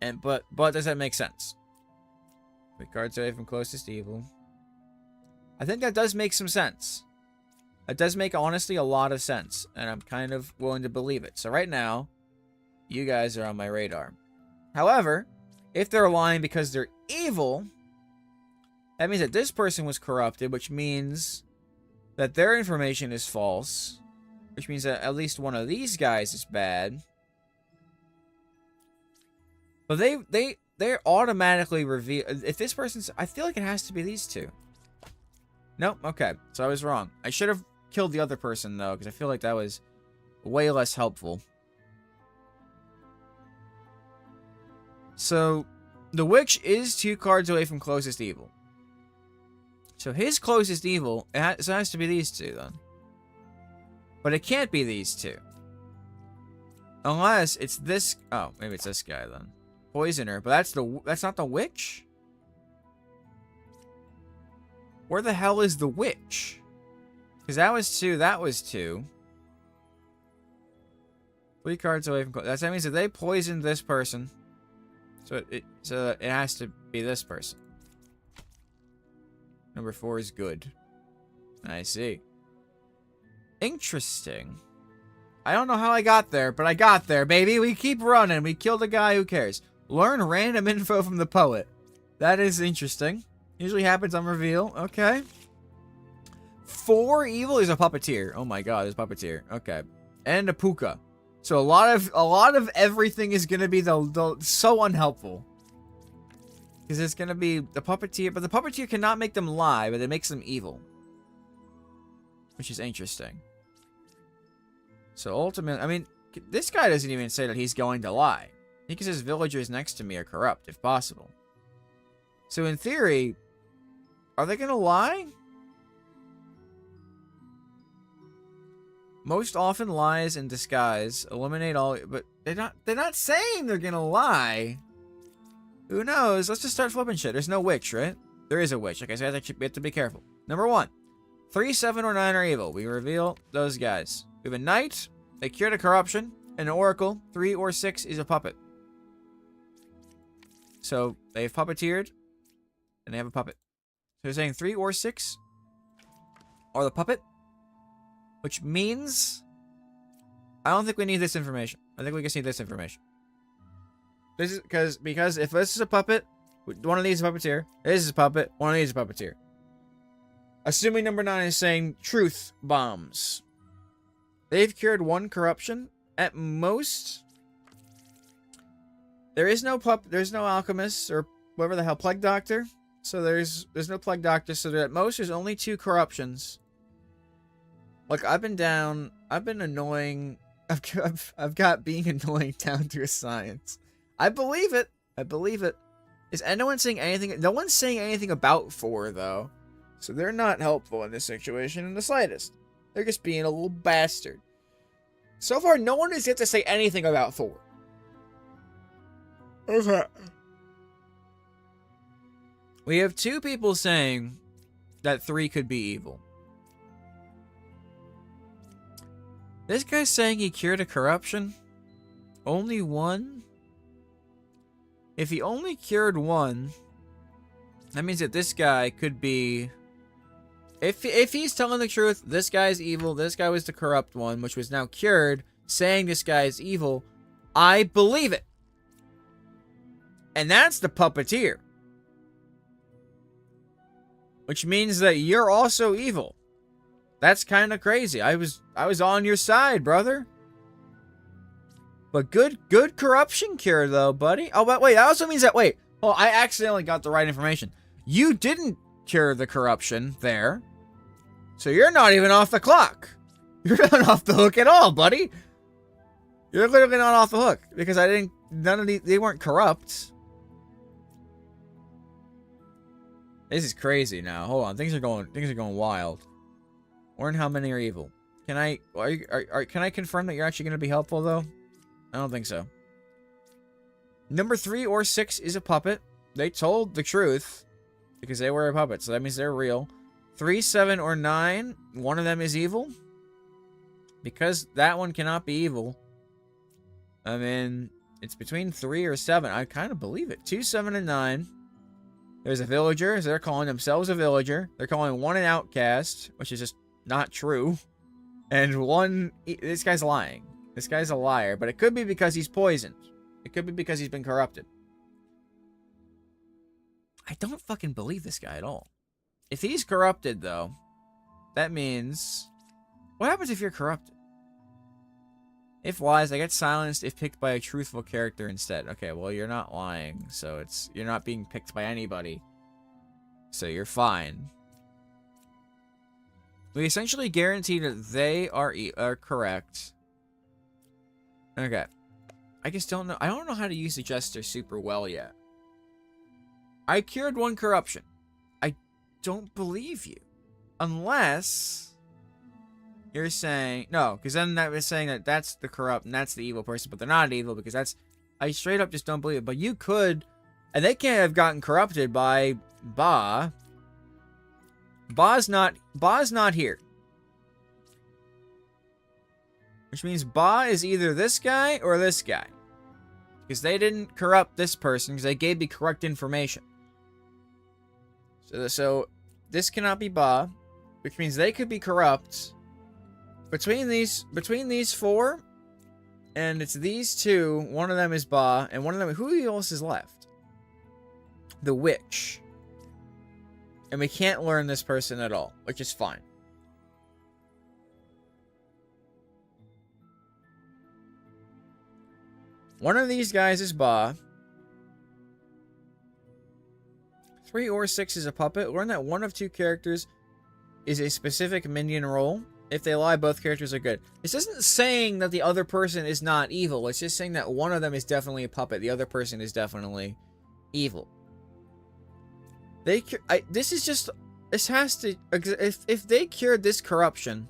Speaker 1: And but does that make sense? The cards away from closest evil. I think that does make some sense. It does make, honestly, a lot of sense, and I'm kind of willing to believe it. So right now, you guys are on my radar. However, if they're lying because they're evil, that means that this person was corrupted, which means that their information is false, which means that at least one of these guys is bad. But they're automatically reveal. If this person's, I feel like it has to be these two. Nope. Okay, so I was wrong. I should have killed the other person though, because I feel like that was way less helpful. So the witch is 2 cards away from closest evil. So his closest evil, it has to be these two then. But it can't be these two. Unless it's this, oh, maybe it's this guy then. Poisoner, but that's not the witch? Where the hell is the witch? Because that was 2, that was 2. 3 cards away from, that means that they poisoned this person. So it has to be this person. Number 4 is good. I see. Interesting. I don't know how I got there, but I got there, baby. We keep running. We killed a guy. Who cares? Learn random info from the poet. That is interesting. Usually happens on reveal. Okay. 4 evil is a puppeteer. Oh my god, there's a puppeteer. Okay. And a puka. So a lot of everything is gonna be so unhelpful. Because it's gonna be the puppeteer, but the puppeteer cannot make them lie, but it makes them evil. Which is interesting. So ultimately, I mean, this guy doesn't even say that he's going to lie. He says his villagers next to me are corrupt, if possible. So in theory, are they gonna lie? Most often lies in disguise eliminate all, but they're not saying they're gonna lie. Who knows? Let's just start flipping shit. There's no witch, right? There is a witch. Okay, so we have to be careful. Number 1. 3, 7, or 9 are evil. We reveal those guys. We have a knight, a cure to corruption, and an oracle. 3 or 6 is a puppet. So they've puppeteered, and they have a puppet. So they're saying 3 or 6 are the puppet, which means I don't think we need this information. I think we just need this information. This is because if this is a puppet, one of these is a puppeteer. This is a puppet. One of these is a puppeteer. Assuming number 9 is saying truth bombs. They've cured 1 corruption at most. There is no there's no alchemist or whatever the hell, plague doctor. So there's no plague doctor. So at most there's only 2 corruptions. Like I've been annoying. I've got being annoying down to a science. I believe it. I believe it. Is anyone saying anything? No one's saying anything about 4 though. So they're not helpful in this situation in the slightest. They're just being a little bastard. So far, no one has yet to say anything about 4. Okay. We have 2 people saying that 3 could be evil. This guy's saying he cured a corruption? Only 1? If he only cured 1, that means that this guy could be If he's telling the truth, this guy's evil, this guy was the corrupt one, which was now cured, saying this guy is evil, I believe it. And that's the puppeteer. Which means that you're also evil. That's kind of crazy. I was on your side, brother. But good corruption cure though, buddy. Oh, but wait, that also means that oh, I accidentally got the right information. You didn't cure the corruption there. So you're not even off the clock. You're not off the hook at all, buddy. You're literally not off the hook because none of they weren't corrupt. This is crazy now. Hold on, things are going wild. Learn how many are evil. Can I can I confirm that you're actually going to be helpful though? I don't think so. Number 3 or 6 is a puppet. They told the truth because they were a puppet, so that means they're real. 3, 7, or 9, one of them is evil. Because that one cannot be evil. I mean, it's between 3 or 7. I kind of believe it. 2, 7, and 9. There's a villager, so they're calling themselves a villager. They're calling one an outcast, which is just not true. And one, this guy's lying. This guy's a liar, but it could be because he's poisoned. It could be because he's been corrupted. I don't fucking believe this guy at all. If he's corrupted, though, that means... What happens if you're corrupted? If wise, I get silenced if picked by a truthful character instead. Okay, well, you're not lying, so you're not being picked by anybody. So you're fine. We essentially guarantee that they are correct. Okay. I just don't know. I don't know how to use the Jester super well yet. I cured one corruption. I don't believe you. Unless you're saying... No, because then that was saying that that's the corrupt and that's the evil person, but they're not evil because that's... I straight up just don't believe it. But you could... And they can't have gotten corrupted by Ba. Ba's not here. Which means Ba is either this guy or this guy. Because they didn't corrupt this person because they gave the correct information. So this cannot be Ba, which means they could be corrupt. Between these 4, and it's these 2, one of them is Ba, and one of them, who else is left? The witch. And we can't learn this person at all, which is fine. One of these guys is Ba. 3 or 6 is a puppet. Learn that one of 2 characters is a specific minion role. If they lie, both characters are good. This isn't saying that the other person is not evil. It's just saying that one of them is definitely a puppet. The other person is definitely evil. This has to... If they cured this corruption,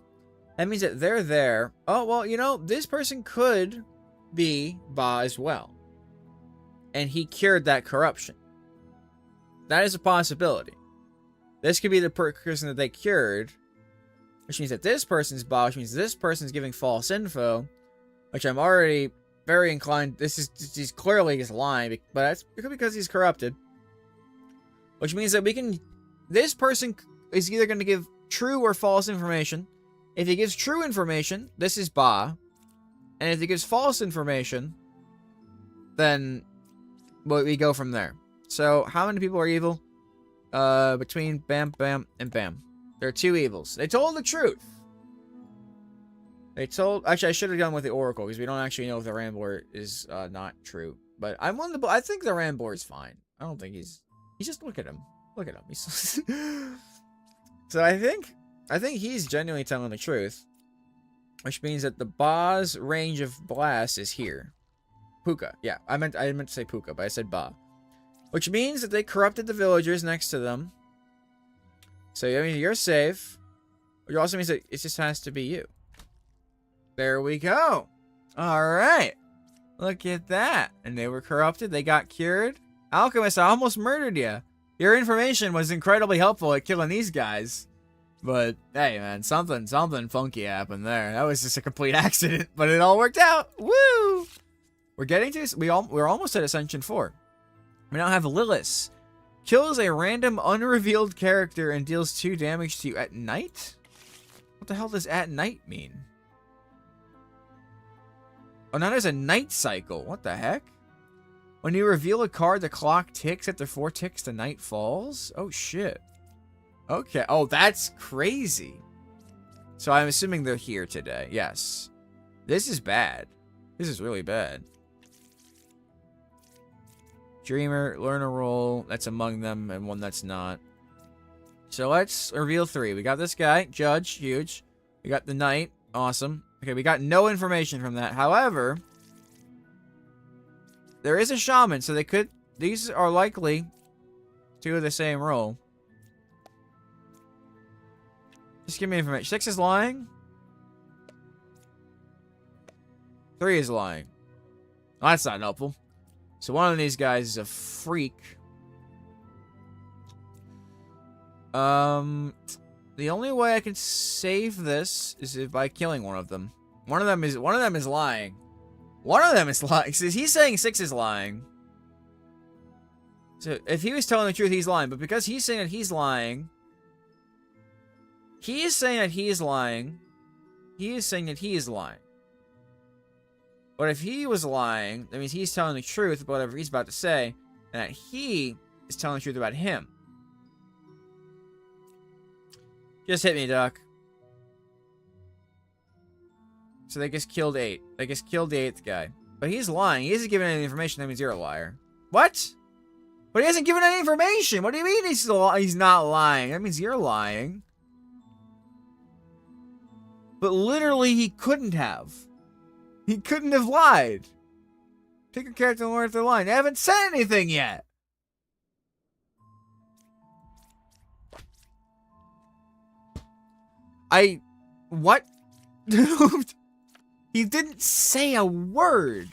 Speaker 1: that means that they're there. Oh, well, you know, this person could be Ba as well. And he cured that corruption. That is a possibility. This could be the person that they cured, which means that this person's Ba, which means this person's giving false info, which I'm already very inclined... He's clearly just lying, but that's because he's corrupted. Which means that we can... This person is either going to give true or false information. If he gives true information, this is Ba. And if he gives false information, then we go from there. So, how many people are evil? Between Bam, Bam, and Bam. There are 2 evils. They told the truth. Actually, I should have gone with the Oracle, because we don't actually know if the Rambler is not true. But I think the Rambler is fine. I don't think he's just, look at him. Look at him. So I think he's genuinely telling the truth. Which means that the Ba's range of blast is here. Puka. Yeah, I meant to say Puka, but I said Ba. Which means that they corrupted the villagers next to them. So I mean, you're safe. Which also means that it just has to be you. There we go. Alright. Look at that. And they were corrupted. They got cured. Alchemist, I almost murdered you. Your information was incredibly helpful at killing these guys. But, hey, man, something funky happened there. That was just a complete accident, but it all worked out. Woo! We're almost at Ascension 4. We now have Lilith, Kills a random unrevealed character and deals 2 damage to you at night? What the hell does at night mean? Oh, now there's a night cycle. What the heck? When you reveal a card, the clock ticks. After 4 ticks, the night falls? Oh, shit. Okay. Oh, that's crazy. So I'm assuming they're here today. Yes. This is bad. This is really bad. Dreamer, learn a role. That's among them and one that's not. So let's reveal 3. We got this guy, Judge, huge. We got the Knight, awesome. Okay, we got no information from that. However, there is a Shaman, so these are likely 2 of the same role. Just give me information. 6 is lying. 3 is lying. Well, that's not helpful. So one of these guys is a freak. The only way I can save this is by killing one of them. One of them is lying. One of them is lying. He's saying 6 is lying. So if he was telling the truth, he's lying. But because he's saying that he's lying, he is saying that he is lying. He is saying that he is lying. But if he was lying, that means he's telling the truth about whatever he's about to say, and that he is telling the truth about him. Just hit me, Doc. So they just killed 8. They just killed the 8th guy. But he's lying. He isn't giving any information. That means you're a liar. What? But he hasn't given any information. What do you mean he's not lying? That means you're lying. But literally, he couldn't have. He couldn't have lied. Pick a character and learn if they're lying. They haven't said anything yet. What? He didn't say a word.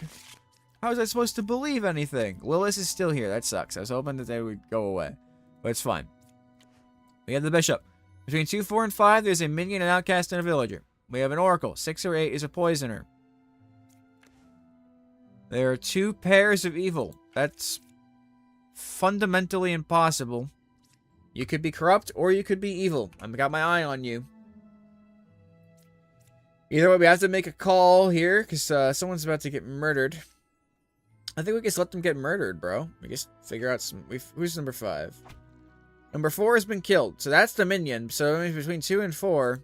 Speaker 1: How was I supposed to believe anything? Lilith is still here. That sucks. I was hoping that they would go away. But it's fine. We have the Bishop. Between 2, 4, and 5, there's a minion, an outcast, and a villager. We have an Oracle. 6 or 8 is a Poisoner. There are 2 pairs of evil. That's fundamentally impossible. You could be corrupt or you could be evil. I've got my eye on you. Either way, we have to make a call here because someone's about to get murdered. I think we just let them get murdered, bro. We just figure out some... Who's number 5? Number 4 has been killed. So that's the minion. So that means between 2 and 4.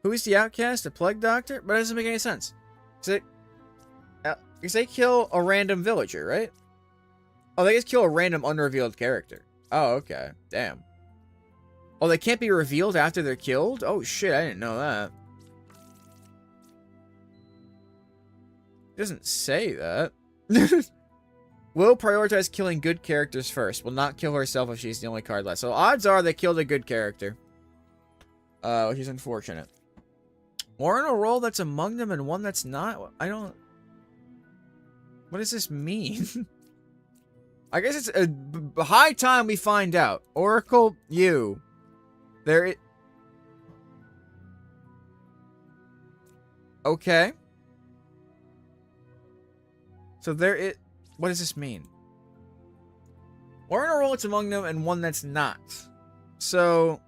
Speaker 1: Who is the outcast? The Plague Doctor? But that doesn't make any sense. Because they kill a random villager, right? Oh, they just kill a random unrevealed character. Oh, okay. Damn. Oh, they can't be revealed after they're killed? Oh, shit. I didn't know that. It doesn't say that. Will prioritize killing good characters first. Will not kill herself if she's the only card left. So odds are they killed a good character. Which is unfortunate. Or in a role that's among them and one that's not. I don't... What does this mean? I guess it's a high time we find out. Oracle, you. Okay. So what does this mean? Or in a role that's among them and one that's not. So,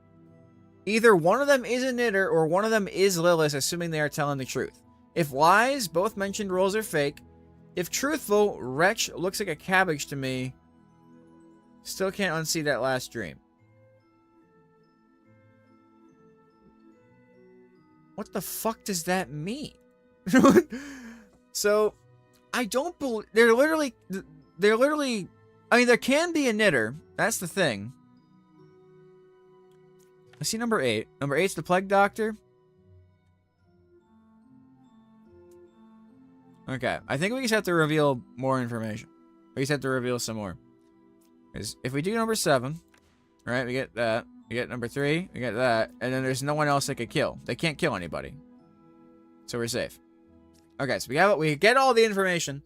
Speaker 1: either one of them is a knitter or one of them is Lilith, assuming they are telling the truth. If lies, both mentioned roles are fake. If truthful, Wretch looks like a cabbage to me. Still can't unsee that last dream. What the fuck does that mean? So, I don't believe... They're literally... I mean, there can be a knitter. That's the thing. I see number 8. Number 8's the Plague Doctor. Okay, I think we just have to reveal more information. We just have to reveal some more. Because if we do number 7, right, we get that. We get number 3, we get that. And then there's no one else that could kill. They can't kill anybody. So we're safe. Okay, so we get all the information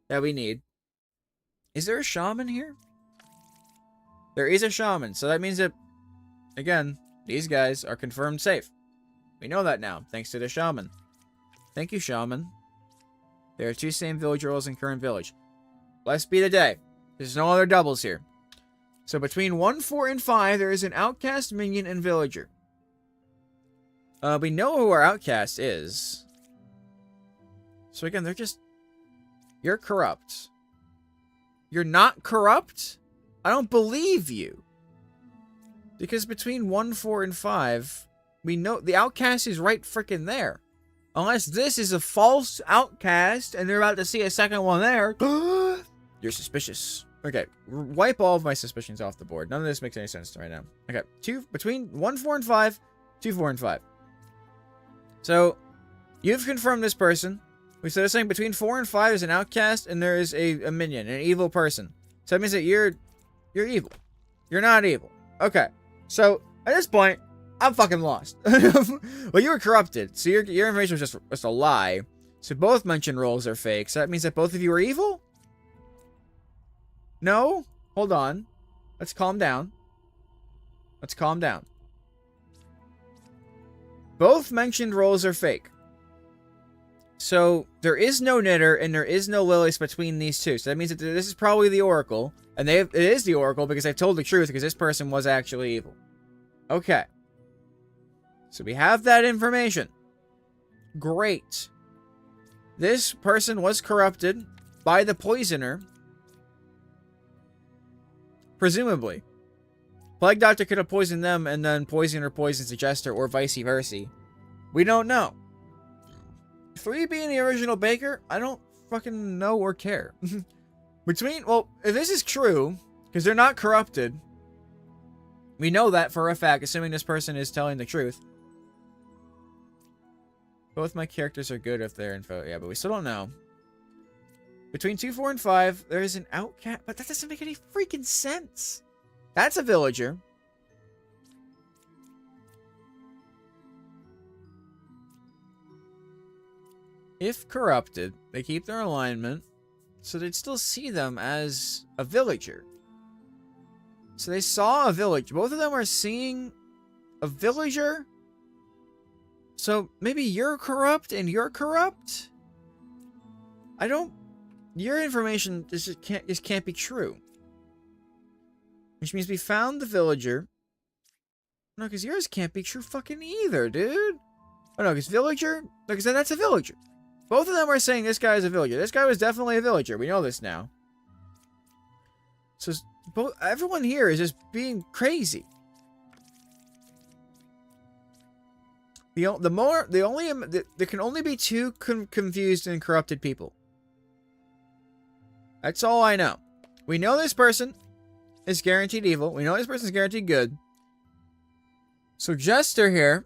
Speaker 1: that we need. Is there a shaman here? There is a shaman. So that means that, again, these guys are confirmed safe. We know that now, thanks to the shaman. Thank you, shaman. There are 2 same village roles in current village. Blessed be the day. There's no other doubles here. So between 1, 4, and 5, there is an outcast, minion, and villager. We know who our outcast is. So again, they're just... You're corrupt. You're not corrupt? I don't believe you. Because between 1, 4, and 5, we know the outcast is right freaking there. Unless this is a false outcast and they're about to see a second one there. You're suspicious. Okay, wipe all of my suspicions off the board. None of this makes any sense right now. Okay, between 1, 4, and 5, 2, 4, and 5. So, you've confirmed this person. We started saying between 4 and 5 is an outcast and there is a minion, an evil person. So that means that you're evil. You're not evil. Okay, so at this point, I'm fucking lost. Well, you were corrupted, so your information was just a lie. So both mentioned roles are fake. So that means that both of you are evil? No? Hold on. Let's calm down. Let's calm down. Both mentioned roles are fake. So there is no knitter and there is no Lilies between these two. So that means that this is probably the Oracle. And it is the Oracle because they've told the truth because this person was actually evil. Okay. So we have that information. Great. This person was corrupted by the poisoner. Presumably. Plague Doctor could have poisoned them and then Poisoner poisons the Jester or vice versa. We don't know. 3 being the original Baker, I don't fucking know or care. Well, if this is true, because they're not corrupted, we know that for a fact, assuming this person is telling the truth. Both my characters are good if they're info. Yeah, but we still don't know. Between 2, 4, and 5, there is an outcast, but that doesn't make any freaking sense. That's a villager. If corrupted, they keep their alignment, so they'd still see them as a villager. So they saw a village. Both of them are seeing a villager. So maybe you're corrupt and you're corrupt? Your information just can't be true. Which means we found the villager. No, because yours can't be true fucking either, dude. Oh no, because villager? No, because that's a villager. Both of them are saying this guy is a villager. This guy was definitely a villager. We know this now. So everyone here is just being crazy. There can only be 2 confused and corrupted people. That's all I know. We know this person is guaranteed evil. We know this person is guaranteed good. So Jester here.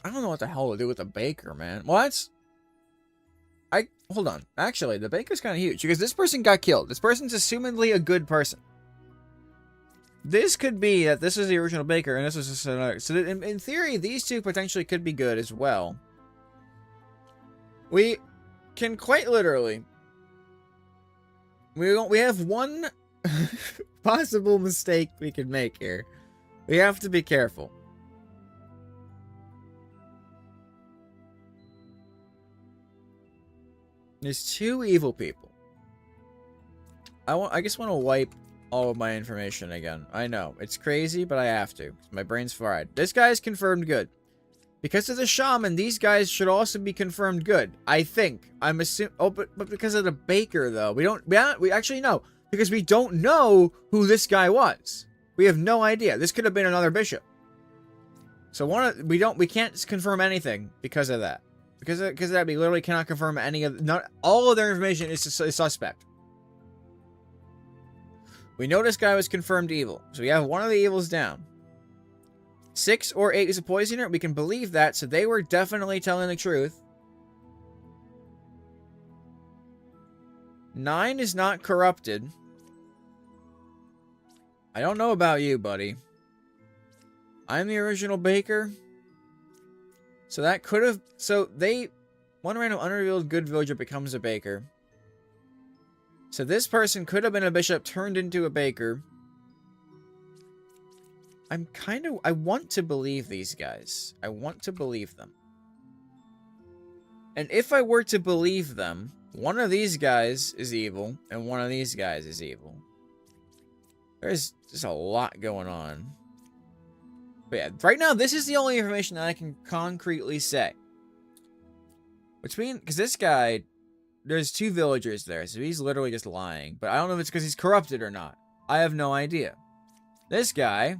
Speaker 1: I don't know what the hell to do with the Baker, man. What? Hold on. Actually, the Baker's kind of huge because this person got killed. This person's assumedly a good person. This could be that this is the original Baker and this is just another. So in theory, these 2 potentially could be good as well. We can quite literally. We have one possible mistake we could make here. We have to be careful. There's 2 evil people. I just want to wipe all of my information again. I know. It's crazy, but I have to. My brain's fried. This guy's confirmed good. Because of the shaman, these guys should also be confirmed good. I think. I'm assuming. Oh, but because of the Baker, though. We actually know. Because we don't know who this guy was. We have no idea. This could have been another bishop. So we can't confirm anything because of that. Because of that, we literally cannot confirm all of their information is suspect. We know this guy was confirmed evil. So we have one of the evils down. 6 or 8 is a poisoner. We can believe that. So they were definitely telling the truth. 9 is not corrupted. I don't know about you, buddy. I'm the original Baker. So that could have... So one random unrevealed good villager becomes a Baker. So this person could have been a bishop turned into a Baker. I want to believe these guys. I want to believe them. And if I were to believe them, One of these guys is evil, and one of these guys is evil. There's just a lot going on. But yeah, right now, this is the only information that I can concretely say. Because this guy, there's 2 villagers there, so he's literally just lying. But I don't know if it's because he's corrupted or not. I have no idea. This guy,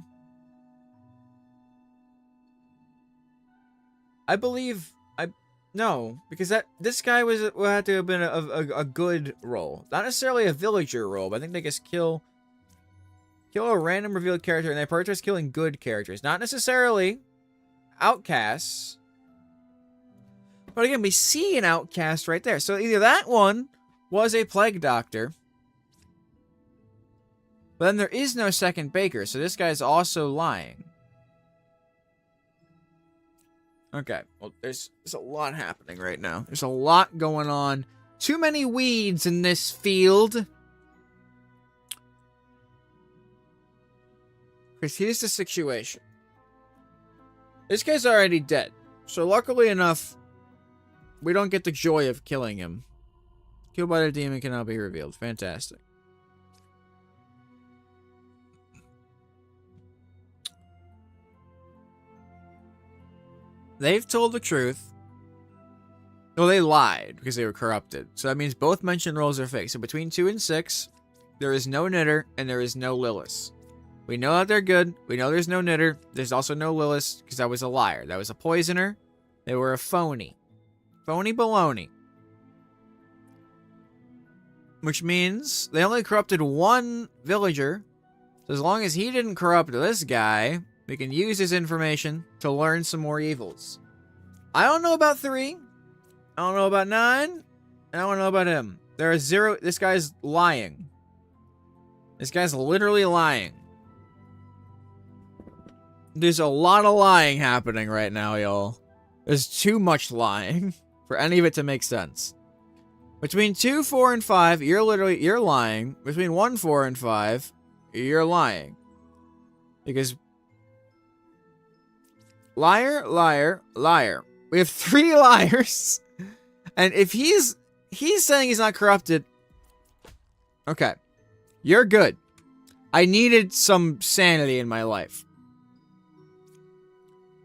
Speaker 1: I believe, no, because this guy had to have been a good role. Not necessarily a villager role, but I think they just kill a random revealed character, and they prioritize killing good characters. Not necessarily outcasts. But again, we see an outcast right there. So either that one was a plague doctor. But then there is no second baker, so this guy's also lying. Okay, well, there's a lot happening right now. There's a lot going on. Too many weeds in this field. Because here's the situation. This guy's already dead. So luckily enough, we don't get the joy of killing him. Killed by the demon cannot be revealed. Fantastic. They've told the truth. Well, they lied because they were corrupted. So that means both mentioned roles are fake. So between 2 and 6, there is no knitter and there is no Lilith. We know that they're good. We know there's no knitter. There's also no Lilith because that was a liar. That was a poisoner. They were a phony. Phony baloney. Which means they only corrupted 1 villager. So as long as he didn't corrupt this guy, we can use his information to learn some more evils. I don't know about 3. I don't know about 9. And I don't know about him. There are 0. This guy's lying. This guy's literally lying. There's a lot of lying happening right now, y'all. There's too much lying for any of it to make sense. Between 2, 4, and 5, you're lying. Between 1, 4, and 5, you're lying. Because liar, liar, liar. We have 3 liars. And if he's saying he's not corrupted, okay. You're good. I needed some sanity in my life.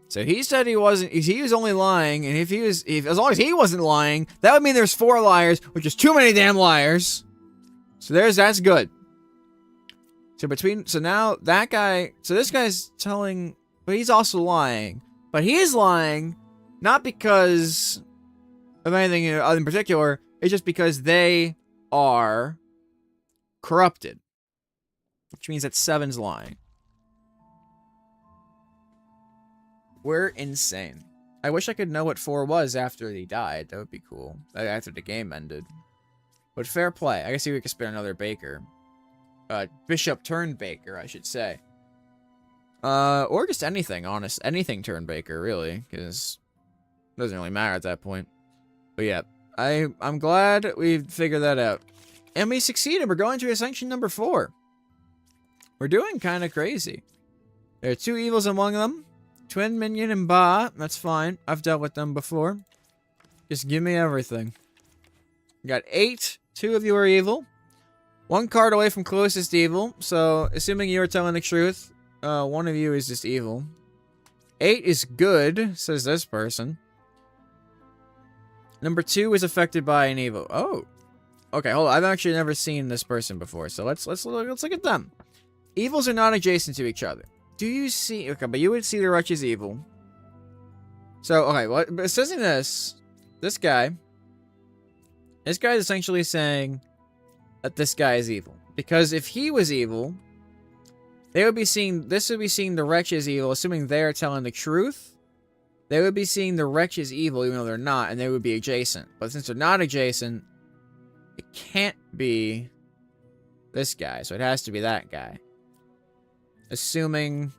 Speaker 1: So he said he wasn't. He was only lying, and as long as he wasn't lying, that would mean there's 4 liars, which is too many damn liars. So that's good. So now that guy. So this guy's telling, but he's also lying. But he is lying, not because of anything in particular. It's just because they are corrupted, which means that 7's lying. We're insane. I wish I could know what 4 was after he died. That would be cool. After the game ended. But fair play. I guess we could spin another baker. Bishop turned baker, I should say. Or just anything, honest. Anything turned baker, really. Because it doesn't really matter at that point. But yeah. I'm glad we figured that out. And we succeeded. We're going to Ascension number 4. We're doing kind of crazy. There are 2 evils among them. Twin, Minion, and Ba. That's fine. I've dealt with them before. Just give me everything. We got 8. 2 of you are evil. 1 card away from closest evil. So, assuming you are telling the truth, 1 of you is just evil. 8 is good, says this person. Number 2 is affected by an evil. Oh. Okay, hold on. I've actually never seen this person before. So let's look at them. Evils are not adjacent to each other. Do you see... Okay, but you would see the wretch's evil. So, okay, well, it says in this guy... This guy is essentially saying that this guy is evil. Because if he was evil, they would be seeing... This would be seeing the wretch's evil, assuming they're telling the truth. They would be seeing the wretch's evil, even though they're not, and they would be adjacent. But since they're not adjacent, it can't be this guy, so it has to be that guy. Assuming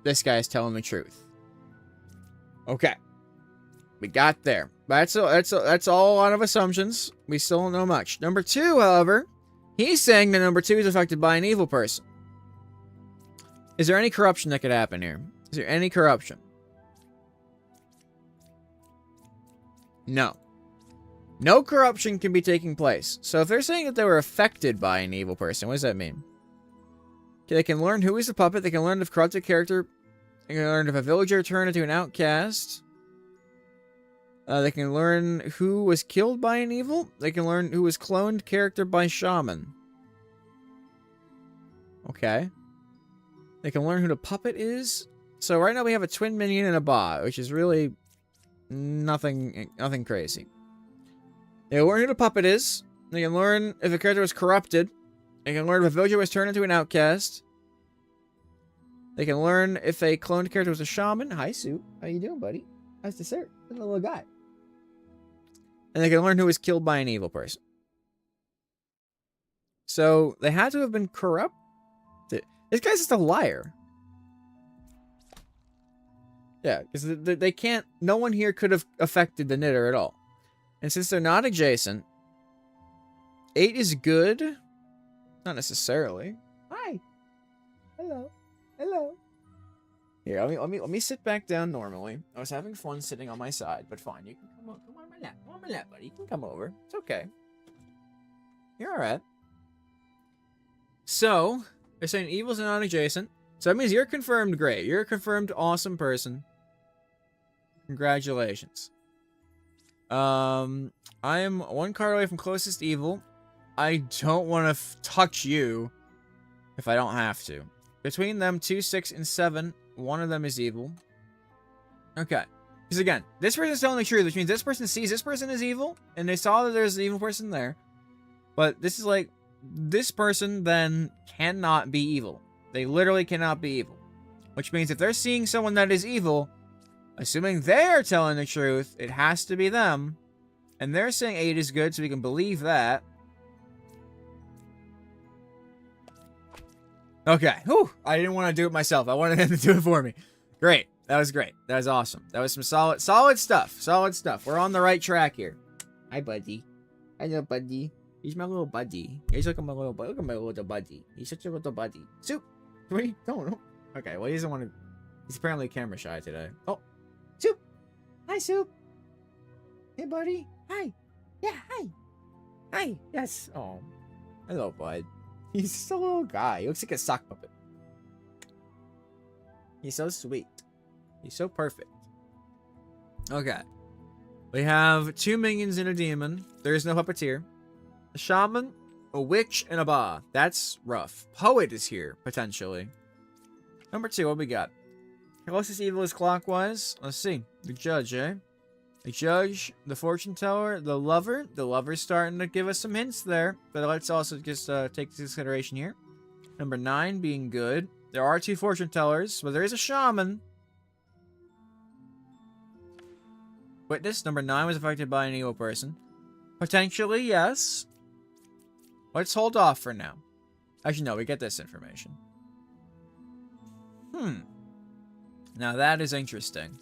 Speaker 1: this guy's telling the truth. Okay. We got there. That's all a lot of assumptions. We still don't know much. Number 2, however, he's saying that number 2 is affected by an evil person. Is there any corruption that could happen here? Is there any corruption? No. No corruption can be taking place. So if they're saying that they were affected by an evil person, what does that mean? Okay, they can learn who is the puppet. They can learn if corrupted character. They can learn if a villager turned into an outcast. They can learn who was killed by an evil. They can learn who was cloned character by shaman. Okay. They can learn who the puppet is. So right now we have a twin minion and a bot, which is really nothing crazy. They can learn who the puppet is. They can learn if a character was corrupted. They can learn if a villager was turned into an outcast. They can learn if a cloned character was a shaman. Hi, Sue. How you doing, buddy? How's dessert? How's the little guy? And they can learn who was killed by an evil person. So they had to have been corrupted. This guy's just a liar. Yeah, because they can't... No one here could have affected the knitter at all. And since they're not adjacent, 8 is good. Not necessarily. Hi. Hello. Hello. Here, let me sit back down normally. I was having fun sitting on my side, but fine. You can come on my lap. Come on my lap, buddy. You can come over. It's okay. You're alright. So, they're saying evils are not adjacent. So that means you're confirmed great. You're a confirmed awesome person. Congratulations. I am 1 card away from closest evil. I don't want to touch you if I don't have to. Between them, 2, 6, and 7, one of them is evil. Okay. Because again, this person's telling the truth, which means this person sees this person as evil, and they saw that there's an evil person there. But this is like, this person then cannot be evil. They literally cannot be evil. Which means if they're seeing someone that is evil, assuming they're telling the truth, it has to be them. And they're saying 8 is good, so we can believe that. Okay. Whew. I didn't want to do it myself. I wanted him to do it for me. Great. That was great. That was awesome. That was some solid stuff. Solid stuff. We're on the right track here. Hi, buddy. Hello, buddy. He's my little buddy. He's like my little buddy. Look at my little buddy. He's such a little buddy. Soup. Wait, don't. Okay, well, he doesn't want to... He's apparently camera shy today. Oh. Soup. Hi, Soup. Hey, buddy. Hi. Yeah, hi. Hi. Yes. Oh. Hello, bud. He's just a little guy. He looks like a sock puppet. He's so sweet. He's so perfect. Okay. We have 2 minions and a demon. There is no puppeteer. A shaman, a witch, and a ba. That's rough. Poet is here, potentially. Number 2, what we got? Closest evil is clockwise. Let's see. The judge, eh? The judge, the fortune teller, the lover. The lover's starting to give us some hints there. But let's also just take into consideration here. Number 9 being good. There are 2 fortune tellers, but there is a shaman. Witness, number 9 was affected by an evil person. Potentially, yes. Let's hold off for now. Actually, no, we get this information. Now that is interesting.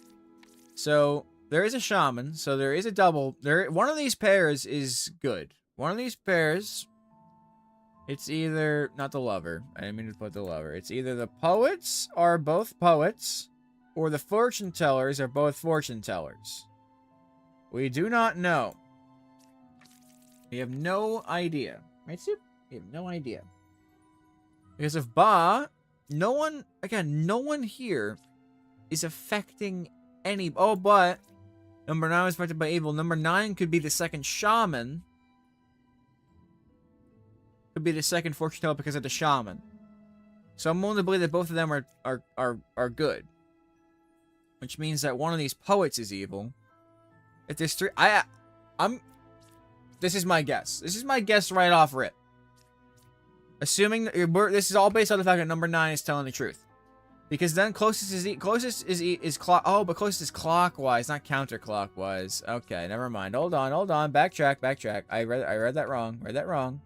Speaker 1: So... there is a shaman, so there is a double. One of these pairs is good. One of these pairs, it's either... not the lover. I didn't mean to put the lover. It's either the poets are both poets, or the fortune tellers are both fortune tellers. We do not know. We have no idea. Right, Soup? We have no idea. Because of Ba, no one... again, no one here is affecting any... oh, but... number 9 was affected by evil. Number 9 could be the second shaman. Could be the second fortune teller because of the shaman. So I'm willing to believe that both of them are good. Which means that one of these poets is evil. If there's 3... this is my guess. This is my guess right off rip. Assuming that this is all based on the fact that number 9 is telling the truth. Because then closest is clock. Oh, but closest is clockwise, not counterclockwise. Okay, never mind. Hold on. Backtrack. I read that wrong.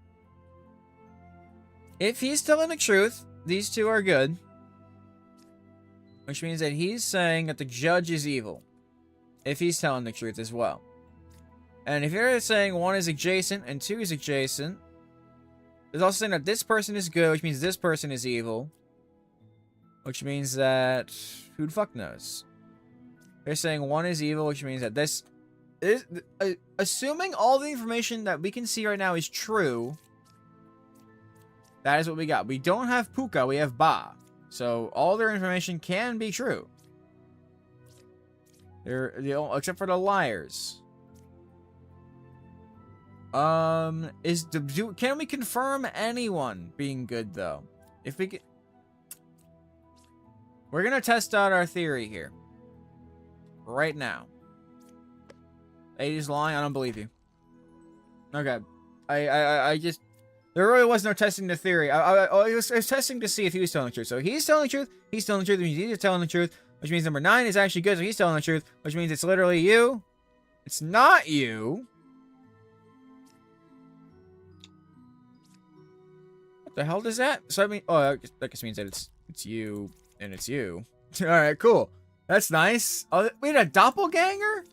Speaker 1: If he's telling the truth, these 2 are good. Which means that he's saying that the judge is evil. If he's telling the truth as well. And if you're saying 1 is adjacent and 2 is adjacent, there's also saying that this person is good, which means this person is evil. Which means that... who the fuck knows? They're saying 1 is evil, which means that this Assuming all the information that we can see right now is true, that is what we got. We don't have Puka, we have Ba. So all their information can be true. Except for the liars. Can we confirm anyone being good though? If we can, we're gonna test out our theory here. Right now. 80's lying. I don't believe you. Okay. I just, there really was no testing the theory. I was testing to see if he was telling the truth. So he's telling the truth. He's telling the truth. Which means he's telling the truth. Which means number 9 is actually good. So he's telling the truth. Which means it's literally you. It's not you. What the hell does that? So I mean, oh, that just means that it's you and it's you. All right, cool. That's nice. Oh, we had a doppelganger?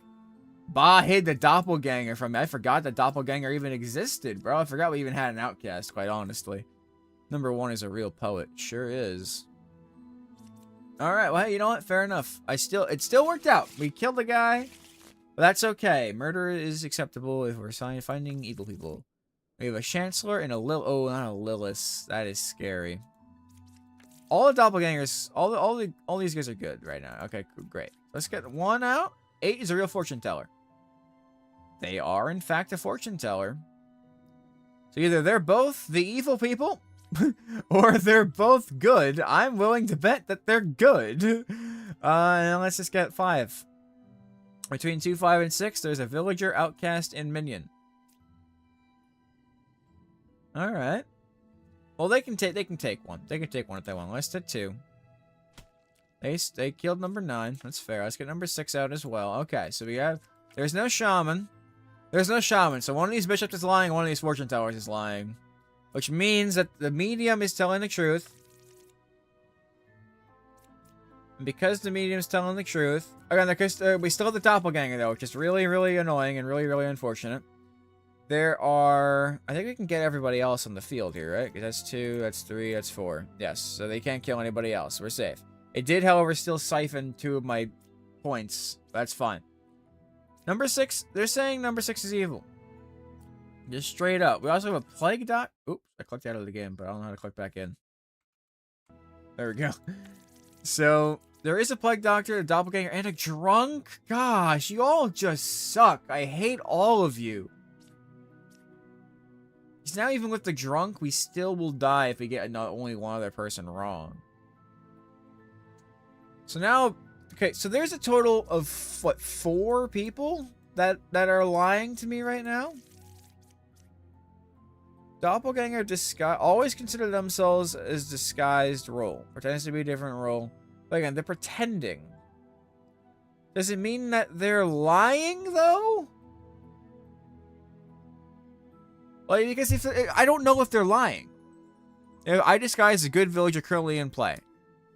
Speaker 1: Ba hid the doppelganger from me. I forgot the doppelganger even existed, bro. I forgot we even had an outcast, quite honestly. Number 1 is a real poet. Sure is. Alright, well, hey, you know what? Fair enough. It still worked out. We killed the guy. But that's okay. Murder is acceptable if we're finding evil people. We have a Chancellor and a oh, not a Lilith. That is scary. All the doppelgangers, all these guys are good right now. Okay, great. Let's get 1 out. 8 is a real fortune teller. They are, in fact, a fortune teller. So either they're both the evil people, or they're both good. I'm willing to bet that they're good. And let's just get 5. Between 2, 5, and 6, there's a villager, outcast, and minion. All right. Well, they can take one. They can take one if they want. Let's take 2. They killed number 9. That's fair. Let's get number 6 out as well. Okay, so we have... There's no shaman. There's no shaman. So one of these bishops is lying, one of these fortune tellers is lying. Which means that the medium is telling the truth. And because the medium is telling the truth... Again, we still have the doppelganger, though, which is really, really annoying and really, really unfortunate. There are... I think we can get everybody else on the field here, right? Because that's 2, that's 3, that's 4. Yes, so they can't kill anybody else. We're safe. It did, however, still siphon 2 of my points. That's fine. Number 6, they're saying number 6 is evil. Just straight up. We also have a plague dot. Oops, I clicked out of the game, but I don't know how to click back in. There we go. So, there is a plague doctor, a doppelganger, and a drunk. Gosh, you all just suck. I hate all of you. Because now even with the drunk, we still will die if we get not only one other person wrong. So now, okay, so there's a total of, what, 4 people that are lying to me right now? Doppelganger always consider themselves as disguised role. Pretends to be a different role. But again, they're pretending. Does it mean that they're lying, though? Like, because I don't know if they're lying. I disguise a good villager currently in play.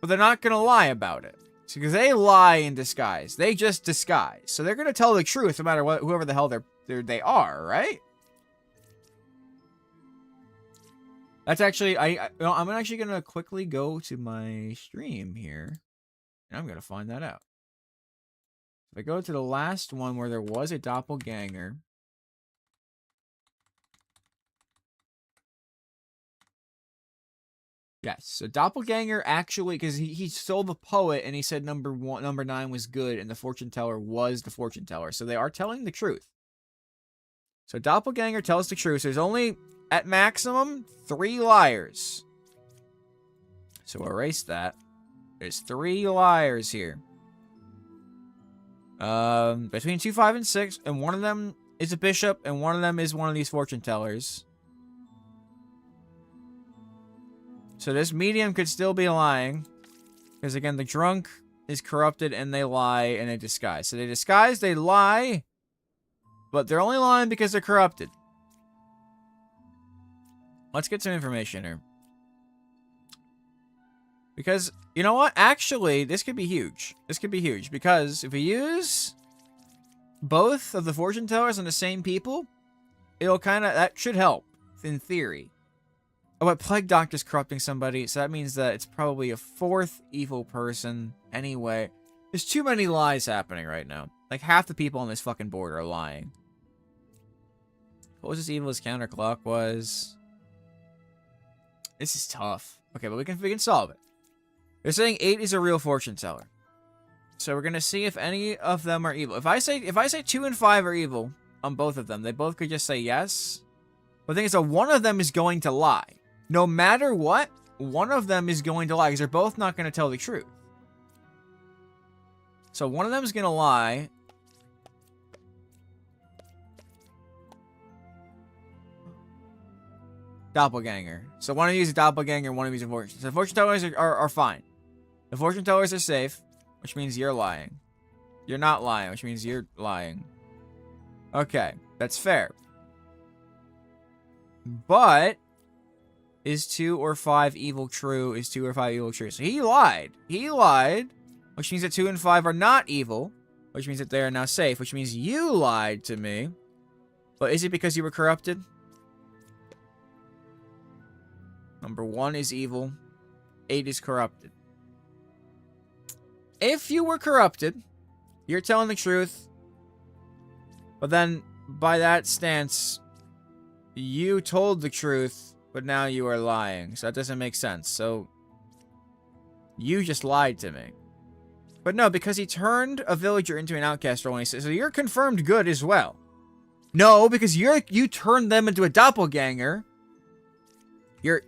Speaker 1: But they're not going to lie about it. Because they lie in disguise. They just disguise. So they're going to tell the truth no matter what, whoever the hell they are, right? That's actually, I'm actually going to quickly go to my stream here. And I'm going to find that out. If I go to the last one where there was a doppelganger. Yes, so doppelganger actually, because he stole the poet and he said number 9 was good and the fortune teller was the fortune teller. So they are telling the truth. So doppelganger tells the truth. So there's only, at maximum, 3 liars. So erase that. There's 3 liars here. Between 2, 5, and 6, and one of them is a bishop and one of them is one of these fortune tellers. So this medium could still be lying. Because again, the drunk is corrupted and they lie and they disguise. So they disguise, they lie. But they're only lying because they're corrupted. Let's get some information here. Because, you know what? Actually, this could be huge. This could be huge. Because if we use both of the fortune tellers on the same people, it'll kind of, that should help, in theory. Oh, but Plague Doctor's corrupting somebody, so that means that it's probably a 4th evil person. Anyway, there's too many lies happening right now. Like, half the people on this fucking board are lying. Closest evil is counterclockwise. This is tough. Okay, but we can solve it. They're saying 8 is a real fortune teller. So we're gonna see if any of them are evil. If I say 2 and 5 are evil on both of them, they both could just say yes. But the thing is that one of them is going to lie. No matter what, one of them is going to lie because they're both not going to tell the truth. So one of them is going to lie. Doppelganger. So one of you is a doppelganger, one of you is a fortune. So fortune tellers are fine. The fortune tellers are safe, which means you're lying. You're not lying, which means you're lying. Okay, that's fair. But is 2 or 5 evil true? Is 2 or 5 evil true? So he lied. He lied, which means that 2 and 5 are not evil, which means that they are now safe, which means you lied to me. But is it because you were corrupted? Number 1 is evil. 8 is corrupted. If you were corrupted, you're telling the truth. But then, by that stance, you told the truth, but now you are lying. So that doesn't make sense. So, you just lied to me. But no, because he turned a villager into an outcast role, so you're confirmed good as well. No, because you turned them into a doppelganger. You're...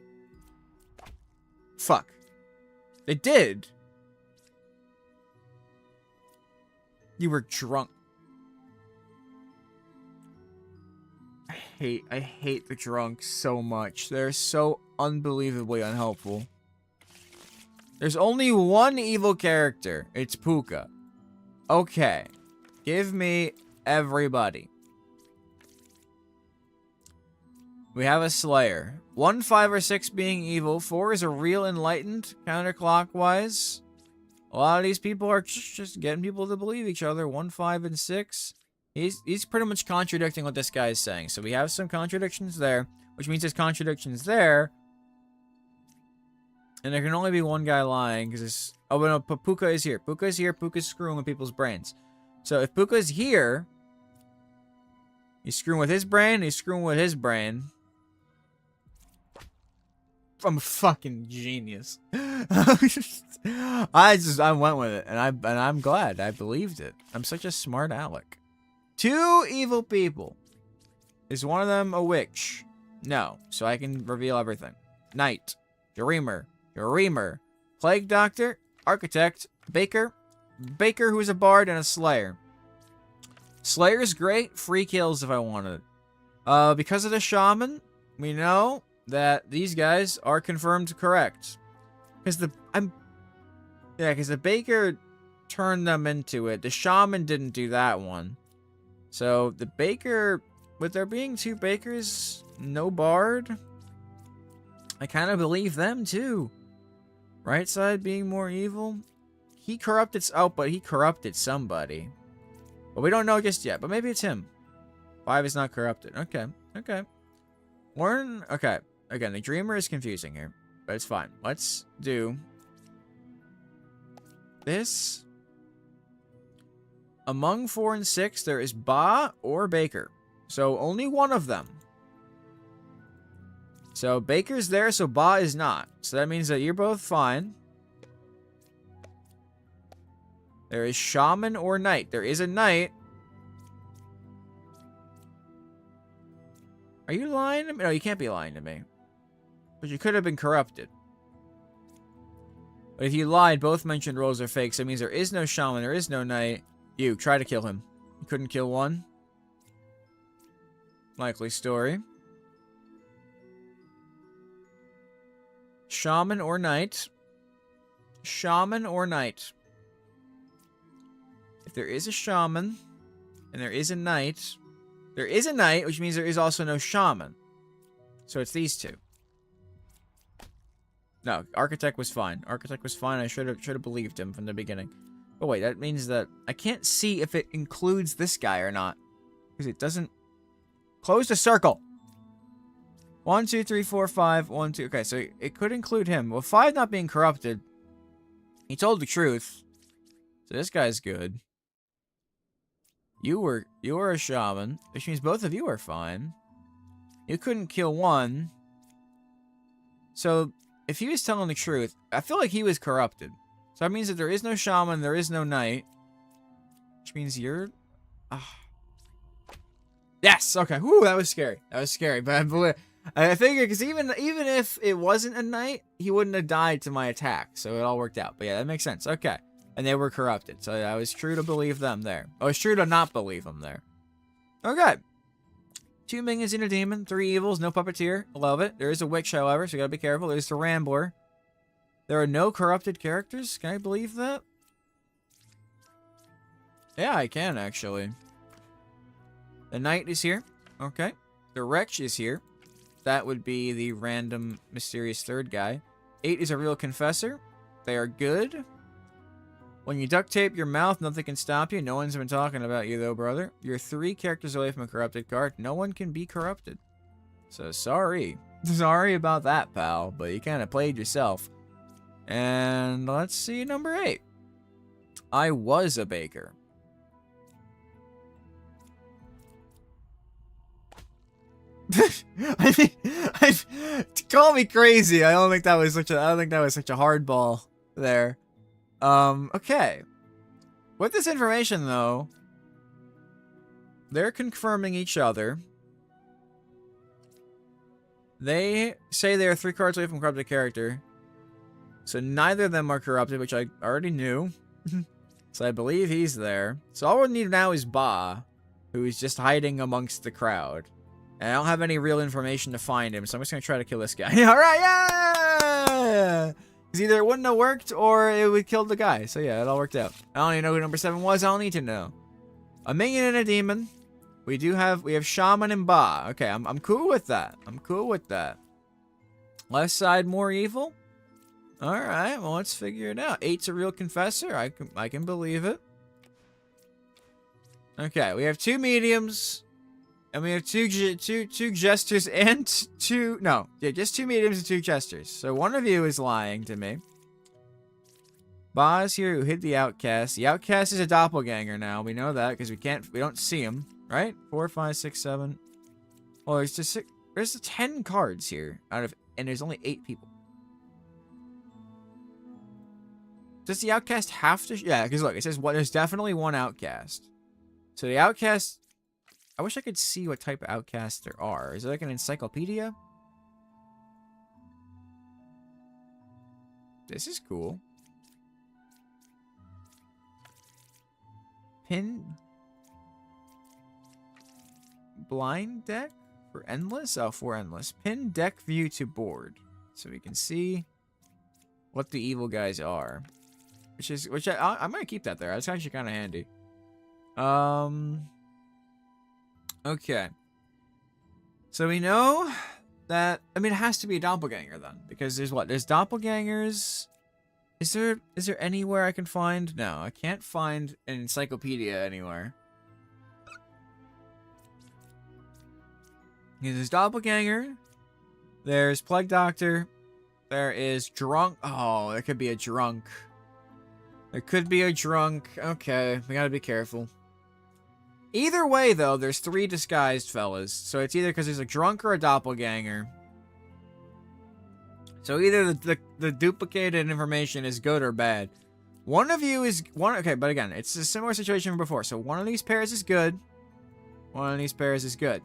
Speaker 1: Fuck. They did. You were drunk. I hate the drunks so much. They're so unbelievably unhelpful. There's only one evil character. It's Puka. Okay. Give me everybody. We have a Slayer. 1, 5, or 6 being evil. 4 is a real enlightened, counterclockwise. A lot of these people are just getting people to believe each other. 1, 5, and 6. He's pretty much contradicting what this guy is saying. So we have some contradictions there, which means there's contradictions there. And there can only be one guy lying, because it's... Oh, but no, Puka is here. Puka is here. Puka's screwing with people's brains. So if Puka is here, he's screwing with his brain, he's screwing with his brain. I'm a fucking genius. I went with it, and I'm glad. I believed it. I'm such a smart aleck. 2 evil people. Is one of them a witch? No. So I can reveal everything. Knight. Dreamer. Plague Doctor. Architect. Baker. Baker, who's a bard, and a Slayer. Slayer's great. Free kills if I wanted. Because of the Shaman, we know that these guys are confirmed correct. Because the Baker turned them into it. The Shaman didn't do that one. So the Baker, with there being 2 Bakers, no Bard, I kind of believe them too. Right side being more evil. He corrupted, but he corrupted somebody. But we don't know just yet, but maybe it's him. 5 is not corrupted. Okay. Okay. Again, the Dreamer is confusing here, but it's fine. Let's do this. Among 4 and 6, there is Ba or Baker. So only one of them. So Baker's there, so Ba is not. So that means that you're both fine. There is Shaman or Knight. There is a Knight. Are you lying to me? No, you can't be lying to me. But you could have been corrupted. But if you lied, both mentioned roles are fake. So that means there is no Shaman, there is no Knight. You, try to kill him. You couldn't kill one. Likely story. Shaman or Knight. Shaman or Knight. If there is a Shaman, and there is a Knight, there is a Knight, which means there is also no Shaman. So it's these 2. No, Architect was fine. Architect was fine. I should have believed him from the beginning. But wait, that means that I can't see if it includes this guy or not. Because it doesn't... Close the circle! 1, 2, 3, 4, 5, 1, 2... Okay, so it could include him. Well, 5 not being corrupted. He told the truth. So this guy's good. You were a shaman, which means both of you are fine. You couldn't kill one. So, if he was telling the truth, I feel like he was corrupted. So that means that there is no shaman, there is no knight. Which means you're... Yes! Okay. Whew, that was scary. That was scary. But I figured, because even if it wasn't a knight, he wouldn't have died to my attack. So it all worked out. But yeah, that makes sense. Okay. And they were corrupted. So I was true to believe them there. I was true to not believe them there. Okay. 2 minions and a demon, 3 evils, no puppeteer. Love it. There is a witch, however, so you gotta be careful. There's the Rambler. There are no corrupted characters. Can I believe that? Yeah, I can, actually. The Knight is here. Okay. The Wretch is here. That would be the random, mysterious third guy. 8 is a real Confessor. They are good. When you duct tape your mouth, nothing can stop you. No one's been talking about you, though, brother. You're 3 characters away from a corrupted card. No one can be corrupted. So, sorry. Sorry about that, pal. But you kind of played yourself. And let's see number 8. I was a baker. I mean, call me crazy. I don't think that was such a hardball there. Okay. With this information, though, they're confirming each other. They say they are 3 cards away from corrupted character. So neither of them are corrupted, which I already knew. So I believe he's there. So all we need now is Ba, who is just hiding amongst the crowd. And I don't have any real information to find him, so I'm just going to try to kill this guy. Alright, yeah! Because either it wouldn't have worked, or it would kill the guy. So yeah, it all worked out. I don't even know who number 7 was. I don't need to know. A minion and a demon. We have Shaman and Ba. Okay, I'm cool with that. I'm cool with that. Left side more evil. Alright, well, let's figure it out. 8's a real Confessor. I can believe it. Okay, we have 2 mediums. And we have two jesters and just 2 mediums and 2 jesters. So one of you is lying to me. Ba is here who hid the outcast. The outcast is a doppelganger now. We know that because we don't see him, right? 4, 5, 6, 7. Well, there's 10 cards here and there's only 8 people. Does the outcast have to? Yeah, because look, it says there's definitely 1 outcast. So the outcast. I wish I could see what type of outcasts there are. Is it like an encyclopedia? This is cool. Pin blind deck for endless? Oh, for endless. Pin deck view to board. So we can see what the evil guys are. Which I might keep that there. That's actually kind of handy. Okay. So we know that, I mean, it has to be a doppelganger then. Because there's what? There's doppelgangers. Is there anywhere I can find? No, I can't find an encyclopedia anywhere. There's doppelganger. There's plague doctor. There is drunk. Oh, there could be a drunk. There could be a drunk. Okay, we gotta be careful. Either way, though, there's 3 disguised fellas. So it's either because there's a drunk or a doppelganger. So either the duplicated information is good or bad. One of you is... Okay, but again, it's a similar situation from before. So one of these pairs is good. One of these pairs is good.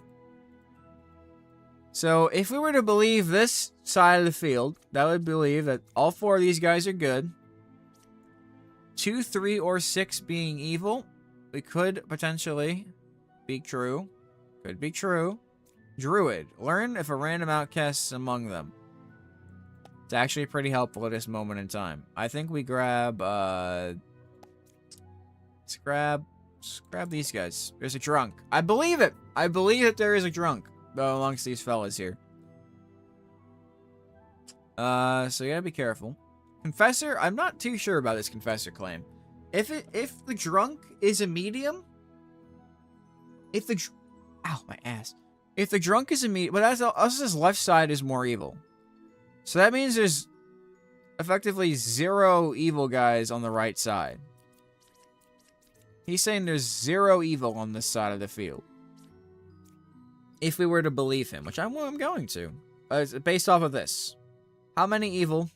Speaker 1: So if we were to believe this side of the field, that would believe that all 4 of these guys are good. 2, 3, or 6 being evil. We could potentially be true. Could be true. Druid. Learn if a random outcast is among them. It's actually pretty helpful at this moment in time. I think we grab, let's grab these guys. There's a drunk. I believe it. I believe that there is a drunk amongst these fellas here. So you gotta be careful. Confessor, I'm not too sure about this Confessor claim. If the drunk is a medium, ow, my ass. If the drunk is a medium, but that's also his left side is more evil. So that means there's effectively 0 evil guys on the right side. He's saying there's 0 evil on this side of the field. If we were to believe him, which I'm going to. Based off of this. How many evil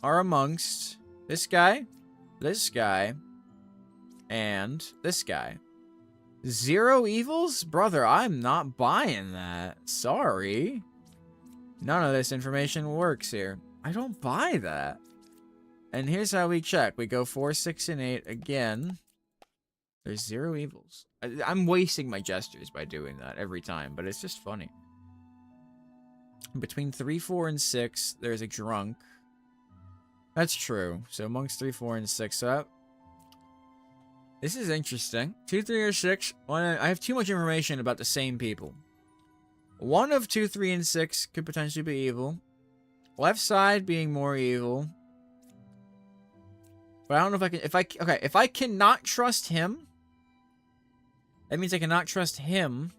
Speaker 1: are amongst this guy, and this guy? 0 evils? Brother, I'm not buying that. Sorry. None of this information works here. I don't buy that. And here's how we check. We go 4, 6, and 8 again. There's 0 evils. I'm wasting my gestures by doing that every time, but it's just funny. Between 3, 4, and 6, there's a drunk. That's true. So amongst 3, 4, and 6, so this is interesting. 2, 3, or 6. I have too much information about the same people. One of 2, 3, and 6 could potentially be evil. Left side being more evil. But I don't know if I can. If I cannot trust him, that means I cannot trust him,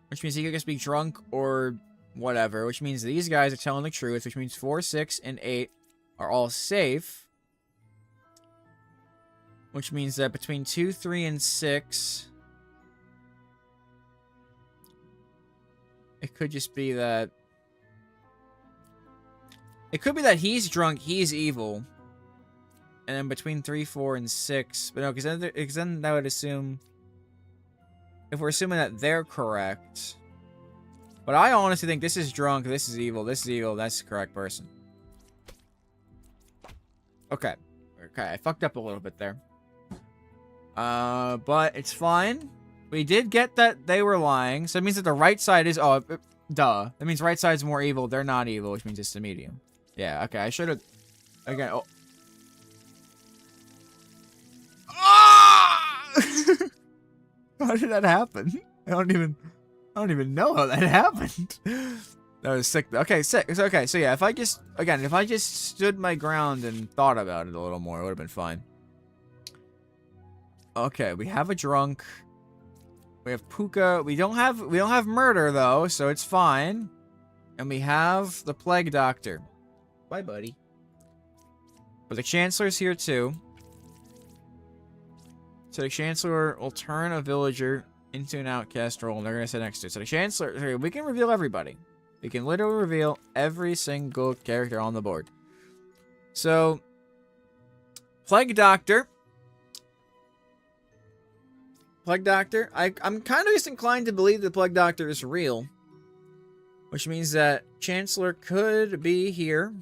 Speaker 1: which means he could just be drunk or whatever. Which means these guys are telling the truth. Which means 4, 6, and 8 are all safe. Which means that between 2, 3, and 6, it could just be that. It could be that he's drunk, he's evil. And then between 3, 4, and 6. But no, because then that would assume. If we're assuming that they're correct. But I honestly think this is drunk, this is evil, that's the correct person. Okay. Okay, I fucked up a little bit there. But it's fine. We did get that they were lying. So it means that the right side is... Oh, duh. That means right side's more evil. They're not evil, which means it's the medium. Yeah, okay. I should have... Okay, oh. Ah! How did that happen? I don't even know how that happened. That was sick. Okay, sick. It's okay. So yeah, if I just stood my ground and thought about it a little more, it would have been fine. Okay, we have a drunk. We have Puka. We don't have murder though, so it's fine. And we have the plague doctor. Bye, buddy. But the chancellor's here too. So the chancellor will turn a villager into an outcast role, and they're gonna sit next to it. So the chancellor, we can reveal everybody. We can literally reveal every single character on the board. So, Plague Doctor. Plague Doctor. I'm kind of just inclined to believe the Plague Doctor is real. Which means that Chancellor could be here.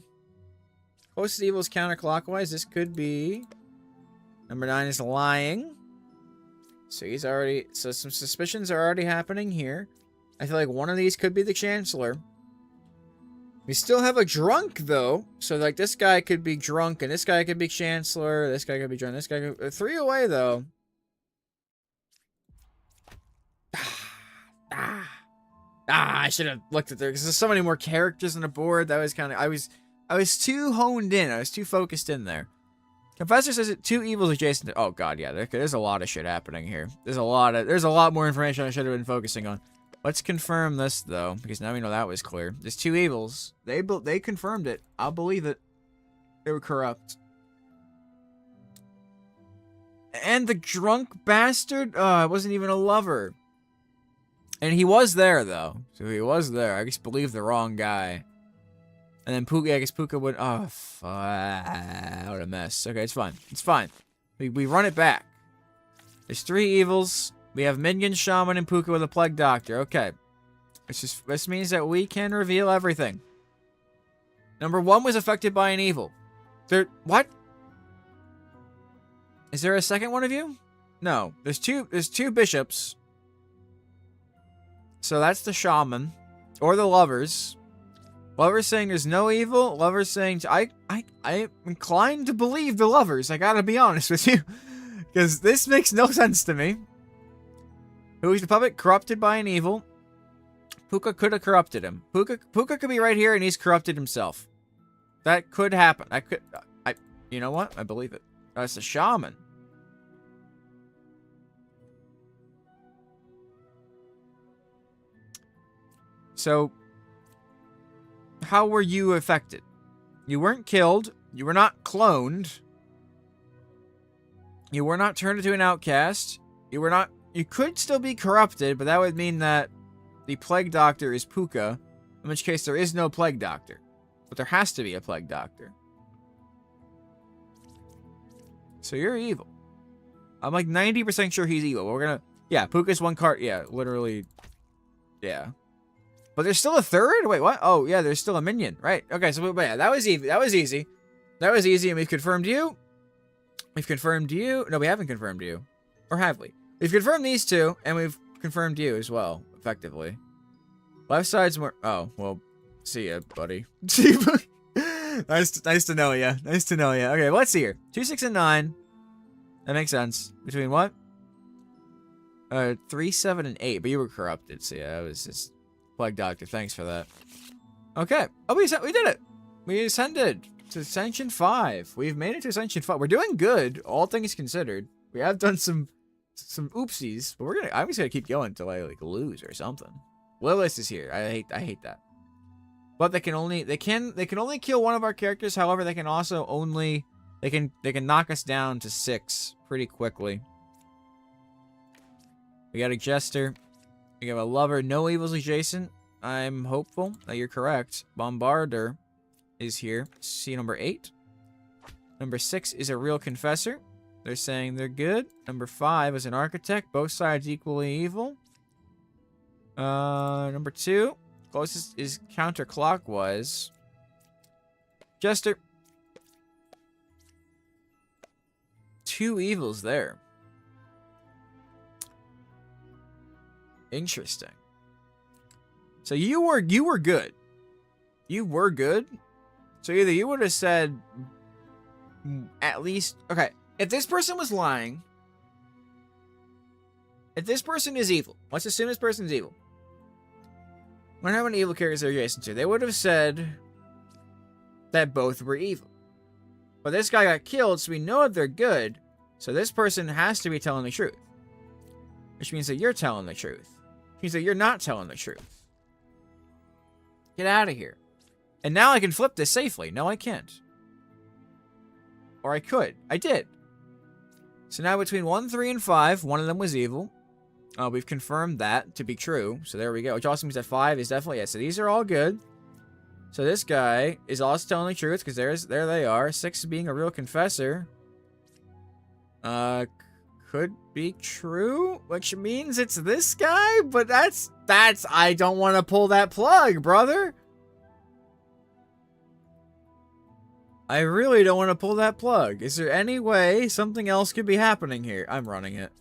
Speaker 1: Closest evil is counterclockwise. This could be... Number 9 is lying. So he's already... So some suspicions are already happening here. I feel like one of these could be the Chancellor. We still have a drunk, though. So, like, this guy could be drunk, and this guy could be Chancellor. This guy could be drunk. This guy could... 3 away, though. I should have looked at there, because there's so many more characters on the board. That was kind of... I was too honed in. I was too focused in there. Confessor says it 2 evils adjacent to... Oh, God, yeah. There's a lot of shit happening here. There's a lot more information I should have been focusing on. Let's confirm this, though, because now we know that was clear. There's 2 evils. They confirmed it. I'll believe it. They were corrupt. And the drunk bastard? It wasn't even a lover. And he was there, though. So he was there. I just believed the wrong guy. And then Puka, I guess Puka would... Oh, fuck. What a mess. Okay, it's fine. It's fine. We run it back. There's 3 evils. We have Minion, Shaman, and Puka with a Plague Doctor. Okay. This means that we can reveal everything. Number 1 was affected by an evil. What? Is there a second one of you? No. There's two bishops. So that's the shaman. Or the lovers. Lovers saying there's no evil. Lovers saying... I'm inclined to believe the lovers. I gotta be honest with you. Because this makes no sense to me. Who is the puppet? Corrupted by an evil. Puka could have corrupted him. Puka could be right here and he's corrupted himself. That could happen. You know what? I believe it. That's a shaman. So, how were you affected? You weren't killed. You were not cloned. You were not turned into an outcast. You were not... You could still be corrupted, but that would mean that the Plague Doctor is Puka, in which case there is no Plague Doctor. But there has to be a Plague Doctor. So you're evil. I'm like 90% sure he's evil. We're gonna... Yeah, Puka's one card. Yeah, literally. Yeah. But there's still a third? Wait, what? Oh, yeah, there's still a minion. Right. Okay, so but yeah, that was easy. That was easy. That was easy, and we've confirmed you. We've confirmed you. No, we haven't confirmed you. Or have we? We've confirmed these two, and we've confirmed you as well, effectively. Left side's more... Oh, well, see ya, buddy. See ya, buddy. Nice to know ya. Nice to know ya. Okay, well, let's see here. 2, 6, and 9. That makes sense. Between what? 3, 7, and 8. But you were corrupted, so yeah, that was just... Plague Doctor, thanks for that. Okay. Oh, we did it. We ascended to Ascension 5. We've made it to Ascension 5. We're doing good, all things considered. We have done some oopsies, but I'm just gonna keep going until I like lose or something. Lilith is here. I hate that. But they can only kill one of our characters. However, they can also only they can knock us down to 6 pretty quickly. We got a Jester. We have a Lover. No evils adjacent. I'm hopeful that you're correct. Bombarder is here. See number 8. Number 6 is a Real Confessor. They're saying they're good. Number 5 is an Architect. Both sides equally evil. Number 2. Closest is counterclockwise. Jester. 2 evils there. Interesting. So you were good. You were good. So either you would have said at least... Okay, if this person was lying... If this person is evil, let's assume this person's evil. I wonder how many evil characters they're adjacent to. They would have said that both were evil. But this guy got killed, so we know that they're good. So this person has to be telling the truth. Which means that you're telling the truth. Which means that you're not telling the truth. Get out of here. And now I can flip this safely. No, I can't. Or I could. I did. So now between 1, 3, and 5, one of them was evil. We've confirmed that to be true. So there we go. Which also means that 5 is definitely... Yeah, so these are all good. So this guy is also telling the truth because there they are. 6 being a Real Confessor. Could be true, which means it's this guy, but that's I don't want to pull that plug, brother. I really don't want to pull that plug. Is there any way something else could be happening here? I'm running it.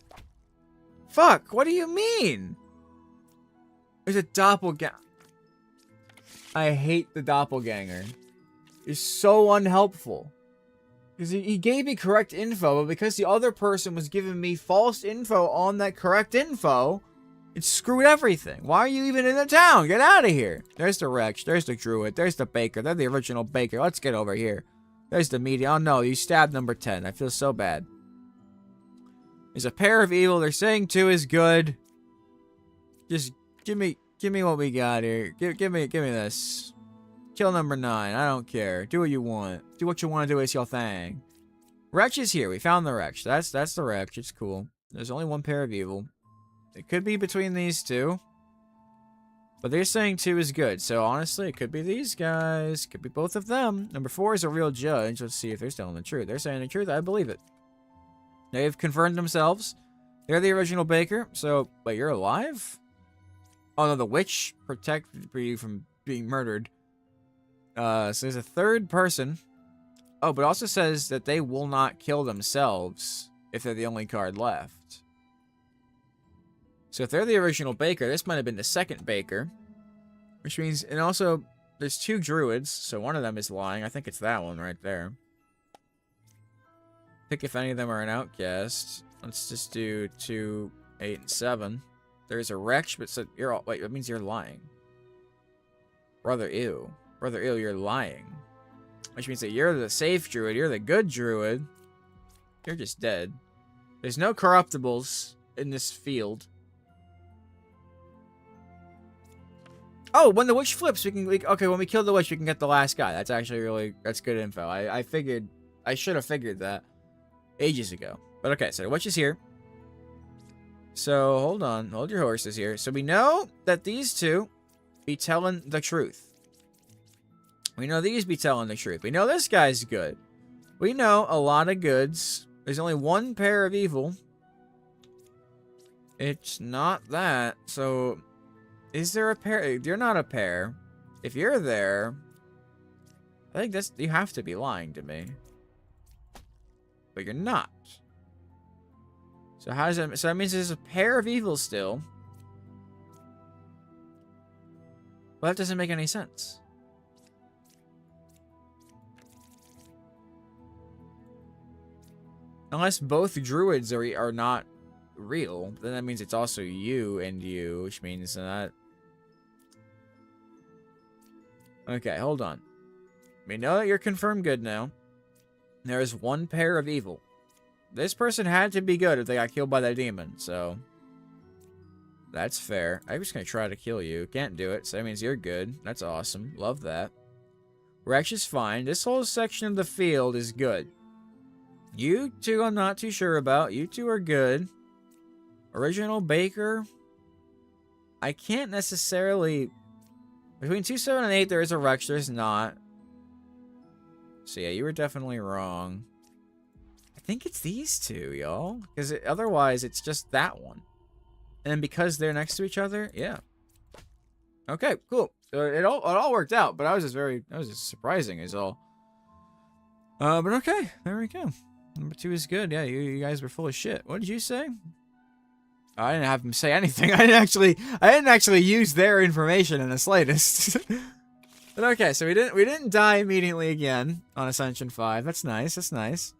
Speaker 1: Fuck, what do you mean? There's a doppelganger. I hate the doppelganger. It's so unhelpful. Because he gave me correct info, but because the other person was giving me false info on that correct info, it screwed everything. Why are you even in the town? Get out of here. There's the Wretch. There's the Druid. There's the Baker. They're the original Baker. Let's get over here. There's the media. Oh no, you stabbed number 10. I feel so bad. There's a pair of evil. They're saying 2 is good. Just give me what we got here. Give me this. Kill number 9. I don't care. Do what you want. Do what you want to do. It's your thing. Wretch is here. We found the Wretch. That's the Wretch. It's cool. There's only one pair of evil. It could be between these two. But they're saying 2 is good. So honestly, it could be these guys. Could be both of them. Number 4 is a Real Judge. Let's see if they're telling the truth. They're saying the truth. I believe it. They've confirmed themselves. They're the original Baker. So, wait, you're alive? Oh no, the Witch protected you from being murdered. So there's a third person. Oh, but it also says that they will not kill themselves if they're the only card left. So if they're the original Baker, this might have been the second Baker. Which means, and also, there's 2 Druids, so one of them is lying. I think it's that one right there. Pick if any of them are an outcast. Let's just do 2, 8, and 7. There's a Wretch, but so you're all, wait, that means you're lying. Brother, ew. Brother, ew, you're lying. Which means that you're the safe Druid, you're the good Druid. You're just dead. There's no corruptibles in this field. Oh, when the Witch flips, okay, when we kill the Witch, we can get the last guy. That's actually that's good info. I should have figured that ages ago. But okay, so the witch is here. So hold on. Hold your horses here. So we know that these two be telling the truth. We know these be telling the truth. We know this guy's good. We know a lot of goods. There's only one pair of evil. It's not that. So, is there a pair? You're not a pair. If you're there, I think that's, you have to be lying to me. But you're not. So how does that, so that means there's a pair of evil still. Well, that doesn't make any sense. Unless both druids are not real, then that means it's also you and you, which means that... Okay, hold on. We know that you're confirmed good now. There is one pair of evil. This person had to be good if they got killed by that demon, so... That's fair. I'm just gonna try to kill you. Can't do it, so that means you're good. That's awesome. Love that. Rex is fine. This whole section of the field is good. You two I'm not too sure about. You two are good. Original Baker. I can't necessarily... Between 2, 7, and 8 there is a Rex. There's not. So yeah, you were definitely wrong. I think it's these two, y'all. Because otherwise it's just that one. And because they're next to each other, yeah. Okay, cool. So it all worked out, but that was just surprising is all. But okay, there we go. Number 2 is good. Yeah, you guys were full of shit. What did you say? I didn't have him say anything. I didn't actually use their information in the slightest. But okay, so we didn't die immediately again on Ascension 5. That's nice. That's nice.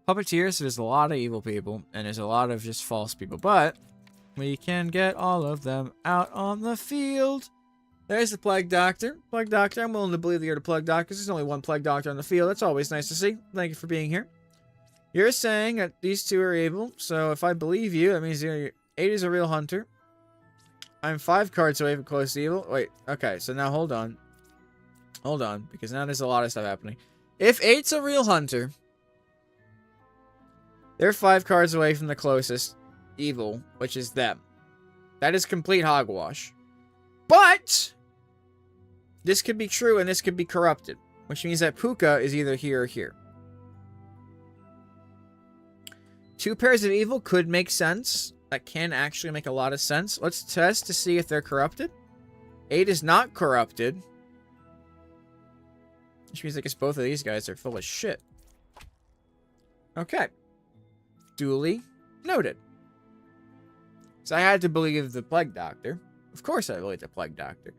Speaker 1: Puppeteer, so there's a lot of evil people, and there's a lot of just false people, but we can get all of them out on the field. There's the Plague Doctor. Plague Doctor, I'm willing to believe that you're the Plague Doctor, because there's only one Plague Doctor on the field. That's always nice to see. Thank you for being here. You're saying that these two are evil, so if I believe you, that means 8 is a real hunter. I'm 5 cards away from close to evil. Wait, okay, so now hold on. Hold on, because now there's a lot of stuff happening. If 8's a real hunter... They're 5 cards away from the closest evil, which is them. That is complete hogwash. But this could be true and this could be corrupted, which means that Puka is either here or here. 2 pairs of evil could make sense. That can actually make a lot of sense. Let's test to see if they're corrupted. 8 is not corrupted. Which means I guess both of these guys are full of shit. Okay. Duly noted. So I had to believe the Plague Doctor. Of course I believe the Plague Doctor.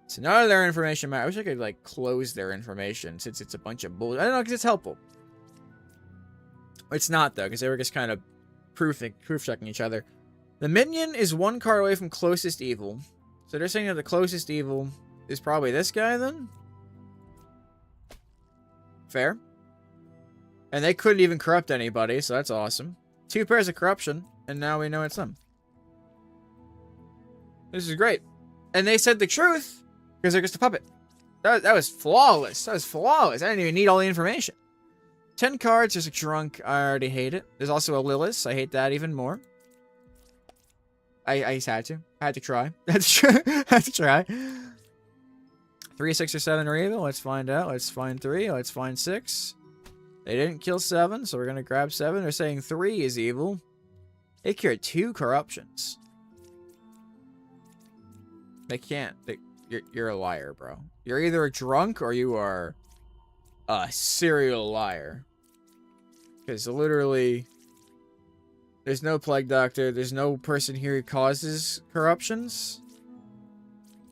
Speaker 1: So none of their information matters. I wish I could, like, close their information since it's a bunch of bullshit. I don't know, because it's helpful. It's not, though, because they were just kind of proof-checking each other. The minion is 1 card away from closest evil. So they're saying that the closest evil is probably this guy, then? Fair. And they couldn't even corrupt anybody, so that's awesome. 2 pairs of corruption, and now we know it's them. This is great. And they said the truth, because they're just a puppet. That was flawless. That was flawless. I didn't even need all the information. 10 cards, there's a drunk. I already hate it. There's also a Lilith. I hate that even more. I just had to. I had to try. That's true. I had to try. 3, 6, or 7 are evil. Let's find out. Let's find 3. Let's find 6. They didn't kill 7, so we're going to grab 7. They're saying 3 is evil. They cured 2 corruptions. They can't. You're a liar, bro. You're either a drunk or you are a serial liar. Because literally, there's no Plague Doctor. There's no person here who causes corruptions.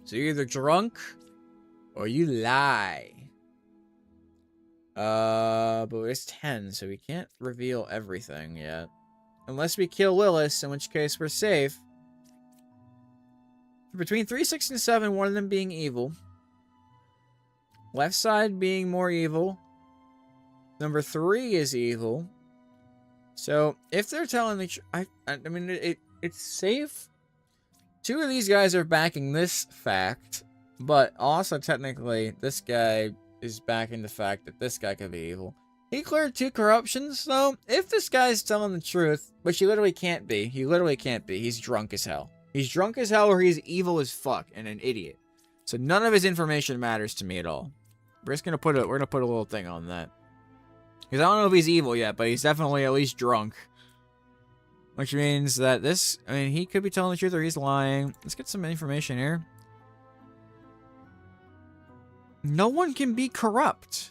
Speaker 1: So you're either drunk or you lie. But it's 10, so we can't reveal everything yet. Unless we kill Lilith, in which case we're safe. Between 3, 6, and 7, one of them being evil. Left side being more evil. Number 3 is evil. So, if they're telling the truth, I mean, it's safe. 2 of these guys are backing this fact, but also technically, this guy is backing the fact that this guy could be evil. He cleared 2 corruptions, though. If this guy's telling the truth, which he literally can't be. He literally can't be. He's drunk as hell. He's drunk as hell or he's evil as fuck and an idiot. So none of his information matters to me at all. We're just gonna put a little thing on that. Because I don't know if he's evil yet, but he's definitely at least drunk. Which means that this, I mean, he could be telling the truth or he's lying. Let's get some information here. No one can be corrupt.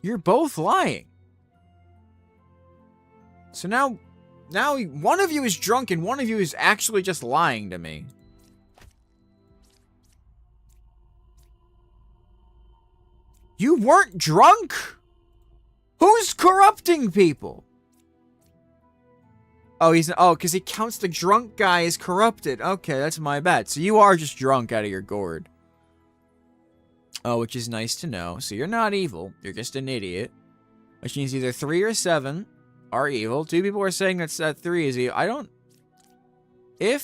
Speaker 1: You're both lying. So now one of you is drunk and one of you is actually just lying to me. You weren't drunk? Who's corrupting people? Oh, because he counts the drunk guy as corrupted. Okay, that's my bad. So you are just drunk out of your gourd. Oh, which is nice to know. So you're not evil. You're just an idiot. Which means either 3 or 7 are evil. 2 people are saying that 3 is evil. I don't... Okay,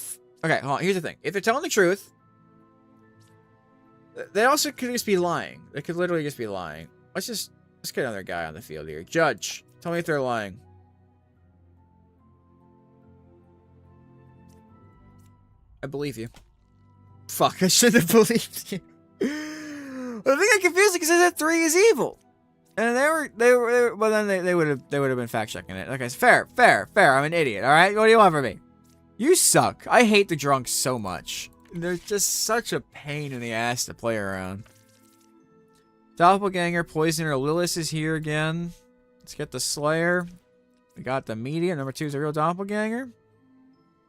Speaker 1: hold on. Here's the thing. If they're telling the truth, they also could just be lying. They could literally just be lying. Let's get another guy on the field here. Judge, tell me if they're lying. I believe you. Fuck, I shouldn't have believed you. I think I confused it because I said 3 is evil. And they were well then they would have been fact checking it. Okay, fair. I'm an idiot, alright? What do you want from me? You suck. I hate the drunks so much. They're just such a pain in the ass to play around. Doppelganger, Poisoner, Lilith is here again. Let's get the Slayer. We got the Medium. Number 2 is a real Doppelganger.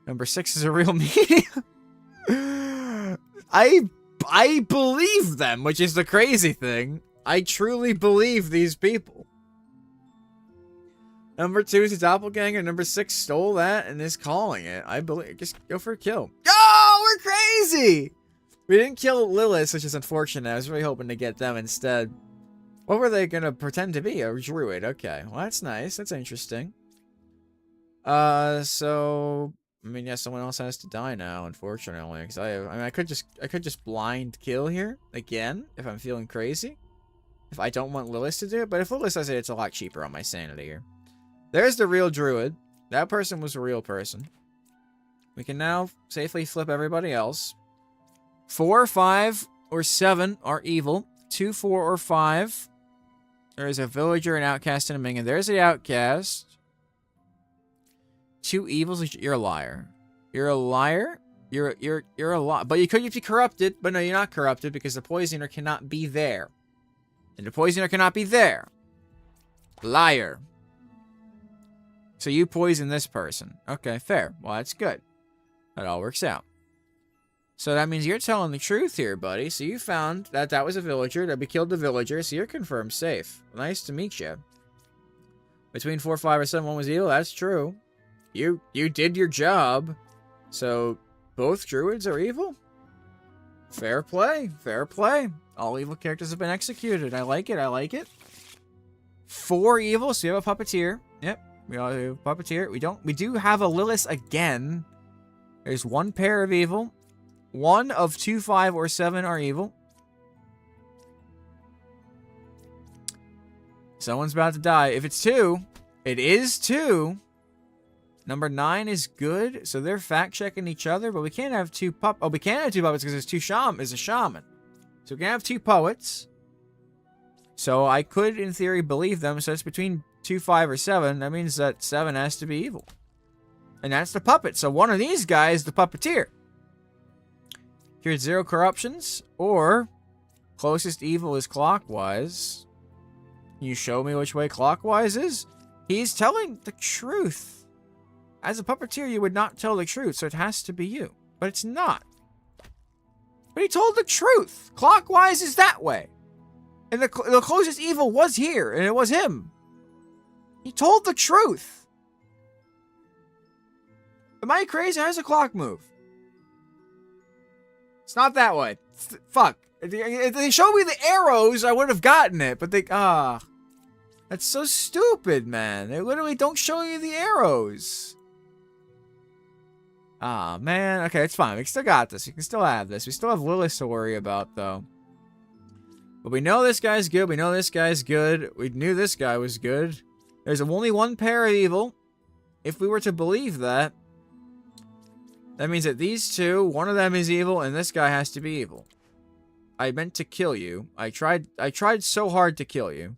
Speaker 1: Number 6 is a real Medium. I believe them, which is the crazy thing. I truly believe these people. Number 2 is a Doppelganger. Number 6 stole that and is calling it. I believe. Just go for a kill. Oh, we're crazy! We didn't kill Lilith, which is unfortunate. I was really hoping to get them instead. What were they gonna pretend to be? A druid. Okay. Well, that's nice. That's interesting. So... I mean, yeah, someone else has to die now, unfortunately. Because I could just blind kill here again if I'm feeling crazy. If I don't want Lilith to do it, but if Lilith does it, it's a lot cheaper on my sanity here. There's the real druid. That person was a real person. We can now safely flip everybody else. 4, 5, or 7 are evil. 2, 4, or 5. There is a villager, an outcast, and a minion. There's the outcast. 2 evils. You're a liar. You're a liar. You're a liar. But you could be corrupted. But no, you're not corrupted because the poisoner cannot be there. And the poisoner cannot be there. Liar. So you poison this person. Okay, fair. Well, that's good. That all works out. So that means you're telling the truth here, buddy. So you found that that was a villager, that we killed the villager, so you're confirmed safe. Nice to meet you. Between 4, 5, or 7, 1 was evil. That's true. You did your job. So both druids are evil? Fair play. Fair play. All evil characters have been executed. I like it. I like it. 4 evil, so you have a puppeteer. Yep. We all have a puppeteer. We do have a Lilith again. There's 1 pair of evil. 1 of 2, 5, or 7 are evil. Someone's about to die. If it's 2, it is 2. Number 9 is good, so they're fact-checking each other, but we can't have 2 puppets. Oh, we can have 2 puppets because there's a shaman. So we can have 2 poets. So I could, in theory, believe them, so it's between 2, 5, or 7. That means that 7 has to be evil. And that's the puppet, so one of these guys is the puppeteer. Here's 0 corruptions, or closest evil is clockwise. Can you show me which way clockwise is? He's telling the truth. As a puppeteer, you would not tell the truth, so it has to be you. But it's not. But he told the truth. Clockwise is that way. And the closest evil was here, and it was him. He told the truth. Am I crazy? How does the clock move? It's not that way. Fuck. If they showed me the arrows, I would have gotten it. But that's so stupid, man. They literally don't show you the arrows. Ah, man. Okay, it's fine. We still got this. You can still have this. We still have Lilith to worry about, though. But we know this guy's good. We know this guy's good. We knew this guy was good. There's only one pair of evil. If we were to believe that, that means that these two, one of them is evil, and this guy has to be evil. I meant to kill you. I tried so hard to kill you.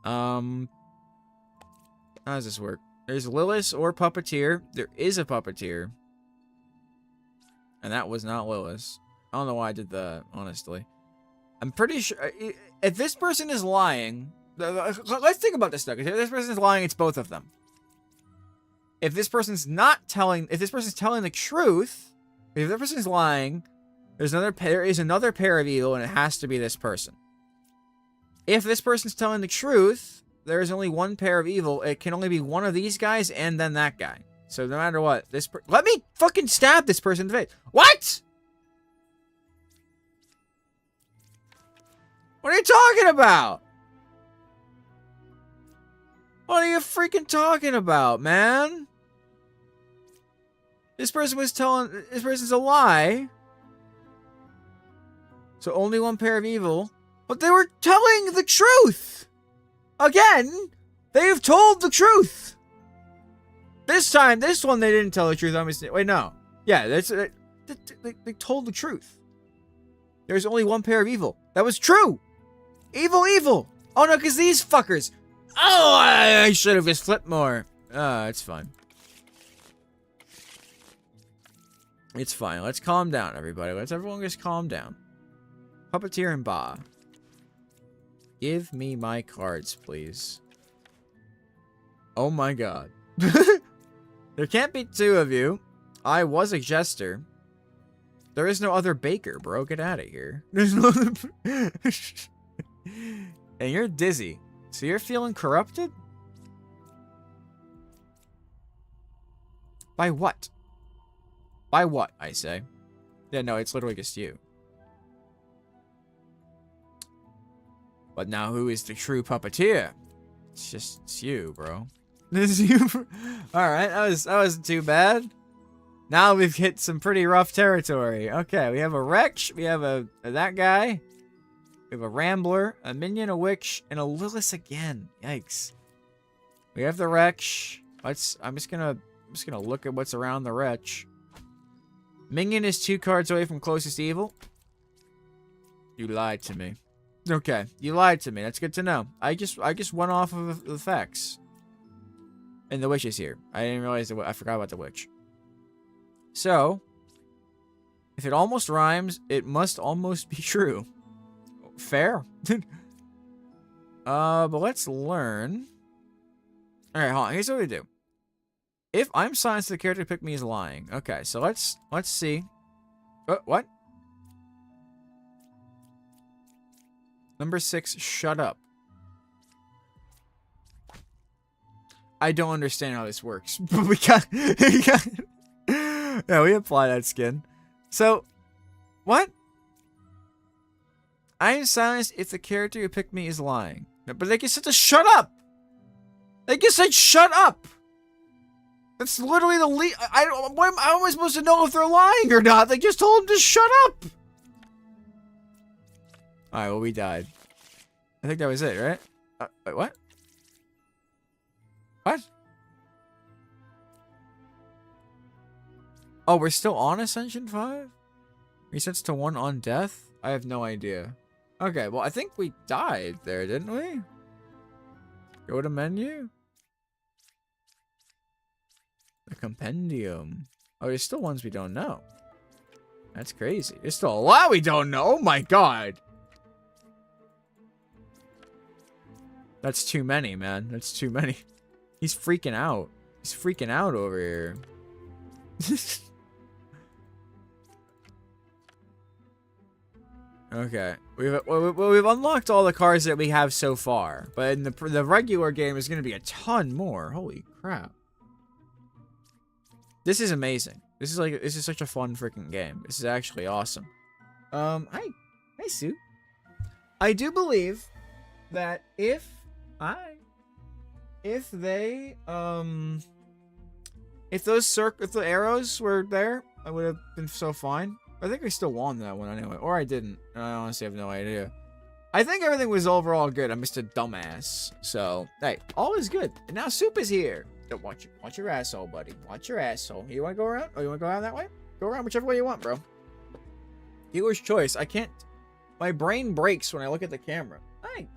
Speaker 1: How does this work? There's Lilith or Puppeteer. There is a Puppeteer. And that was not Lilith. I don't know why I did that, honestly. I'm pretty sure... If this person is lying... Let's think about this, though. If this person is lying, it's both of them. If this person's not telling... If this person's telling the truth... If this person's lying... There is another pair of evil, and it has to be this person. If this person's telling the truth... There is only one pair of evil. It can only be one of these guys and then that guy. So no matter what, let me fucking stab this person in the face. What? What are you talking about? What are you freaking talking about, man? This person's a lie. So only one pair of evil. But they were telling the truth. Again, they've told the truth. This time, this one, they didn't tell the truth. Wait, no. Yeah, they told the truth. There's only one pair of evil. That was true. Evil, evil. Oh, no, because these fuckers. Oh, I should have just flipped more. It's fine. It's fine. Let's calm down, everybody. Let's everyone just calm down. Puppeteer and Ba. Give me my cards, please. Oh my god. There can't be two of you. I was a jester. There is no other baker, bro. Get out of here. There's no other... And you're dizzy. So you're feeling corrupted? By what? By what, I say? Yeah, no, it's literally just you. But now who is the true puppeteer? It's you, bro. It's you. Alright, that wasn't too bad. Now we've hit some pretty rough territory. Okay, we have a Wretch, we have that guy, we have a Rambler, a Minion, a Witch, and a Lilith again. Yikes. We have the Wretch. I'm just gonna look at what's around the Wretch. Minion is 2 cards away from closest evil. You lied to me. Okay, you lied to me. That's good to know. I just went off of the facts. And the Witch is here. I didn't realize I forgot about the Witch. So, if it almost rhymes, it must almost be true. Fair. But let's learn. Alright, hold on. Here's what we do. If I'm silenced, the character pick me is lying. Okay, so let's see. What? Number 6, shut up. I don't understand how this works, but we got yeah, we apply that skin. So, what? I am silenced if the character who picked me is lying. But they just said to shut up! They just said shut up! That's literally the lead. How am I supposed to know if they're lying or not? They just told him to shut up! Alright, well, we died. I think that was it, right? Wait, what? What? Oh, we're still on Ascension 5? Resets to 1 on death? I have no idea. Okay, well, I think we died there, didn't we? Go to menu. The compendium. Oh, there's still ones we don't know. That's crazy. There's still a lot we don't know. Oh my god. That's too many, man. That's too many. He's freaking out. He's freaking out over here. Okay. We've unlocked all the cards that we have so far. But in the regular game, there's going to be a ton more. Holy crap. This is amazing. This is such a fun freaking game. This is actually awesome. Hi, Sue. I do believe that if the arrows were there, I would have been so fine. I think we still won that one anyway, or I didn't. I honestly have no idea. I think everything was overall good. I'm just a dumbass. So, hey, all is good. And now Soup is here. Don't watch your asshole, buddy. Watch your asshole. You want to go around? Oh, you want to go around that way? Go around whichever way you want, bro. Viewer's choice. I can't. My brain breaks when I look at the camera. Hey.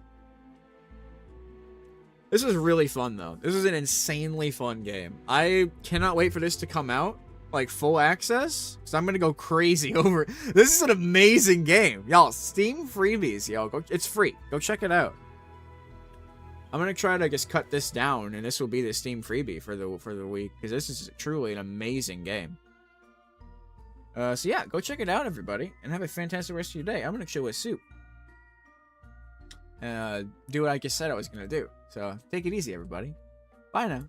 Speaker 1: This was really fun, though. This is an insanely fun game. I cannot wait for this to come out. Like, full access. Because I'm going to go crazy over. This is an amazing game. Y'all, Steam freebies, yo. It's free. Go check it out. I'm going to try to just cut this down. And this will be the Steam freebie for the week. Because this is truly an amazing game. So yeah, go check it out, everybody, and have a fantastic rest of your day. I'm gonna chill with Soup. Do what I just said I was gonna do. So take it easy, everybody. Bye now.